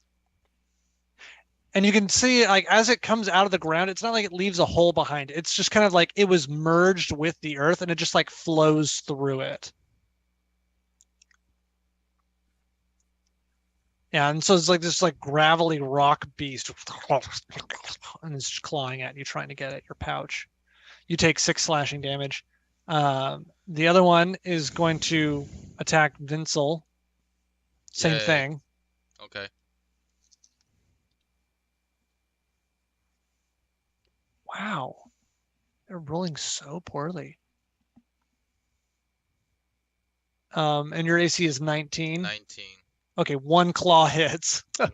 And you can see, like, as it comes out of the ground, it's not like it leaves a hole behind it. It's just kind of like it was merged with the earth and it just like flows through it. Yeah, and so it's like this like gravelly rock beast, and it's just clawing at you, trying to get at your pouch. You take 6 slashing damage. The other one is going to attack Vincel. Same Yay. thing. Okay. Wow, they're rolling so poorly. And your AC is 19. 19. Okay, 1 claw hits. Wow.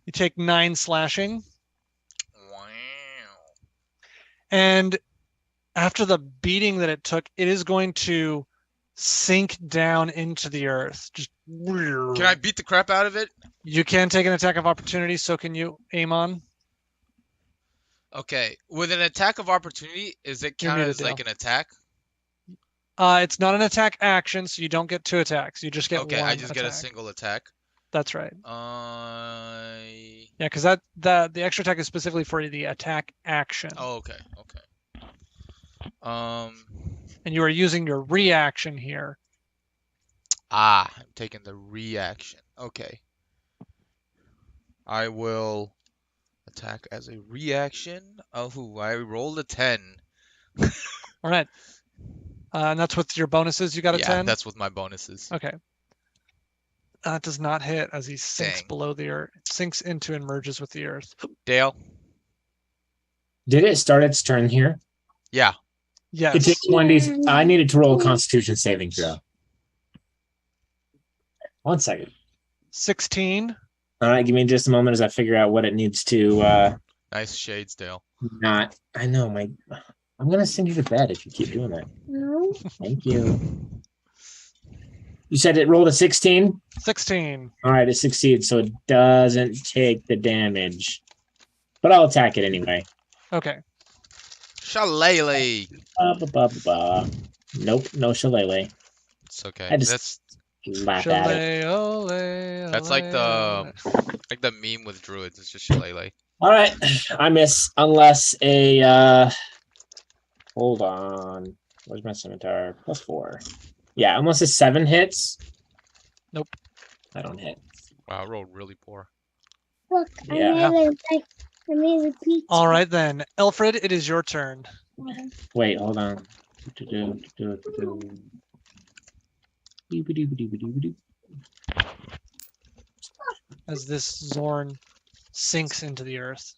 You take 9 slashing. Wow. And after the beating that it took, it is going to sink down into the earth. Just Can I beat the crap out of it? You can take an attack of opportunity, so can you, Amon? Okay. With an attack of opportunity, is it You're counted muted, as like Dale. an attack? It's not an attack action, so you don't get 2 attacks. You just get Okay, one I just get a attack. single attack. That's right. Yeah. Yeah, because the extra attack is specifically for the attack action. Oh, okay. Okay. And you are using your reaction here. I'm taking the reaction. Okay. I will attack as a reaction. Oh, I rolled a 10. All right. And that's with your bonuses. You got a Yeah, 10? that's with my bonuses. Okay. That does not hit as he sinks Dang. below the earth, sinks into and merges with the earth. Dale? Did it start its turn here? Yeah. Yes. It takes 1d. I needed to roll a Constitution saving throw. 1 second. 16. All right, give me just a moment as I figure out what it needs to Nice shades, Dale. not. I know I'm gonna send you to bed if you keep doing that. No. Thank you. You said it rolled a 16? 16. All right, it succeeds, so it doesn't take the damage. But I'll attack it anyway. Okay. Shillelagh. Nope, no shillelagh. It's okay. I just That's laugh at it. that's like the meme with druids. It's just shillelagh. All right, I miss unless a hold on. Where's my scimitar? +4. Yeah, unless a 7 hits. Nope. I don't hit. Wow, I rolled really poor. Look, Yeah. I made a pizza. All right then, Alfred, it is your turn. Wait, hold on. As this Zorn sinks into the earth.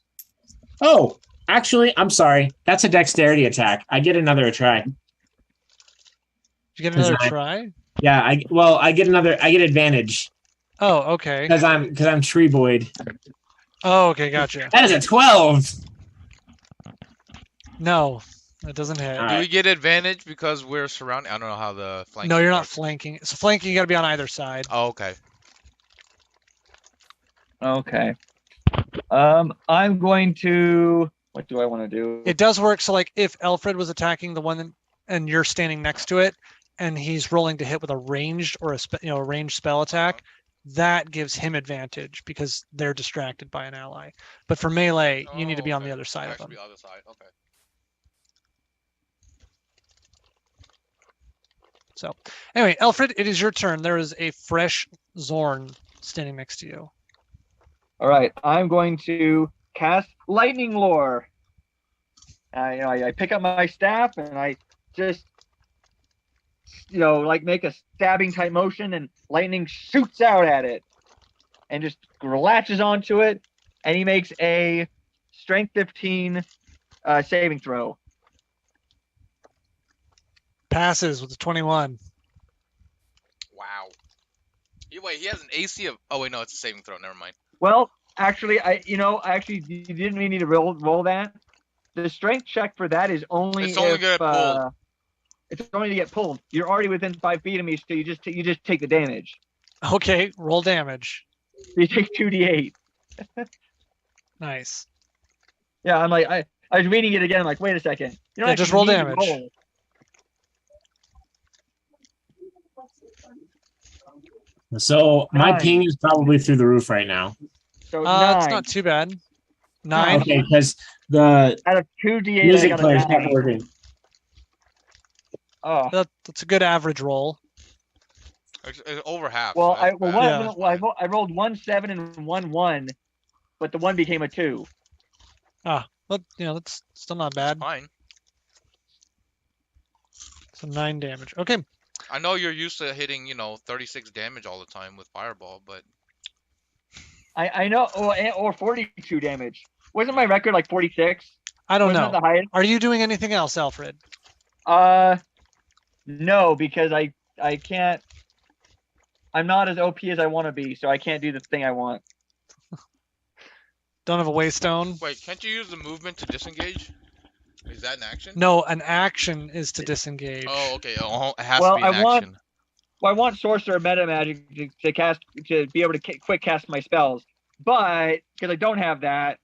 Oh, actually, I'm sorry. That's a dexterity attack. I get another try. Did you get another Design. try? Yeah, I get advantage Oh, okay. because I'm tree boyed. Oh, okay, gotcha. That is a 12. No, that doesn't hit. All Do we right. get advantage because we're surrounded? I don't know how the flanking No, you're not works. flanking. So flanking, you got to be on either side. Oh, okay. Okay. I'm going to. What do I want to do? It does work. So, like, if Alfred was attacking the one and you're standing next to it, and he's rolling to hit with a ranged or a ranged spell attack, that gives him advantage because they're distracted by an ally. But for melee, you need to be on the other side of them. Actually, other side. Okay. So, anyway, Alfred, it is your turn. There is a fresh Zorn standing next to you. All right. I'm going to cast Lightning Lore. I pick up my staff and I just, like make a stabbing type motion, and lightning shoots out at it and just latches onto it, and he makes a strength 15 saving throw. Passes with a 21. Wow. Wait, he has an AC of. Oh wait, no, it's a saving throw. Never mind. Well, actually, you didn't need to roll that. The strength check for that is only It's only get pulled. It's only to get pulled. You're already within 5 feet of me, so you just take the damage. Okay, roll damage. You take 2d8. Nice. Yeah, I'm like I was reading it again. I'm like, wait a second. You don't Yeah, just actually roll need to damage. roll. So my 9. ping is probably through the roof right now. So It's 9 not too bad. 9. Okay, because the out of 2d8. I music got a player's 9. not working. Oh. That's a good average roll. It's over half. Well, so that's bad. I rolled 1 7 and 1 1, but the 1 became a 2. But that's still not bad. Fine. So 9 damage. Okay. I know you're used to hitting, 36 damage all the time with Fireball, but I know, or 42 damage. Wasn't my record like 46? I don't Wasn't know. that the highest? Are you doing anything else, Alfred? No, because I can't. I'm not as OP as I want to be, so I can't do the thing I want. Don't have a waystone? wait, can't you use the movement to disengage? Is that an action? No, an action is to disengage. Oh, okay. It has Well, to be an action. I want sorcerer meta magic to be able to quick cast my spells, but because I don't have that.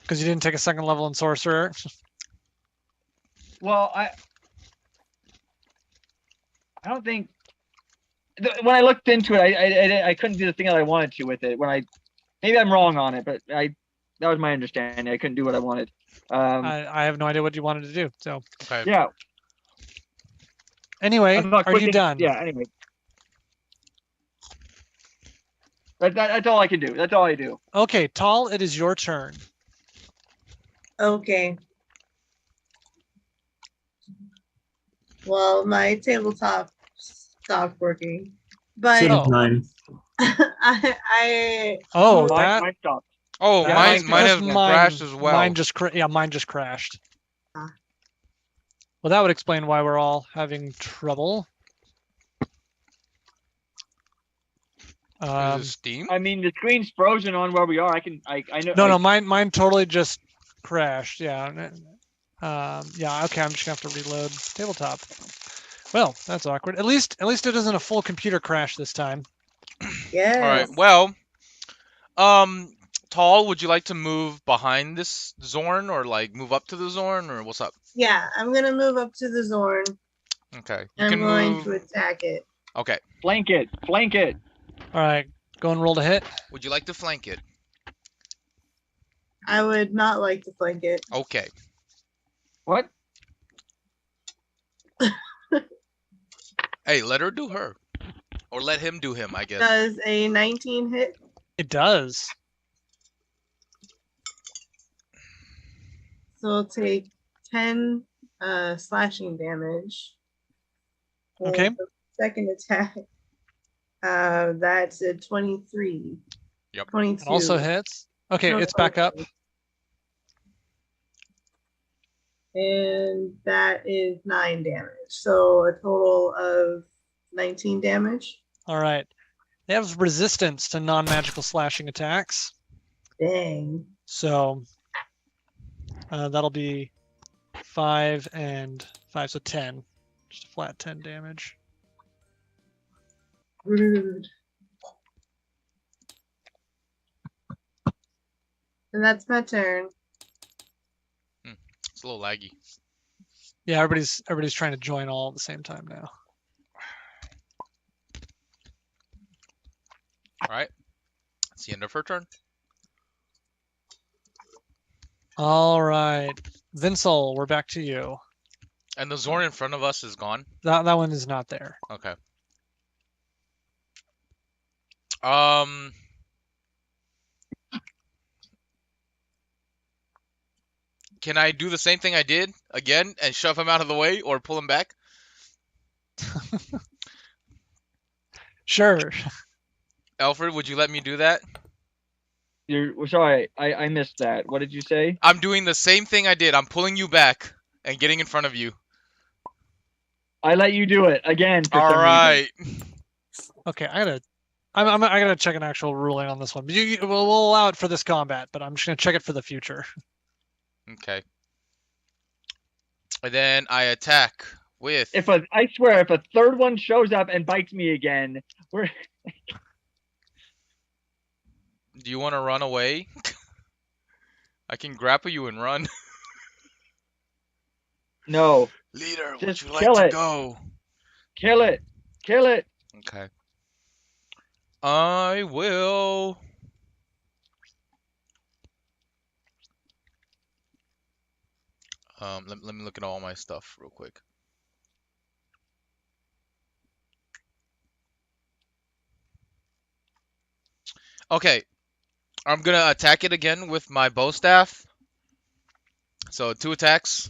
Because you didn't take a second level in sorcerer. Well, I don't think. When I looked into it, I couldn't do the thing that I wanted to with it. Maybe I'm wrong on it, but that was my understanding. I couldn't do what I wanted. I have no idea what you wanted to do. So Okay. Yeah. anyway, I'm not are you quick- done? Yeah. Anyway, that's all I can do. That's all I do. Okay, Tall, it is your turn. Okay. Well, my tabletop stopped working, but Oh. 9. I Oh, Mine- that mine stopped. Oh, Yeah, mine has mine- crashed as well. Mine just crashed. Ah. Well, that would explain why we're all having trouble. Is it Steam? I mean, the screen's frozen on where we are. I know. No, mine totally just crashed. Yeah. Yeah. Okay, I'm just gonna have to reload tabletop. Well, that's awkward. At least it isn't a full computer crash this time. Yes. All right. Well, um, Tall, would you like to move behind this Zorn or like move up to the Zorn or what's up? Yeah, I'm gonna move up to the Zorn. Okay. You And can I'm going move. to attack it. Okay. Flank it. Flank it. All right, go and roll to hit. Would you like to flank it? I would not like to flank it. Okay. What? Hey, let her do her. Or let him do him, I guess. Does a 19 hit? It does. So I'll take 10 slashing damage. For Okay. the second attack. That's a 23. Yep. 22. It also hits. Okay, No, it's back up. And that is 9 damage. So a total of 19 damage. All right. They have resistance to non-magical slashing attacks. Dang. So that'll be 5 and 5, so 10. Just a flat 10 damage. Rude. And that's my turn. It's a little laggy. Yeah, everybody's trying to join all at the same time now. All right. It's the end of her turn. All right. Vincel, we're back to you. And the Zorn in front of us is gone. That one is not there. Okay. Can I do the same thing I did again and shove him out of the way or pull him back? Sure. Alfred, would you let me do that? You're sorry. I missed that. What did you say? I'm doing the same thing I did. I'm pulling you back and getting in front of you. I let you do it again. For All some right. Okay, I gotta check an actual ruling on this one. We'll allow it for this combat, but I'm just gonna check it for the future. Okay. And then I attack with. I swear, if a third one shows up and bites me again, we're. Do you want to run away? I can grapple you and run. No. Leader, Just would you like kill to it. go? Kill it. Kill it. Okay. I will. Let me look at all my stuff real quick. Okay. I'm gonna attack it again with my bow staff. So 2 attacks.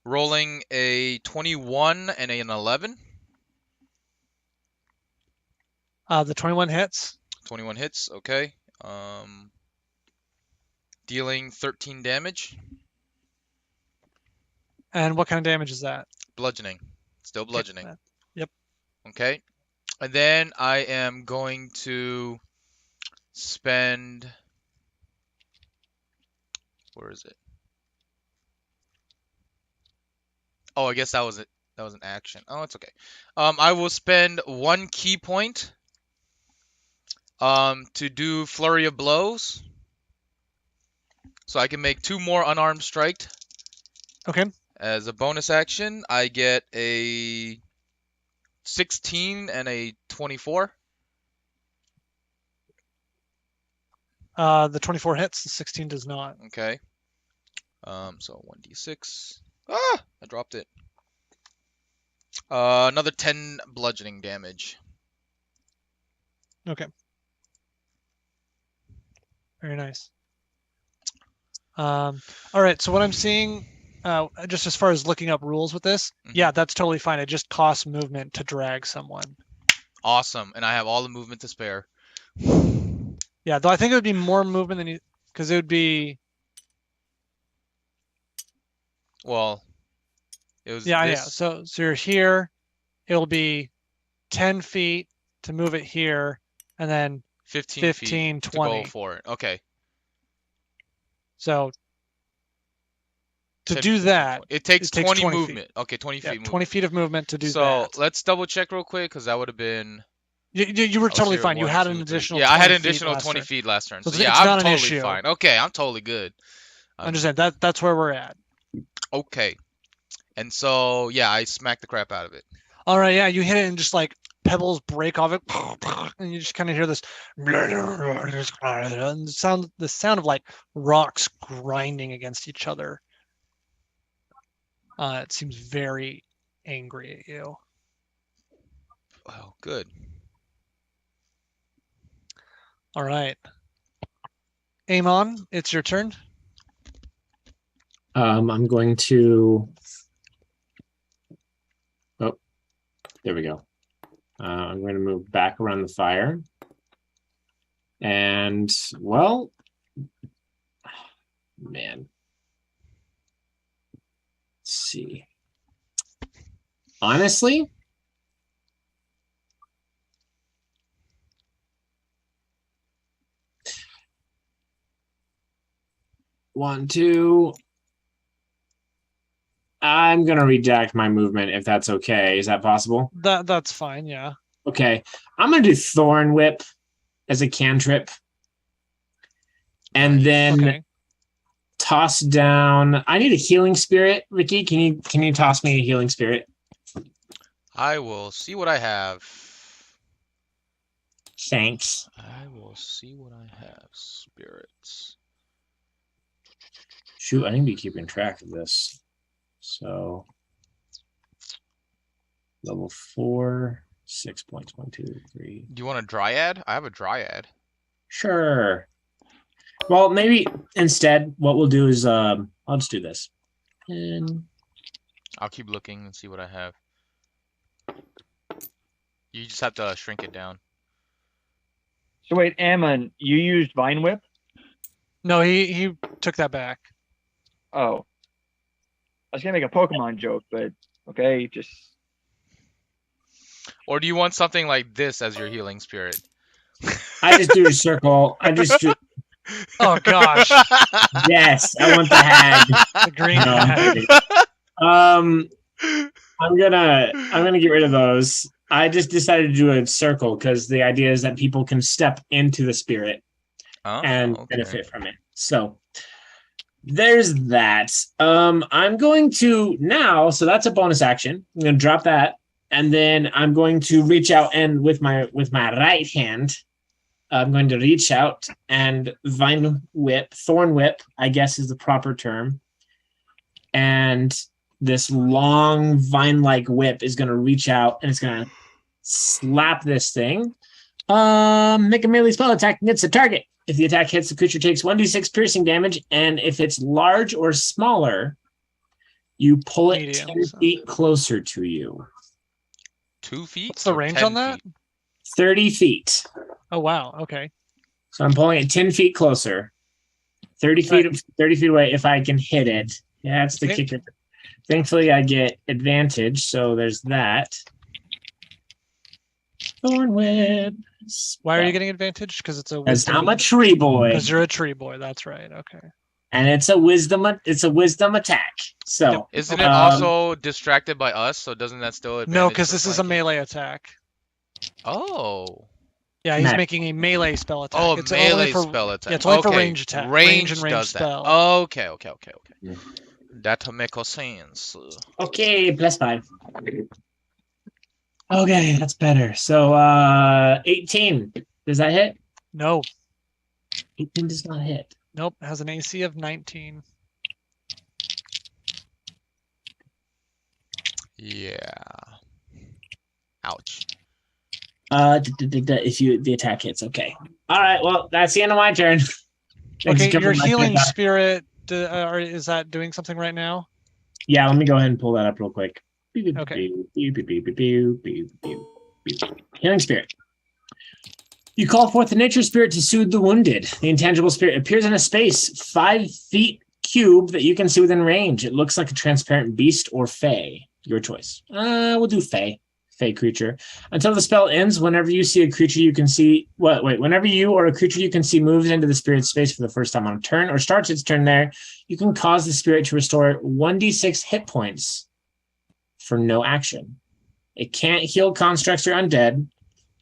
Rolling a 21 and an 11. The 21 hits. 21 hits, okay. Dealing 13 damage. And what kind of damage is that? Bludgeoning. Still bludgeoning. Okay. Yep. Okay. And then I am going to spend. Where is it? Oh, I guess that was it. That was an action. Oh, it's okay. I will spend 1 key point to do Flurry of Blows. So I can make 2 more unarmed strike. Okay. As a bonus action, I get a 16 and a 24. The 24 hits. The 16 does not. Okay. So 1d6. Ah! I dropped it. Another 10 bludgeoning damage. Okay. Very nice. All right. So what I'm seeing, just as far as looking up rules with this, yeah, that's totally fine. It just costs movement to drag someone. Awesome. And I have all the movement to spare. Yeah, though I think it would be more movement than you, because it would be. Well, it was. Yeah, this... yeah. So you're here. It'll be 10 feet to move it here, and then 15 20. to go for it. Okay. So To 10 do feet. that, It takes it takes 20 20 movement. Okay, 20 feet movement. 20 feet of movement to do So that. let's double check real quick because that would have been. You were Oh, totally so fine. You 1, had 2, an 3. additional. Yeah, I had 20 an feet additional last 20 turn. feet last turn. So So it's yeah, not I'm an totally issue. fine. Okay, I'm totally good. Understand that? That's where we're at. Okay. And so yeah, I smacked the crap out of it. All right, yeah, you hit it and just like pebbles break off it, and you just kind of hear this, and the sound of like rocks grinding against each other. It seems very angry at you. Oh, good. All right, Amon, it's your turn. I'm going to. Oh, there we go. I'm going to move back around the fire. And, well, man. Let's see. Honestly, one, two. I'm going to redact my movement if that's okay. Is that possible? That's fine, yeah. Okay. I'm going to do Thorn Whip as a cantrip. And Nice. then Okay. toss down. I need a healing spirit. Ricky, can you toss me a healing spirit? I will see what I have. Thanks. I will see what I have. Spirits. Shoot, I need to be keeping track of this. So level 4, 6.123. Do you want a dryad? I have a dryad. Sure. Well, maybe instead what we'll do is I'll just do this. And I'll keep looking and see what I have. You just have to shrink it down. So wait, Ammon, you used Vine Whip? No, he took that back. Oh. I was gonna make a Pokemon joke, but okay, just Or do you want something like this as your healing spirit? I just do a circle. I just do Oh gosh, yes, I want the hag. the green No, I'm hag. kidding. I'm gonna get rid of those. I just decided to do a circle because the idea is that people can step into the spirit Oh, and okay. benefit from it. So there's that. I'm going to now, so that's a bonus action. I'm gonna drop that, and then I'm going to reach out and with my right hand, I'm going to reach out and thorn whip, I guess is the proper term. And this long vine-like whip is going to reach out and it's going to slap this thing. Make a melee spell attack against the target. If the attack hits, the creature takes 1d6 piercing damage, and if it's large or smaller, you pull it Medium, 10 so. feet closer to you. 2 feet? What's the or range 10 on that? feet? 30 feet. Oh wow, okay. So I'm pulling it 10 feet closer. 30 feet away if I can hit it. Yeah, that's the Okay. kicker. Thankfully, I get advantage, so there's that. Thorn whip. Why are you getting advantage? Because it's a Because wisdom. I'm a tree boy, Because you're a tree boy. That's right. Okay. and it's a wisdom attack. So Isn't it Um, also distracted by us? So doesn't that still advantage No, because for this is a flanking? melee attack. Oh. Yeah, he's Melee. making a melee spell attack. Oh, It's melee only for, spell attack. Yeah, it's only for Okay, range attack. Range and range does spell. that. Okay. Yeah. That makes sense. okay, +5. Okay, that's better. So 18. Does that hit? No, 18 does not hit. nope. Has an AC of 19. Yeah. Ouch. If the attack hits, okay. All right, well, that's the end of my turn. Thanks Okay, for your covering my healing turn. spirit. Is that doing something right now? Yeah, let me go ahead and pull that up real quick. Okay. Healing spirit. You call forth the nature spirit to soothe the wounded. The intangible spirit appears in a space 5 feet cube that you can see within range. It looks like a transparent beast or fae. Your choice. We'll do fae. fake creature. Until the spell ends, whenever you see a creature you can see, whenever you or a creature you can see moves into the spirit's space for the first time on a turn or starts its turn there, you can cause the spirit to restore 1d6 hit points for no action. It can't heal constructs or undead.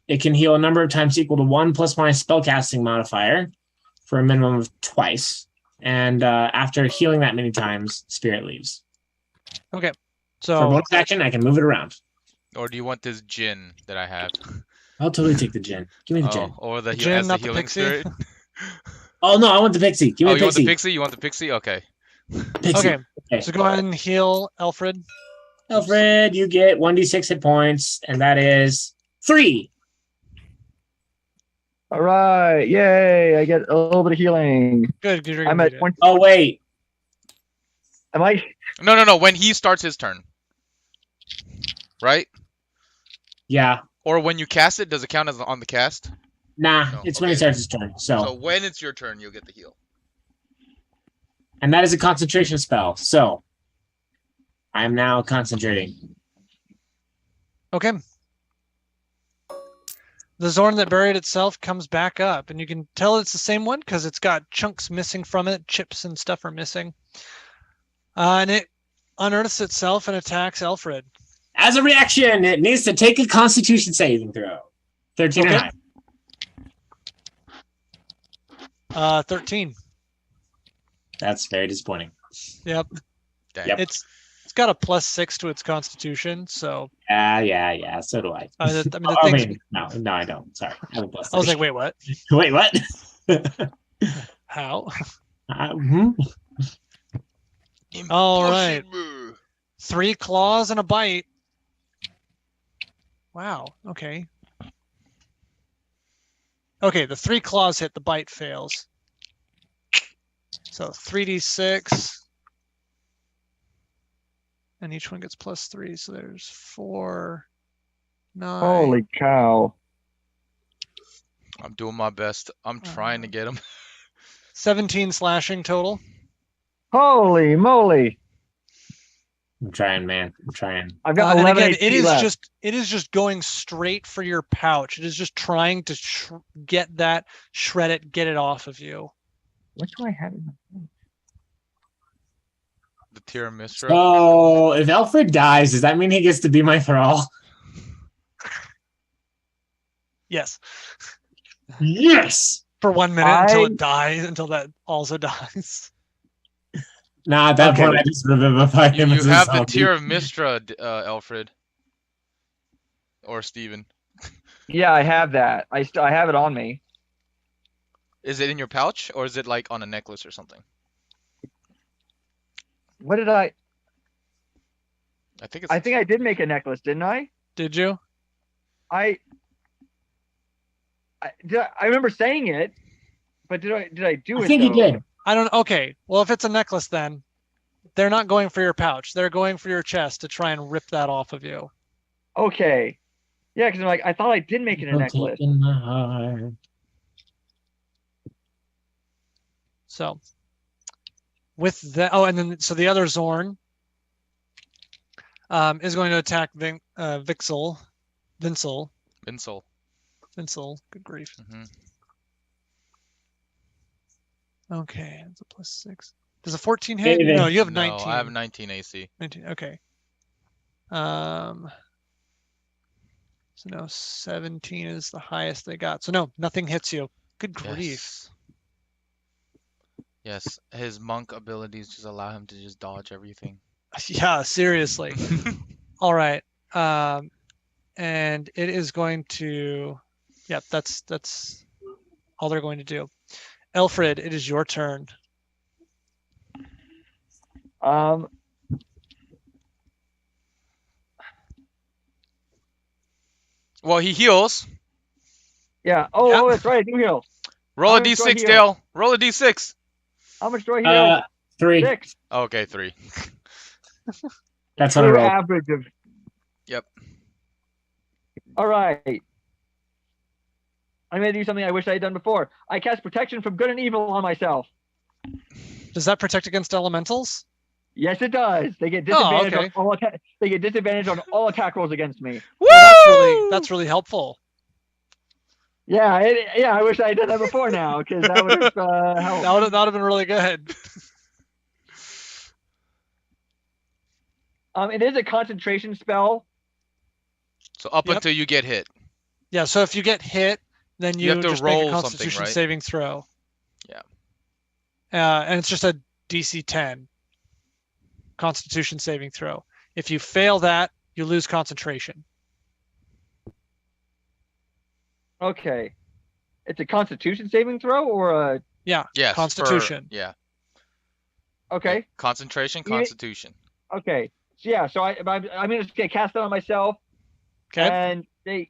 It can heal a number of times equal to 1 plus my spellcasting modifier for a minimum of twice. And after healing that many times, spirit leaves. Okay. For So bonus action, I can move it around. Or do you want this Jinn that I have? I'll totally take the Jinn. Give me the Jinn. Or the Jinn, as the not the healing pixie? spirit? Oh, no, I want the pixie. Give me Oh, the you want the pixie. pixie? You want the pixie? Okay. Pixie. Okay. So go ahead and heal Alfred. Alfred, you get 1d6 hit points, and that is 3. All right, yay! I get a little bit of healing. Good. You're I'm gonna at need it. 20. Oh, wait. Am I? No. When he starts his turn. Right? Yeah. Or when you cast it, does it count as on the cast? Nah, No, it's when he okay. starts his turn. So when it's your turn, you'll get the heal. And that is a concentration spell. So I am now concentrating. Okay. The Zorn that buried itself comes back up, and you can tell it's the same one because it's got chunks missing from it. Chips and stuff are missing. And it unearths itself and attacks Alfred. As a reaction, it needs to take a constitution saving throw. 13 Okay. or higher. 13. That's very disappointing. Yep. Dang. Yep. It's got a +6 to its constitution, so Yeah. So do I. the thing's. No, I don't. Sorry. I have a plus I was 3. like, wait, what? Wait, what? How? Hmm? All right. Impossible. 3 claws and a bite. Wow. Okay. Okay, the 3 claws hit, the bite fails. So 3d6. And each one gets +3, so there's 4, 9. Holy cow! I'm doing my best. I'm trying to get him. 17 slashing total. Holy moly! I'm trying, man. I'm trying. I've got And 11 again, HP it is left. just going straight for your pouch. It is just trying to get that, shred it, get it off of you. What do I have in my The tiramisu. So if Alfred dies, does that mean he gets to be my thrall? Yes, Yes. for 1 minute until it dies, until that also dies. Nah, at that Okay. point I just revivify You him as a have the zombie. tiramisu, Alfred. Or Steven. Yeah, I have that. I have it on me. Is it in your pouch or is it like on a necklace or something? What did I? I think it's. I think I did make a necklace, didn't I? Did you? I remember saying it, but did I do it? I think he though? did. I don't. Okay, well, if it's a necklace, then they're not going for your pouch. They're going for your chest to try and rip that off of you. Okay. Yeah, because I'm like, I thought I did make it a Don't necklace. take in my heart. So, with that, oh, and then so the other Zorn is going to attack Vincel. Vinsel. Good grief. Mm-hmm. Okay, it's a +6. Does a 14 hit? David. No, you have No, 19. I have 19 AC. 19. Okay. So no, 17 is the highest they got. So no, nothing hits you. Good grief. Yes, his monk abilities just allow him to just dodge everything. Yeah, seriously. All right. And it is going to. Yep, that's all they're going to do. Alfred, it is your turn. Well, he heals. Yeah. Oh, Yep. oh, that's right. I do heal. Roll How a much do I d6, heal? Dale. Roll a d6. How much do I heal? 3. 6. Okay, 3. That's what I True rolled. average of. Yep. All right. I'm gonna do something I wish I had done before. I cast protection from good and evil on myself. Does that protect against elementals? Yes, it does. They get Oh, disadvantage okay. on all attack. They get disadvantage on all attack rolls against me. Woo! Well, that's really helpful. Yeah, I wish I had done that before now, because that would have helped. That would have been really good. It is a concentration spell. So up Yep. until you get hit. Yeah. So if you get hit, then You you have to just make a roll something, Constitution right? saving throw. Yeah. And it's just a DC 10 Constitution saving throw. If you fail that, you lose concentration. Okay. It's a Constitution saving throw or a Yeah. Yes. Constitution. Yeah. okay. Concentration, You- Constitution. Okay. So yeah, so I'm gonna just get cast that on myself, Okay. and and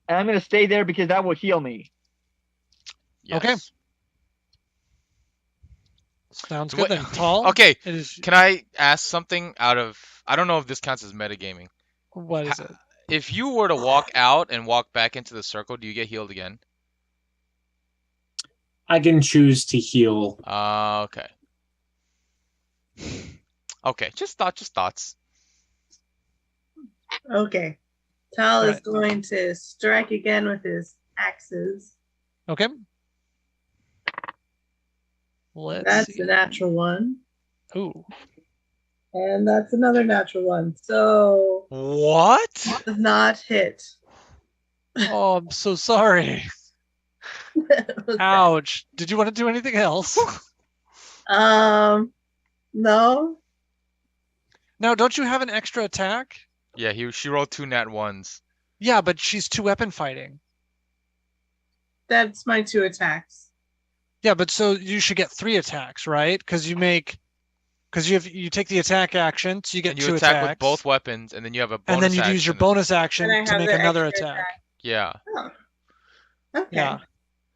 I'm gonna stay there because that will heal me. Yes. Okay. Sounds good What- then. Tall. Okay. It is. Can I ask something out of? I don't know if this counts as metagaming. What is it? If you were to walk out and walk back into the circle, do you get healed again? I can choose to heal. Okay. Okay. Just thoughts. Okay. Tal is Right. going to strike again with his axes. Okay. Let's That's see. a natural one. Ooh. And that's another natural one. So What? does not hit. Oh, I'm so sorry. Ouch. Did you want to do anything else? No. Now, don't you have an extra attack? Yeah. She rolled 2 nat ones. Yeah, but she's 2-weapon fighting. That's my 2 attacks. Yeah, but so you should get 3 attacks, right? Because you take the attack action, so you get And you 2 attack attacks. with both weapons, and then you have a bonus and then you action. use your bonus action And I to have make the another extra attack. Yeah. Oh. Okay. Yeah.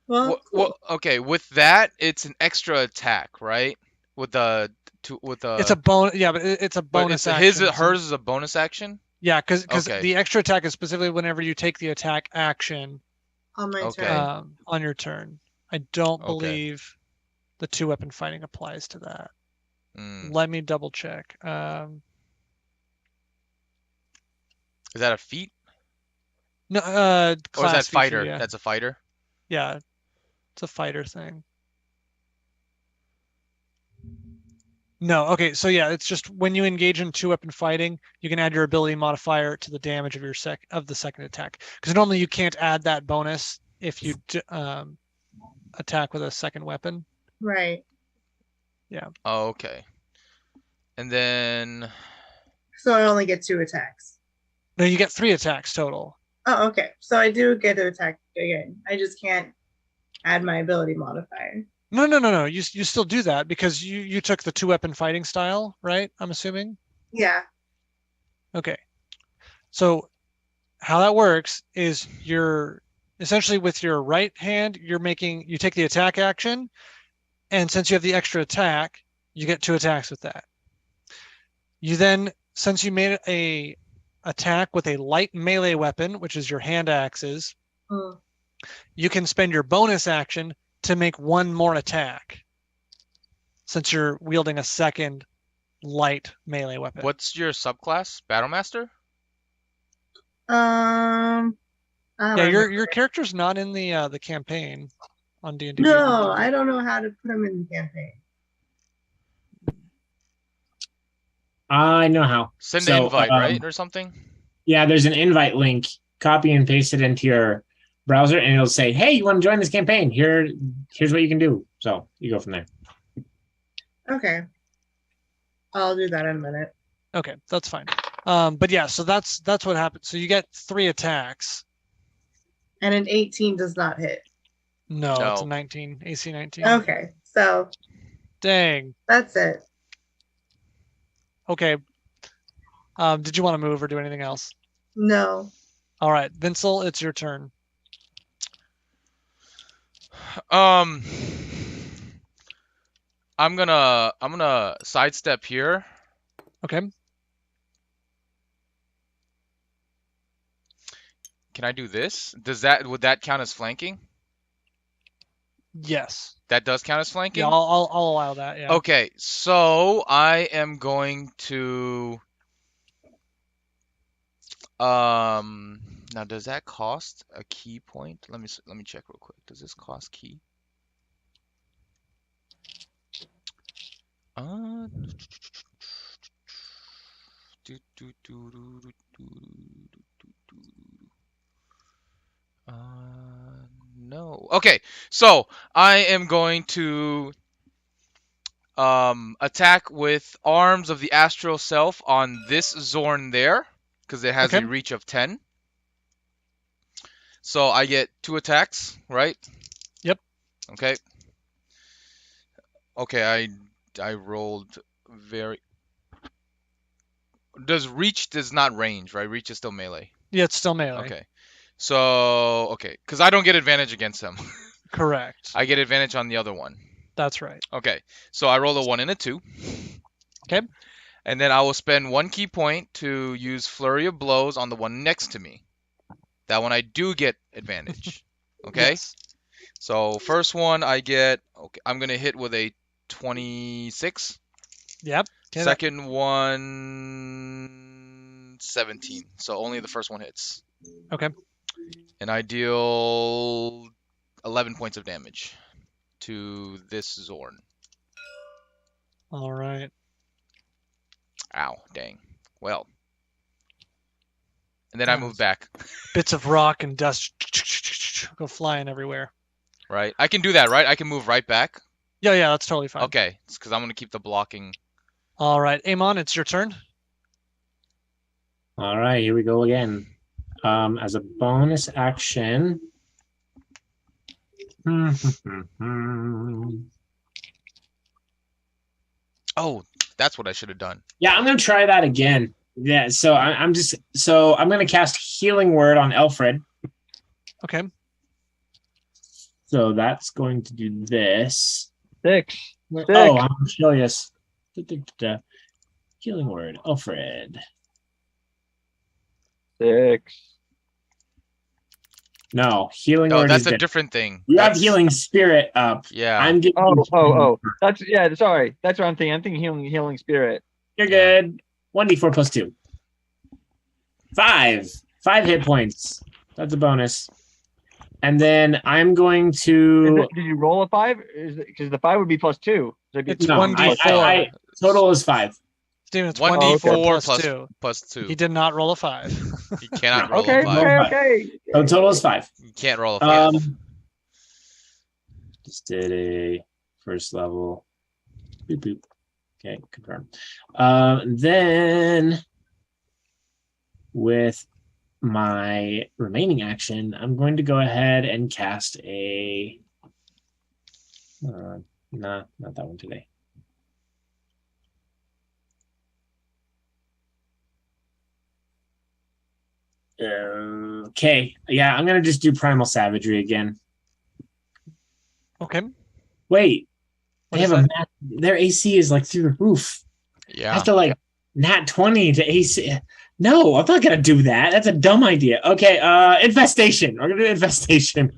Well, Well, okay. With that, it's an extra attack, right? With the It's a bonus. Yeah, but it's a but bonus it's action. hers is a bonus action. Yeah, because Okay. the extra attack is specifically whenever you take the attack action on my Okay. turn. on your turn. I don't Okay. believe the 2-weapon fighting applies to that. Mm. Let me double check. Is that a feat? No, Or is class that feature, fighter? yeah. That's a fighter. Yeah, it's a fighter thing. No, okay, so yeah, it's just when you engage in 2-weapon fighting, you can add your ability modifier to the damage of the second attack. Because normally you can't add that bonus if you attack with a second weapon. Right. Oh, okay. And then So I only get 2 attacks. No, you get 3 attacks total. Oh, okay. So I do get to attack again. I just can't add my ability modifier. No. You still do that because you took the 2-weapon fighting style, right? I'm assuming. Yeah. Okay. So how that works is you're essentially with your right hand, you take the attack action, and since you have the extra attack, you get 2 attacks with that. You then, since you made a attack with a light melee weapon, which is your hand axes, Mm. you can spend your bonus action to make 1 more attack since you're wielding a second light melee weapon. what's your subclass? Battlemaster? I don't Yeah, your remember. character's not in the campaign on D&D. No, I don't know how to put him in the campaign. I know how. Send So, an invite, right, or something? Yeah, there's an invite link. Copy and paste it into your browser, and it'll say, "Hey, you want to join this campaign? Here's what you can do." So you go from there. Okay. I'll do that in a minute. Okay, that's fine. But yeah, so that's what happens. So you get 3 attacks. And an 18 does not hit. No, it's a No. 19, AC 19. Okay. So Dang. that's it. Okay. Did you want to move or do anything else? No. All right, Vincel, it's your turn. I'm gonna sidestep here. Okay. Can I do this? Would that count as flanking? Yes. That does count as flanking? Yeah, I'll allow that. Yeah. Okay, so I am going to now does that cost a key point? Let me check real quick. Does this cost key? Uh do, do, do, do, do, do, do, do, do. No. Okay, so I am going to attack with Arms of the Astral Self on this Zorn there, because it has Okay. a reach of 10. So I get 2 attacks, right? Yep. Okay. Okay, I rolled very. Does not range, right? Reach is still melee. Yeah, it's still melee. Okay. So because I don't get advantage against him. Correct. I get advantage on the other one. That's right. Okay. So I roll a 1 and a 2. Okay. And then I will spend 1 key point to use Flurry of Blows on the one next to me. That one I do get advantage. Okay? Yes. So first one I get, okay, I'm going to hit with a 26. Yep. Okay, Second one, 17. So only the first one hits. Okay. And I deal 11 points of damage to this Zorn. All right. Ow, dang. Well. And then I move back. Bits of rock and dust go flying everywhere. Right? I can do that, right? I can move right back? Yeah, yeah, that's totally fine. Okay. It's because I'm going to keep the blocking. All right, Amon, it's your turn. All right, here we go again. As a bonus action. Oh, that's what I should have done. Yeah, I'm gonna try that again. Yeah, so I'm gonna cast Healing Word on Alfred. Okay. So that's going to do this. 6. Oh, I'm curious. Healing Word, Alfred. 6. No, Healing No, Word that's is a different. different thing. You have That's- Healing Spirit up. Yeah. I'm getting Oh. That's sorry. That's what I'm thinking. I'm thinking healing spirit. You're good. 1d4 plus 2. 5 hit points. That's a bonus. And then I'm going to. Did you roll a 5? Because the 5 would be plus 2. So It's No, 1d4. Total is 5. Steven, it's 1d4 1d4 plus 2. plus 2. He did not roll a 5. You cannot No. roll Okay, a 5. okay. So total is 5. You can't roll a 5. Just did a first level. Boop, boop. Okay, confirm. Then with my remaining action, I'm going to go ahead and cast a. Nah, not that one today. Okay, yeah, I'm gonna just do Primal Savagery again. Okay. Wait, What they is have that? their AC is like through the roof. I Yeah. have to like nat 20 to AC. No, I'm not gonna do that. That's a dumb idea. Okay, infestation. We're gonna do infestation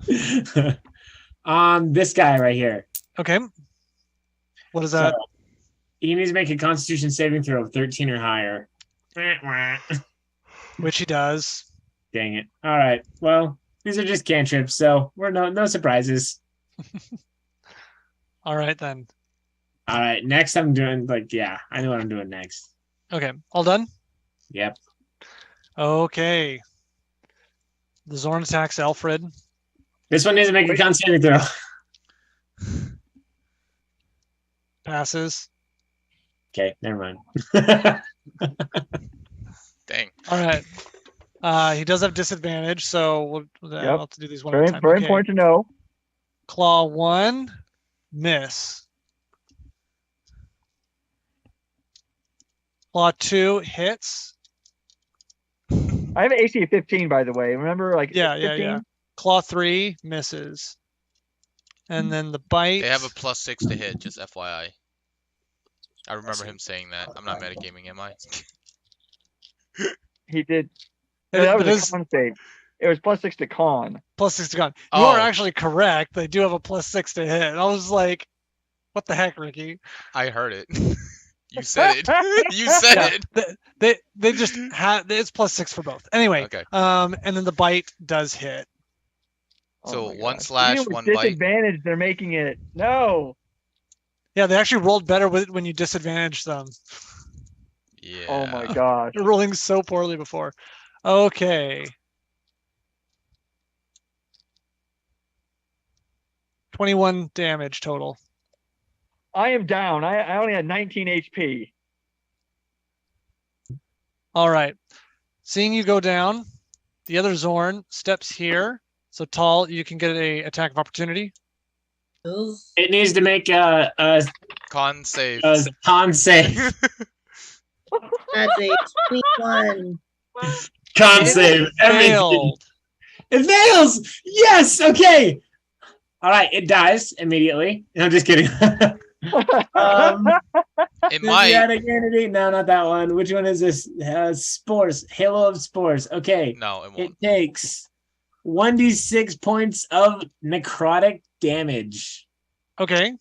on this guy right here. Okay. What is that? So, he needs to make a Constitution saving throw of 13 or higher. Which he does. Dang it. All right. Well, these are just cantrips, so we're no surprises. All right, then. All right. Next, I'm doing I know what I'm doing next. Okay. All done? Yep. Okay. The Zorn attacks Alfred. This one needs to make a con saving throw. Passes. Okay, never mind. Dang. All right. He does have disadvantage, so I'll have to do these one at a time. Very Okay. important to know. Claw 1, miss. Claw 2 hits. I have an AC of 15, by the way. Remember, Yeah. 15? Claw 3 misses. And then the bite. They have a +6 to hit, just FYI. I remember him saying that. I'm not metagaming, am I? He did. It- No, that but was is- a con save. It was +6 to con. +6 to con. You are Oh. actually correct. They do have a +6 to hit. I was like, what the heck, Ricky? I heard it. You said it. You said Yeah. it. They just had it's +6 for both. Anyway, Okay. and then the bite does hit. So Oh my one gosh. slash, Even with one bite. disadvantage, they're making it. No. Yeah, they actually rolled better when you disadvantaged them. Yeah. Oh my gosh. They're rolling so poorly before. Okay. 21 damage total. I am down. I only had 19 HP. All right. Seeing you go down, the other Zorn steps here. So Tall, you can get a attack of opportunity. It needs to make a Con save. con save. That's a 21. Con It save. Everything. failed. It fails. Yes. Okay. All right. It dies immediately. No, I'm just kidding. It might. Identity? No, not that one. Which one is this? Spores. Halo of Spores. Okay. No, it It won't. takes 1d6 points of necrotic damage, Okay.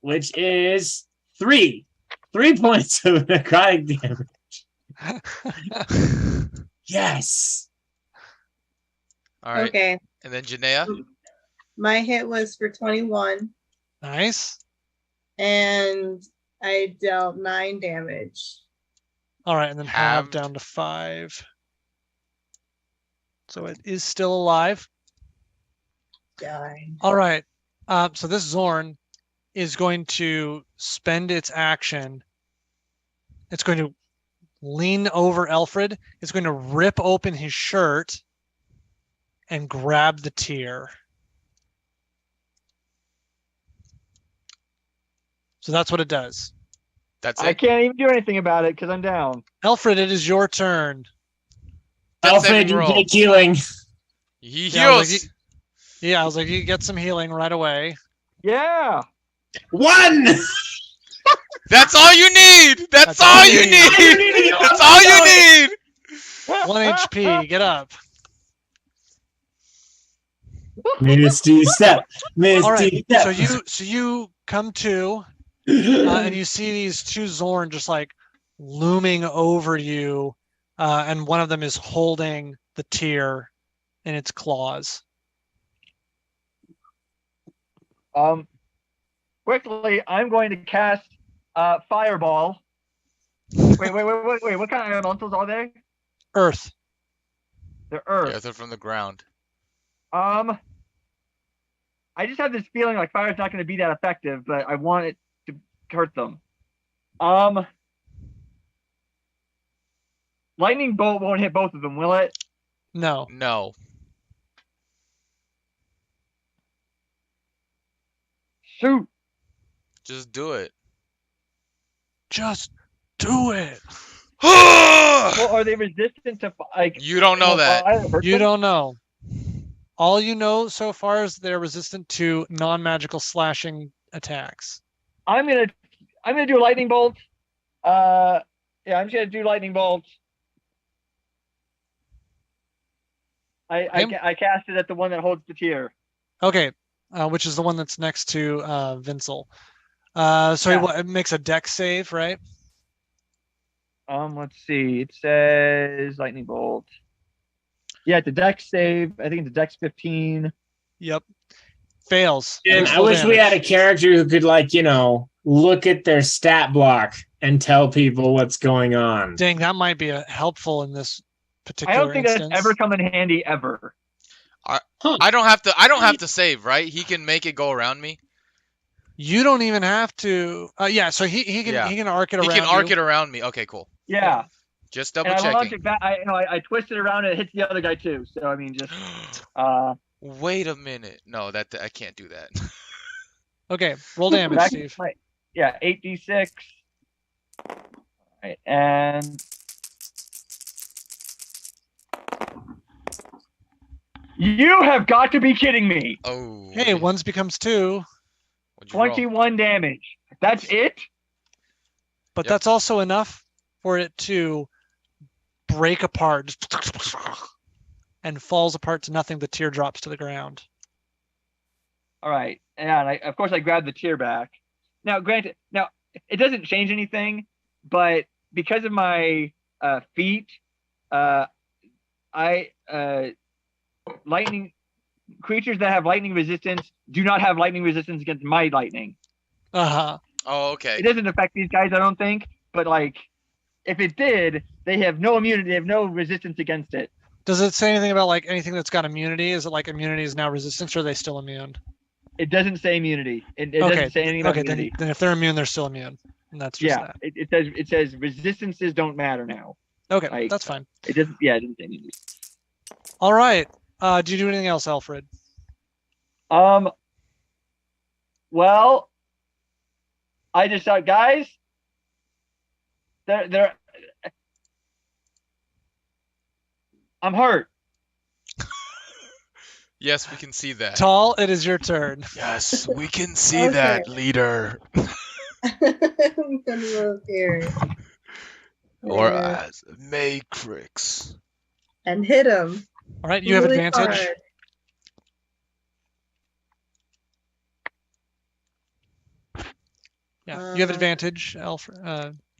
which is 3 points of necrotic damage. Yes. All right. Okay. And then Janaea. My hit was for 21, Nice. and I dealt 9 damage. All right, and then half Halved. down to 5. So it is still alive. Die. All right. So this Zorn is going to spend its action. It's going to lean over Alfred. It's going to rip open his shirt and grab the tear. So that's what it does. That's I it. can't even do anything about it because I'm down. Alfred, it is your turn. Death Alfred, saving you roll. take healing. He Yeah, I was heals. like, Yeah, I was like, you get some healing right away. Yeah. 1. That's all you need. That's all you need. That's all you need. 1 HP. Get up. Misty step. Misty All right. step. So you come to, and you see these 2 Zorn just like looming over you, and one of them is holding the tear in its claws. Quickly, I'm going to cast Fireball. Wait. What kind of elementals are they? Earth. They're Earth. Yeah, they're from the ground. I just have this feeling like fire's not going to be that effective, but I want it to hurt them. Lightning bolt won't hit both of them, will it? No. No. Shoot. Just do it. Just do it. Well, are they resistant to like? You don't know that. fire hurt You them? don't know. All you know so far is they're resistant to non-magical slashing attacks. I'm gonna do a lightning bolt. Yeah, I'm just gonna do lightning bolt. I cast it at the one that holds the tear. Okay, which is the one that's next to Vincel. So Yeah. it makes a dex save, right? Let's see. It says lightning bolt. Yeah, it's a dex save. I think it's a dex 15. Yep. Fails. And Takes I full wish we had a damage. character who could, like, look at their stat block and tell people what's going on. Dang, that might be helpful in this particular I don't think instance. that's ever come in handy ever. I don't have to save, right? He can make it go around me. You don't even have to. Yeah, so he can Yeah. he can arc it He around. can arc you. it around me. Okay, cool. Yeah. Just And double I launch checking. it back. I twist it around and it hits the other guy too. So I mean, just Wait a minute. No, that I can't do that. Okay, roll damage, back- Steve. yeah, 8d6. All right, and you have got to be kidding me! Oh. Hey, ones becomes 2, What'd you roll? 21 damage. That's it? but Yep. that's also enough for it to break apart and falls apart to nothing. The tear drops to the ground. All right. And of course I grabbed the tear back. Now, granted, it doesn't change anything, but because of my feet, lightning creatures that have lightning resistance do not have lightning resistance against my lightning. Uh-huh. Oh, okay. It doesn't affect these guys, I don't think, but like if it did, they have no immunity, they have no resistance against it. Does it say anything about like anything that's got immunity? Is it like immunity is now resistance, or are they still immune? It doesn't say immunity. It Okay. doesn't say anything about Okay, immunity. then if they're immune, they're still immune. And that's just Yeah, it says resistances don't matter now. that. Okay, like- that's fine. It doesn't. Yeah, it doesn't say anything. All right. Do you do anything else, Alfred? Well, I just thought, guys, I'm hurt. Yes, we can see that. Tall, it is your turn. Yes, we can see Okay. that, leader. I'm gonna move here. Or Yeah. as Matrix. And hit him. All right, you have really advantage. hard. Yeah, you have advantage, Alfred.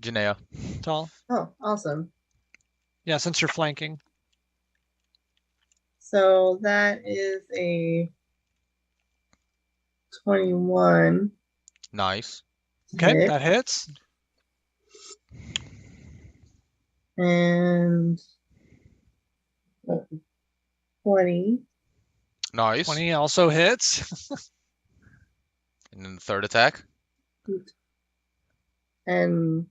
Janaea. Tall. Oh, awesome. Yeah, since you're flanking. So that is a 21. Nice. Okay, hit. that hits. And 20. Nice. 20 also hits. And then the third attack. And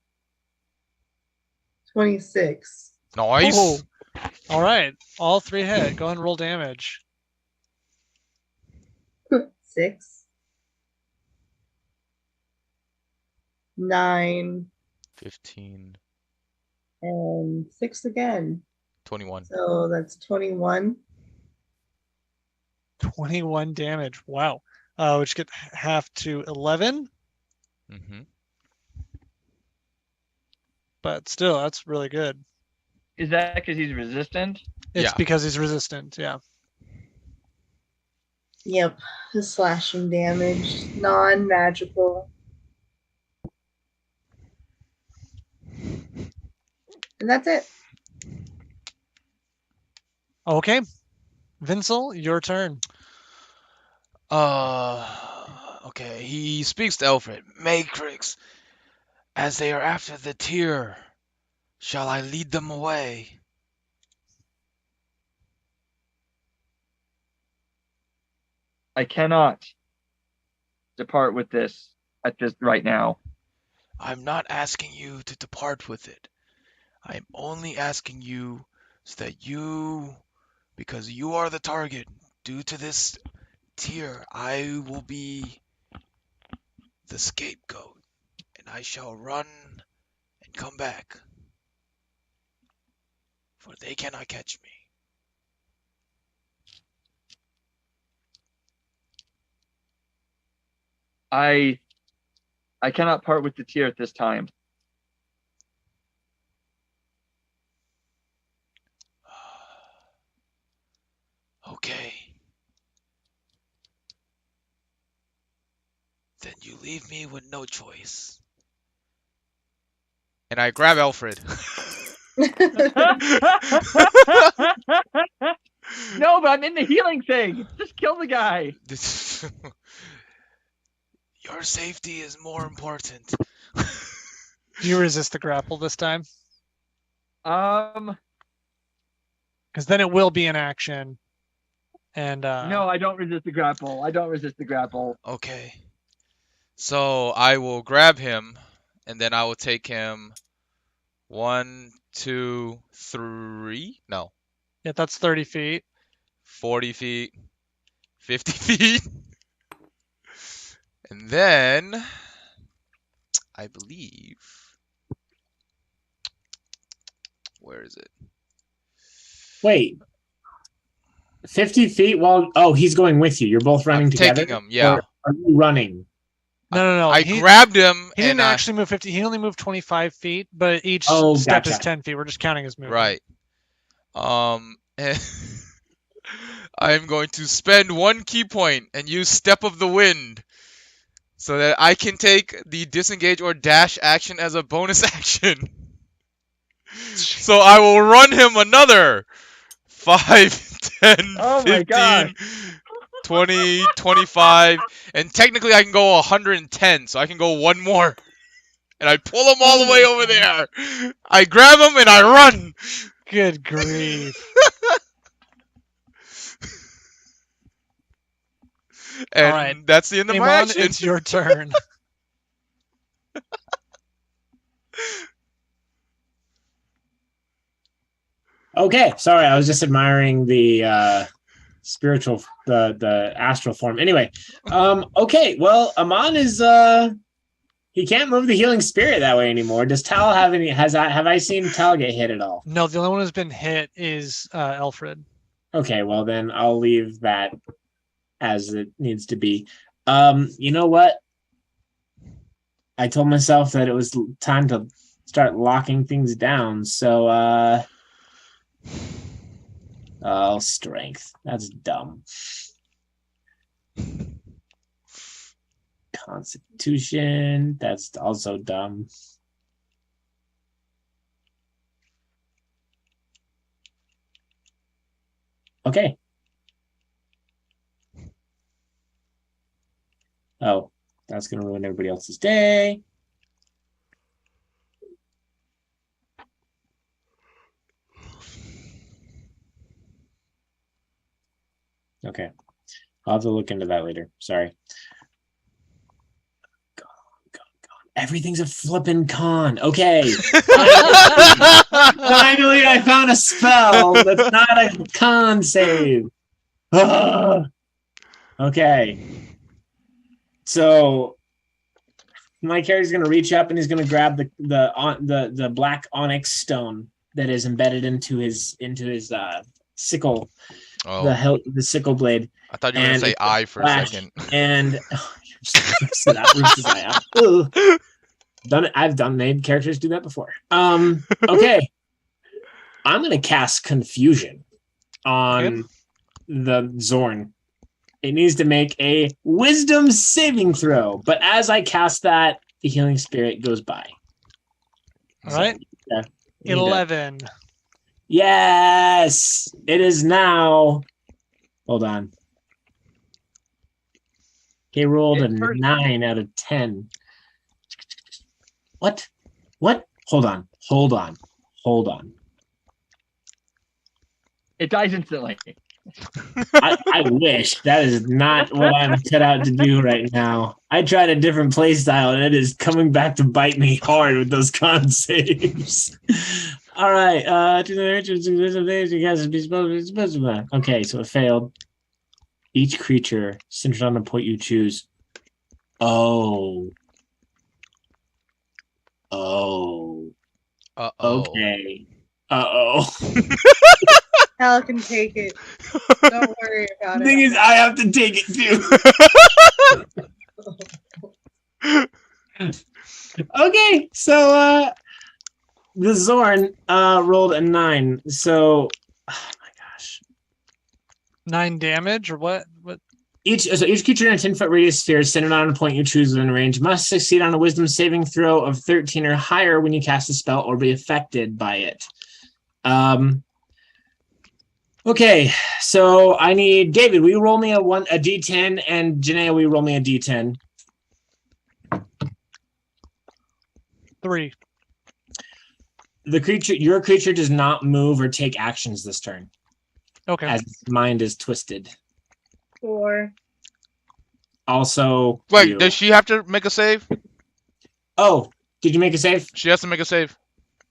26. Nice. Oh. All right, all three hit. Go ahead and roll damage. 6. 9. 15. And 6 again. 21. So that's 21. 21 damage. Wow. Which get half to 11, Mm-hmm. but still, that's really good. Is that because he's resistant? It's Yeah. because he's resistant. Yeah. Yep. The slashing damage. Non-magical. And that's it. Okay. Vincel, your turn. Okay. He speaks to Alfred. Matrix, as they are after the tear, shall I lead them away? I cannot depart with this at this right now. I'm not asking you to depart with it. I'm only asking you so that you, because you are the target, due to this tear, I will be the scapegoat, and I shall run and come back. For they cannot catch me. I cannot part with the tear at this time. Okay. Then you leave me with no choice. And I grab Alfred. No, but I'm in the healing thing. Just kill the guy. Your safety is more important. Do you resist the grapple this time? Um, Because then it will be an action. And no, I don't resist the grapple. I don't resist the grapple. Okay. So I will grab him, and then I will take him 1, 2, 3. No, yeah, that's 30 feet. 40 feet, 50 feet. And then I believe, where is it? Wait. 50 feet while he's going with you. You're both running I'm together. taking him, yeah. Or are you running? No. I he, grabbed him, he didn't and actually move 50. He only moved 25 feet, but each Oh, step is gotcha. 10 feet. We're just counting his movement. right. And I am going to spend 1 key point and use Step of the Wind so that I can take the disengage or dash action as a bonus action. So I will run him another 5, 10, Oh my 15, gosh. 20, 25, and technically I can go 110, so I can go one more. And I pull him all the way over there. I grab him and I run. Good grief. And Alright. that's the end of my Amon, action. it's your turn. Okay, sorry, I was just admiring the spiritual, the astral form. Anyway, okay, well, Amon is he can't move the healing spirit that way anymore. Does Tal have any? Have I seen Tal get hit at all? No, the only one who's been hit is Alfred. Okay, well then I'll leave that as it needs to be. You know what? I told myself that it was time to start locking things down, so oh, strength. That's dumb. Constitution. That's also dumb. Okay. Oh, that's going to ruin everybody else's day. Okay. I'll have to look into that later. Sorry. Con. Everything's a flippin' con. Okay. Finally, I found a spell that's not a con save. Okay. So my character's going to reach up and he's going to grab the black onyx stone that is embedded into his sickle. Oh, The sickle blade. I thought you were going to say I for a second. And I've made characters do that before. Okay. I'm gonna cast confusion on the Zorn. It needs to make a wisdom saving throw, but as I cast that, the healing spirit goes by. All right. Yeah. 11. Yes, it is now. Hold on. He rolled a 9 out of 10. What? Hold on. It dies instantly. I wish. That is not what I'm set out to do right now. I tried a different play style, and it is coming back to bite me hard with those con saves. All right. Okay, so it failed. Each creature centered on a point you choose. Oh. Okay. Hal can take it. Don't worry about The thing it. is, I have to take it too. Okay, so the Zorn rolled a 9. So, oh my gosh. 9 damage or what? What? Each creature in a 10-foot radius sphere centered on a point you choose within range must succeed on a wisdom saving throw of 13 or higher when you cast a spell or be affected by it. Okay, so I need David. Will you roll me a d10, and Janaea, will you roll me a d10? 3. Your creature does not move or take actions this turn, Okay. as its mind is twisted. 4. Also, Wait, you. does she have to make a save? Oh, did you make a save? She has to make a save.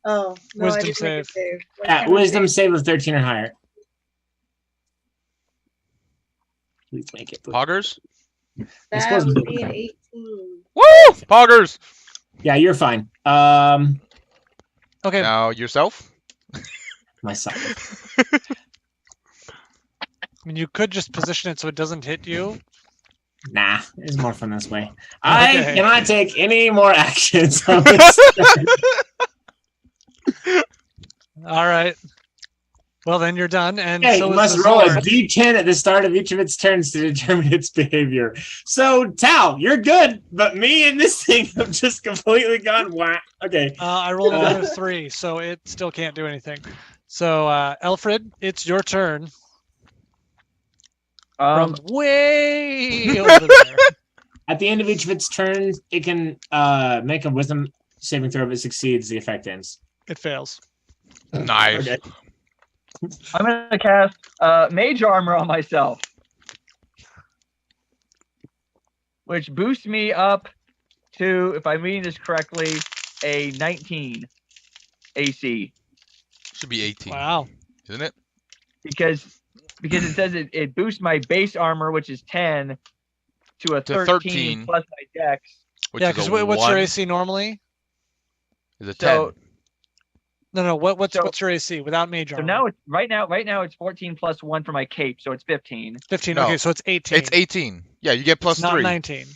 Oh, no, Wisdom I didn't make a save. save. What Yeah, kind of wisdom save of 13 or higher. Please make it. Please. Poggers? That would be an 18. Woo! Poggers! Yeah, you're fine. Okay. Now yourself? Myself. I mean, you could just position it so it doesn't hit you. Nah, it's more fun this way. I Okay. cannot take any more actions on this. All right. Well, then you're done, and Okay, so you is must the roll a Zord. d10 at the start of each of its turns to determine its behavior. So, Tal, you're good, but me and this thing have just completely gone whack. Okay. I rolled another 3, so it still can't do anything. So, Alfred, it's your turn. From way over there. At the end of each of its turns, it can make a wisdom saving throw. If it succeeds, the effect ends. It fails. Nice. Okay. I'm gonna cast Mage Armor on myself, which boosts me up to, if I'm reading this correctly, a 19 AC. Should be 18. Wow. Isn't it? Because it says it boosts my base armor, which is 10, to a To 13 plus my dex. Which Yeah, is because a what's 1 your AC normally? is a 10. So No. What's So- what's your AC without mage so armor? now it's right now it's 14 plus 1 for my cape, so it's 15. 15. No. Okay, so it's 18. It's 18. Yeah, you get plus It's not 3. 19.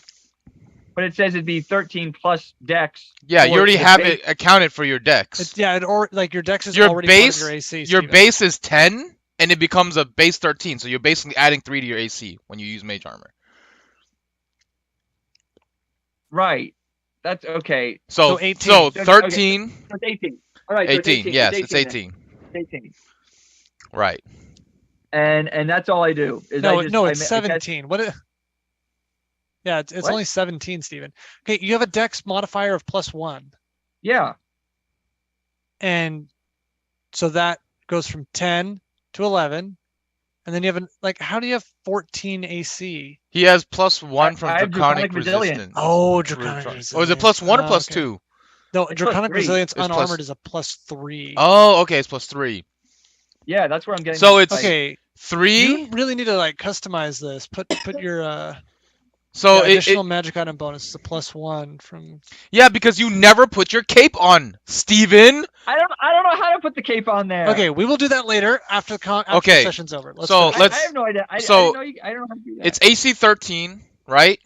But it says it'd be 13 plus dex. Yeah, you for already the have base. it accounted for your dex. It's or like your dex is Your already base- part of your AC. Your Steven. base is 10, and it becomes a base 13. So you're basically adding 3 to your AC when you use mage armor. Right. That's okay. So, So 18. so Okay. 13, So it's 18. All right. So 18. it's 18. Yes, it's it's 18. 18. Then. It's 18. Right. And that's all I do. Is No, I just, no, I it's ma- I cast- 17. Yeah, it's What? only 17, Steven. Okay, you have a dex modifier of +1. Yeah. And so that goes from 10 to 11. And then you have how do you have 14 AC? He has +1 from I have draconic draconic resilience. resistance. Oh, draconic Or resilience. is it +1 or Oh, +2? okay. No, It's draconic +3. resilience It's unarmored is a +3. Oh, okay, it's +3. Yeah, that's where I'm getting. So it's Okay, 3. you really need to customize this. Put your So additional magic item bonus is a +1 from. yeah, because you never put your cape on, Steven. I don't know how to put the cape on there. Okay, we will do that later after the Okay, session's over. Let's so finish. I have no idea. I so don't know how to do that. It's AC 13, right?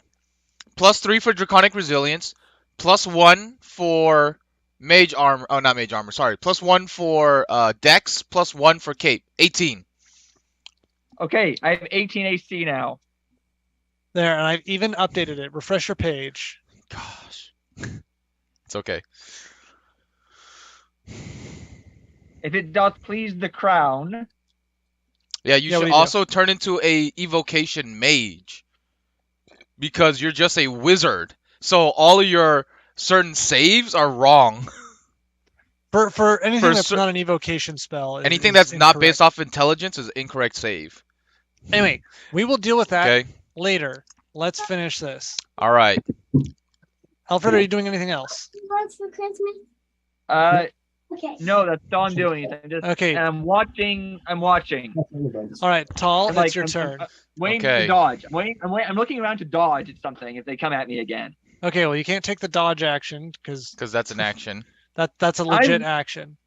+3 for draconic resilience, +1 for mage armor. Oh, not mage armor. Sorry, +1 for dex, +1 for cape. 18. Okay, I have 18 AC now. There, and I've even updated it. Refresh your page. Gosh, it's okay. If it doth please the crown. Yeah, you Yeah, what should do you do? also turn into a evocation mage because you're just a wizard. So all of your certain saves are wrong. For anything For that's cer- not an evocation spell. Anything is that's not incorrect. based off intelligence is incorrect save. Anyway, we will deal with that Okay. later. Let's finish this. All right. Alfred, are you doing anything else? What's for Christmas? Okay. No, that's all I'm doing. I'm just, Okay. and I'm watching. All right, Tall, I'm it's your I'm turn. waiting Okay. to dodge. I'm looking around to dodge at something if they come at me again. Okay, well, you can't take the dodge action because Because that's an action. that's a legit action.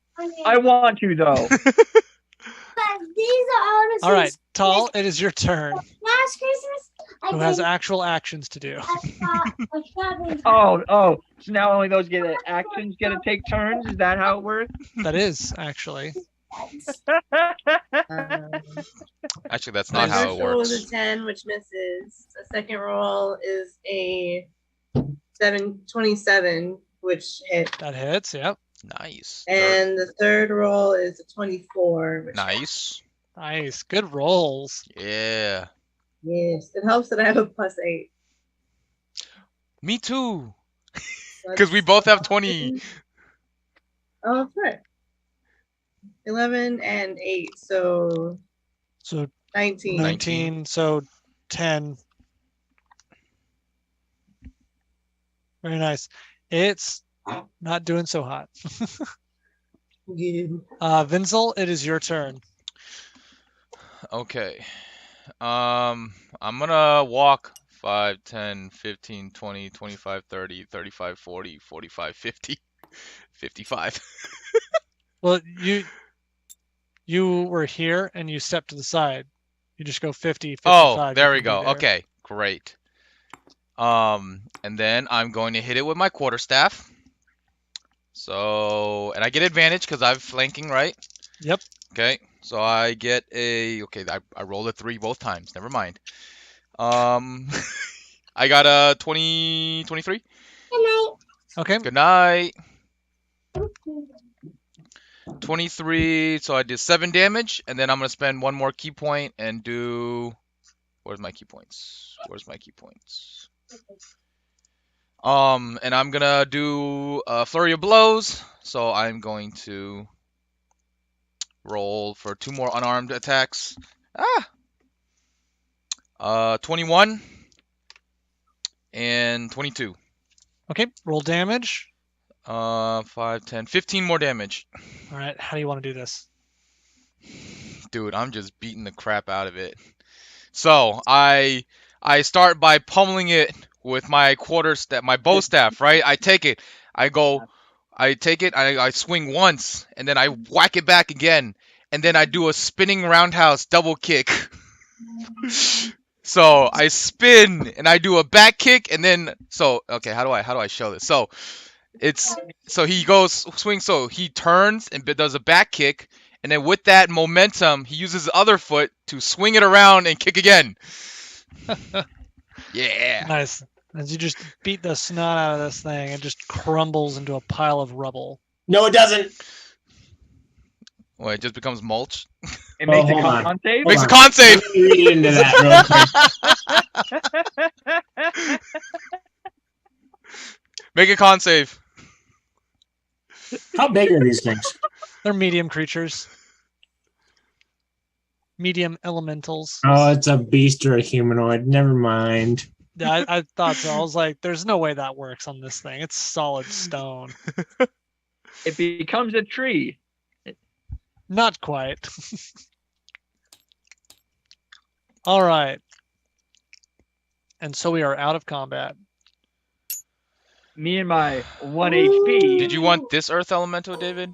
I want to though. But these are all the All right, things Tall, it is your turn. last Christmas. Who has actual actions to do? a shopping Oh. So now only those actions get to take turns. Is that how it works? That is actually. Actually, that's My not how first it roll is works. a 10, which misses. The second roll is a 27, which hit. That hits. Yep. Nice. And the third roll is a 24. Which Nice. Nice. Good rolls. Yeah. Yes, it helps that I have a +8. Me too. So Because we both have 20. Oh, that's right. 11 and 8, so So 19. 19. So 10. Very nice. It's not doing so hot. Good. Vincel, it is your turn. Okay. I'm gonna walk 5, 10, 15, 20, 25, 30, 35, 40, 45, 50, 55. Well, you were here and you stepped to the side. You just go 50, 55. Oh, you there we can be go. there. Okay, great. And then I'm going to hit it with my quarterstaff. So, and I get advantage because I'm flanking, right? Yep. Okay, so I get a. Okay, I rolled a 3 both times. Never mind. I got a 23. Okay. Good night. 23. So I did 7 damage, and then I'm gonna spend 1 more key point and do. Where's my key points? Where's my key points? And I'm gonna do a flurry of blows. So I'm going to roll for 2 more unarmed attacks. 21 and 22. Okay. Roll damage. 5, 10, 15 more damage. All right. How do you want to do this? Dude, I'm just beating the crap out of it. So I start by pummeling it with my my bow staff, right? I take it, I swing once, and then I whack it back again, and then I do a spinning roundhouse double kick. So I spin and I do a back kick, and then okay, how do I show this? So he goes swing, so he turns and does a back kick, and then with that momentum, he uses his other foot to swing it around and kick again. Yeah. Nice. As you just beat the snot out of this thing, it just crumbles into a pile of rubble. No, it doesn't. Well, it just becomes mulch. It makes a hold on. con save. Makes a on. con save. Let me read into that real quick. Make a con save. How big are these things? They're medium creatures. Medium elementals. Oh, it's a beast or a humanoid. Never mind. Yeah, I thought so. I was like, there's no way that works on this thing. It's solid stone. It becomes a tree. Not quite. All right. And so we are out of combat. Me and my 1 HP. Did you want this earth elemental, David?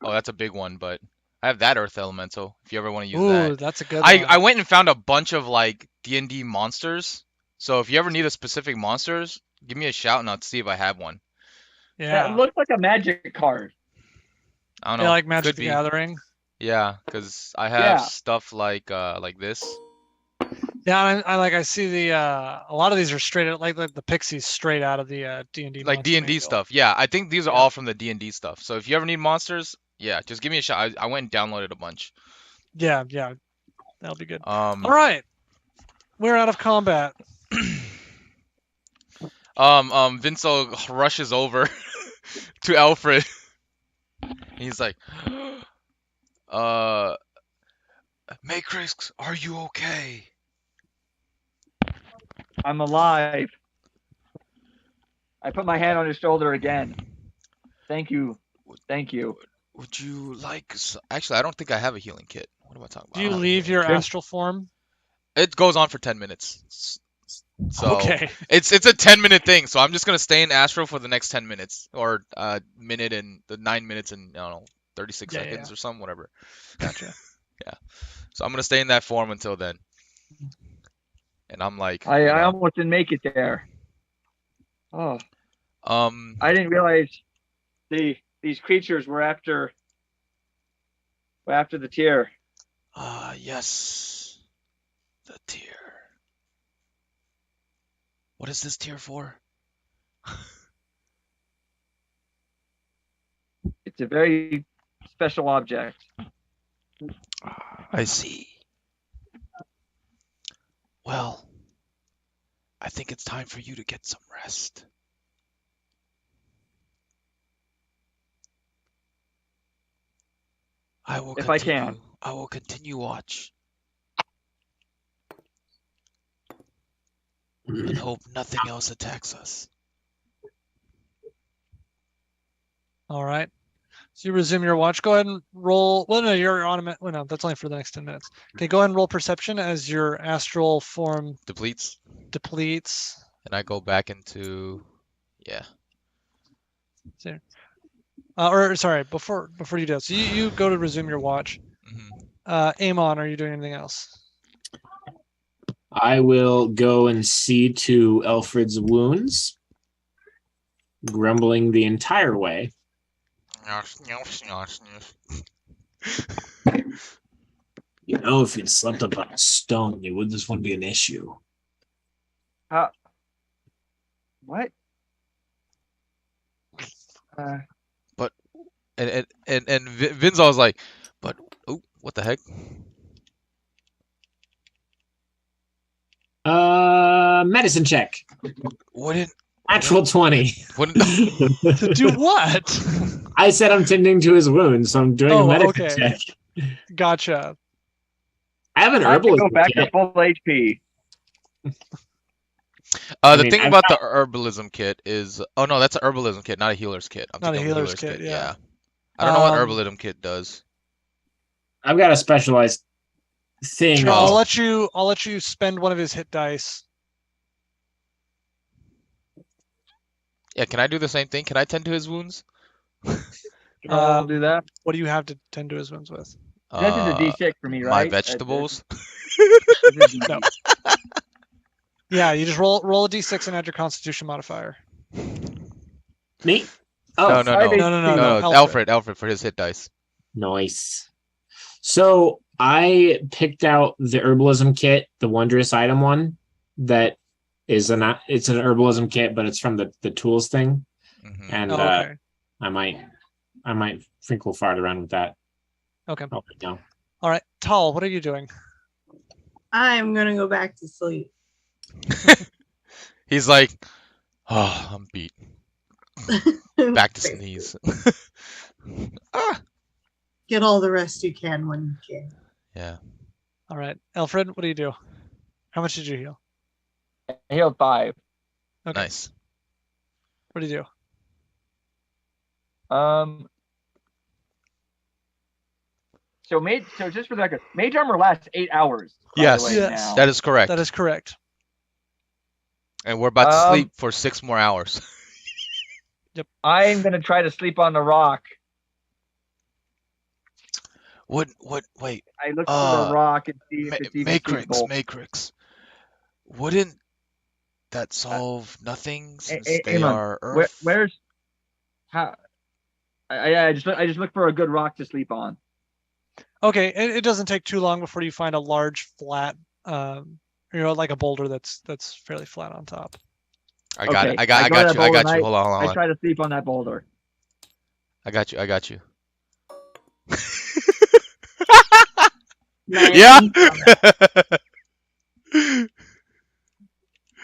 Oh, that's a big one, but I have that earth elemental if you ever want to use Ooh, that. that's a good one. I went and found a bunch of like D&D monsters. So if you ever need a specific monsters, give me a shout and I'll see if I have one. Yeah. That looks like a magic card. I don't know. Yeah, like Magic could the be. Gathering. Yeah, because I have Yeah. stuff like this. Yeah, I see the a lot of these are straight out like the pixies straight out of the D&D Like monster D&D manual. stuff. Yeah, I think these are Yeah. all from the D&D stuff. So if you ever need monsters, yeah, just give me a shout. I went and downloaded a bunch. Yeah, that'll be good. All right, we're out of combat. Vinso rushes over to Alfred. He's like, Matrix, are you okay? I'm alive. I put my hand on his shoulder again. Thank you. Thank you. Would you like... Actually, I don't think I have a healing kit. What am I talking about? Do you I don't have a leave healing your kit. astral form? It goes on for 10 minutes. So Okay. it's a 10-minute thing, so I'm just gonna stay in Astro for the next 10 minutes, or minute and the 9 minutes and I don't know 36 Yeah, seconds or something, whatever. Gotcha. Yeah. So I'm gonna stay in that form until then. And I'm like, I almost didn't make it there. Oh, I didn't realize these creatures were after the tier. Yes, the tier. What is this tier for? It's a very special object. I see. Well, I think it's time for you to get some rest. I will If I can. I will continue watch. And hope nothing else attacks us. All right. So you resume your watch. Go ahead and roll. Well, no, you're on a. Well, no, that's only for the next 10 minutes. Okay, go ahead and roll perception as your astral form Depletes. depletes. And I go back into, yeah. Or sorry, before you do that, so you go to resume your watch. Amon, are you doing anything else? I will go and see to Alfred's wounds, grumbling the entire way. You know, if you'd slept up on a stone, this wouldn't be an issue. What? And Vinzal was like, but oh, what the heck? Medicine check. Wouldn't Natural 20. wouldn't To do what? I said I'm tending to his wounds, so I'm doing a medicine check. Gotcha. I have an I have to go herbalism back to kit. full HP. the thing about the herbalism kit is, oh no, that's an herbalism kit, not a healer's kit. I'm Not a thinking of healer's kit, yeah. I don't know what herbalism kit does. I've got a specialized thing. Sure, Oh. I'll let you spend one of his hit dice. Yeah, can I do the same thing? Can I tend to his wounds? I'll do that. What do you have to tend to his wounds with? This is a D6 for me, My right? vegetables. No. Yeah, you just roll a d6 and add your Constitution modifier. Me? No, Oh, No. Alfred for his hit dice. nice. So I picked out the herbalism kit, the wondrous item one, that is it's an herbalism kit, but it's from the tools thing, Mhm. and Okay. I might sprinkle fart around with that. Okay. Oh, no. All right. Tal, what are you doing? I'm gonna go back to sleep. He's like, oh, I'm beat. Back to sneeze. Ah. Get all the rest you can when you can. Yeah. All right. Alfred, what do you do? How much did you heal? I healed 5. Okay. Nice. What do you do? So just for the record, mage armor lasts 8 hours. by the Yes. way, Yes. now. That is correct. That is correct. And we're about to sleep for 6 more hours. I'm gonna try to sleep on the rock. Wait. I look for the rock and see if it's even feasible. Matrix. Wouldn't that solve nothing since hey, they Amon, are Earth? Where's how? I just look for a good rock to sleep on. Okay. It doesn't take too long before you find a large flat, like a boulder that's fairly flat on top. I got Okay, it. I got that you. I boulder got you. Hold on. I try to sleep on that boulder. I got you. Nice. Yeah.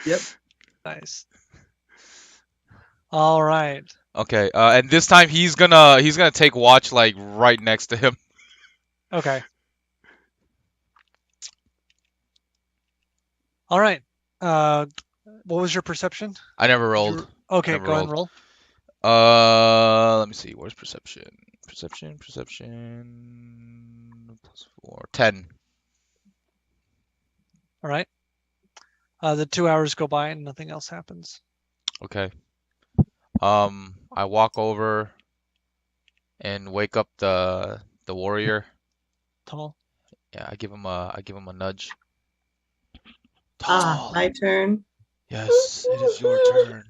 Yep. Nice. All right. Okay. And this time he's gonna take watch like right next to him. Okay. All right. What was your perception? I never rolled. Okay, Never go ahead and rolled. roll. Let me see. Where's perception? Perception. +4. 10. All right. The 2 hours go by and nothing else happens. Okay. I walk over and wake up the warrior. Tall. Yeah, I give him a nudge. Ah, Tall. my turn. Yes, it is your turn.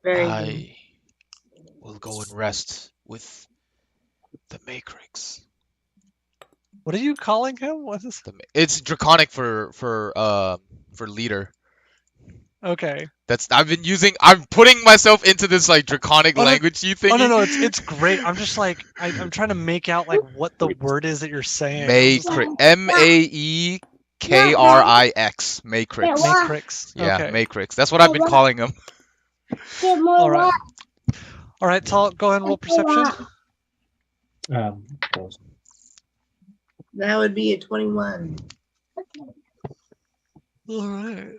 Very good. I will go and rest with the Matrix. What are you calling him? What is? It's draconic for leader. Okay. I'm putting myself into this like draconic Oh, no- language you think. Oh no, it's great. I'm just like I'm trying to make out like what the word is that you're saying. Matrix. Makrix. Matrix. Matrix. Yeah, Okay. Matrix. That's what I've been calling him. Get more All right. rock. All right, Tal, go ahead and roll perception. That would be a 21. All right.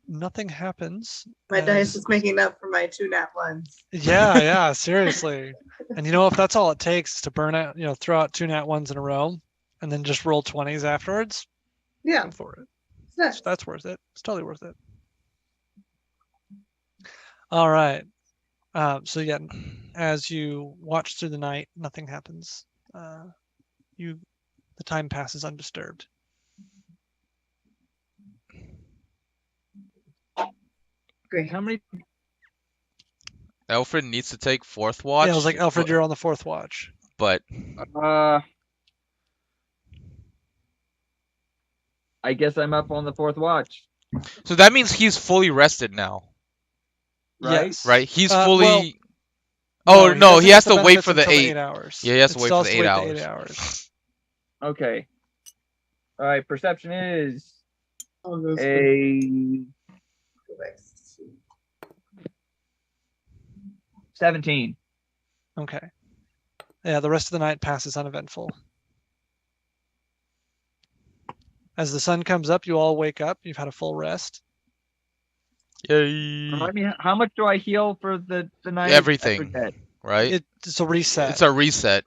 Nothing happens. My dice is making up for my 2 nat ones. Yeah, seriously. And if that's all it takes is to burn out, throw out 2 nat ones in a row and then just roll 20s afterwards, Yeah. go for it. It's not- That's worth it. It's totally worth it. All right. So yeah, as you watch through the night, nothing happens. The time passes undisturbed. Great. How many? Alfred needs to take 4th watch. Yeah, I was like, Alfred, you're on the 4th watch. but I guess I'm up on the 4th watch, so that means he's fully rested now, right? Yes. right? He's Well, fully. Oh no, doesn't he get has the to wait benefits for the until 8. hours. Yeah, he has to It wait still for has the to 8 wait hours. 8 hours. Okay. All right. Perception is All those a go back to sleep. 17. Okay. Yeah, the rest of the night passes uneventful. As the sun comes up, you all wake up. You've had a full rest. Yay! Remind me, how much do I heal for the night? I Everything, forget. right? It's a reset. It's a reset.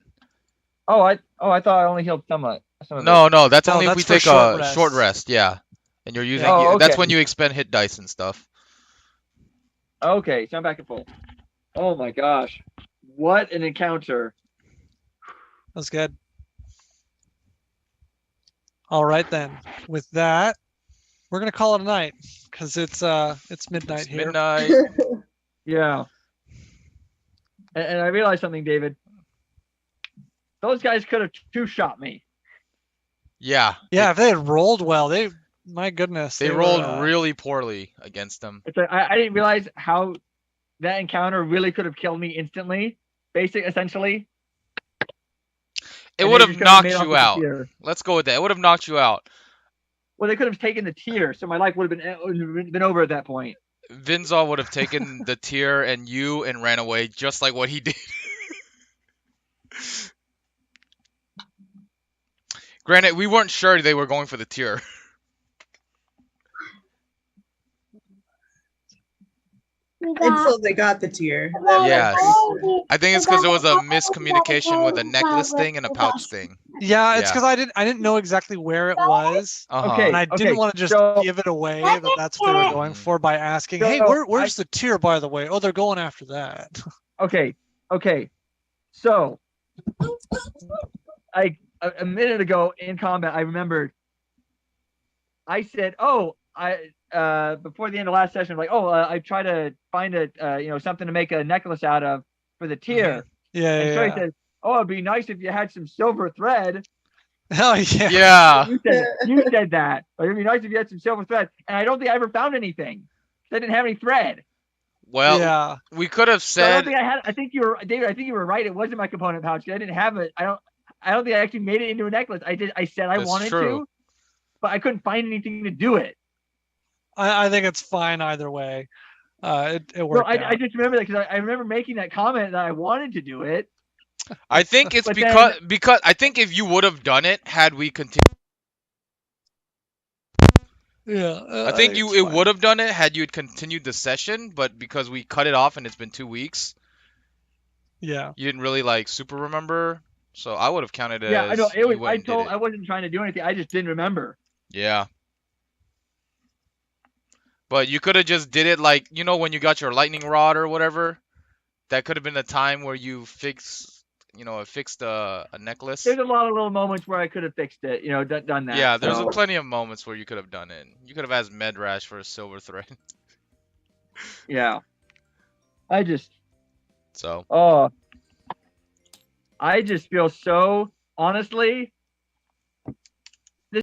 Oh, I thought I only healed some of it. No, that's No, only if that's we for take short a short rests. rest. Yeah, and you're using. Yeah. Oh, That's okay. when you expend hit dice and stuff. Okay, so I'm back at full. Oh my gosh, what an encounter! That's good. All right then. With that, we're gonna call it a night because it's midnight It's here. midnight. Yeah, and I realized something, David. Those guys could have two-shot me. Yeah. Yeah, if they had rolled well, my goodness, They were, rolled really poorly against them. It's like, I didn't realize how that encounter really could have killed me instantly. Essentially. It And would they have just could have made knocked off you with the out. tier. Let's go with that. It would have knocked you out. Well, they could have taken the tier, so my life would have been over at that point. Vinzal would have taken the tier and you and ran away just like what he did. Granted, we weren't sure they were going for the tier. Until they got the tier. Yes. I think it's because there was a miscommunication with a necklace thing and a pouch thing. Yeah, it's Yeah. because I didn't know exactly where it was, Uh-huh. and I Okay, didn't want to just so- give it away that that's what they were going Mhm. for by asking, "Hey, So, where's the tier, by the way?" Oh, they're going after that. Okay. So, a minute ago in combat, I remembered. I said, "Oh, before the end of last session, like, I try to find something to make a necklace out of for the tier." Yeah, And yeah, Troy yeah. said, "Oh, it'd be nice if you had some silver thread." Oh yeah. Yeah. You said that. Like, it'd be nice if you had some silver thread, and I don't think I ever found anything. I didn't have any thread. Well, Yeah. we could have So I don't said. think I had. I think you were, David. I think you were right. It wasn't my component pouch. I didn't have it. I don't think I actually made it into a necklace. I said I That's wanted true. to, but I couldn't find anything to do it. I think it's fine either way. It No, worked I out. just remember that because I remember making that comment that I wanted to do it. I think it's But because I think if you would have done it had we continued. Yeah. I think it's it fine. would have done it had you had continued the session, but because we cut it off and it's been 2 weeks, Yeah. you didn't really like super remember. So I would have counted it Yeah, I as know. you went and did I it. wasn't trying to do anything. I just didn't remember. Yeah. But you could have just did it like, when you got your lightning rod or whatever. That could have been the time where you fixed a necklace. There's a lot of little moments where I could have fixed it. Done that. Yeah, there's so. plenty of moments where you could have done it. You could have asked Medrash for a silver thread. Yeah. I just So I just feel so honestly.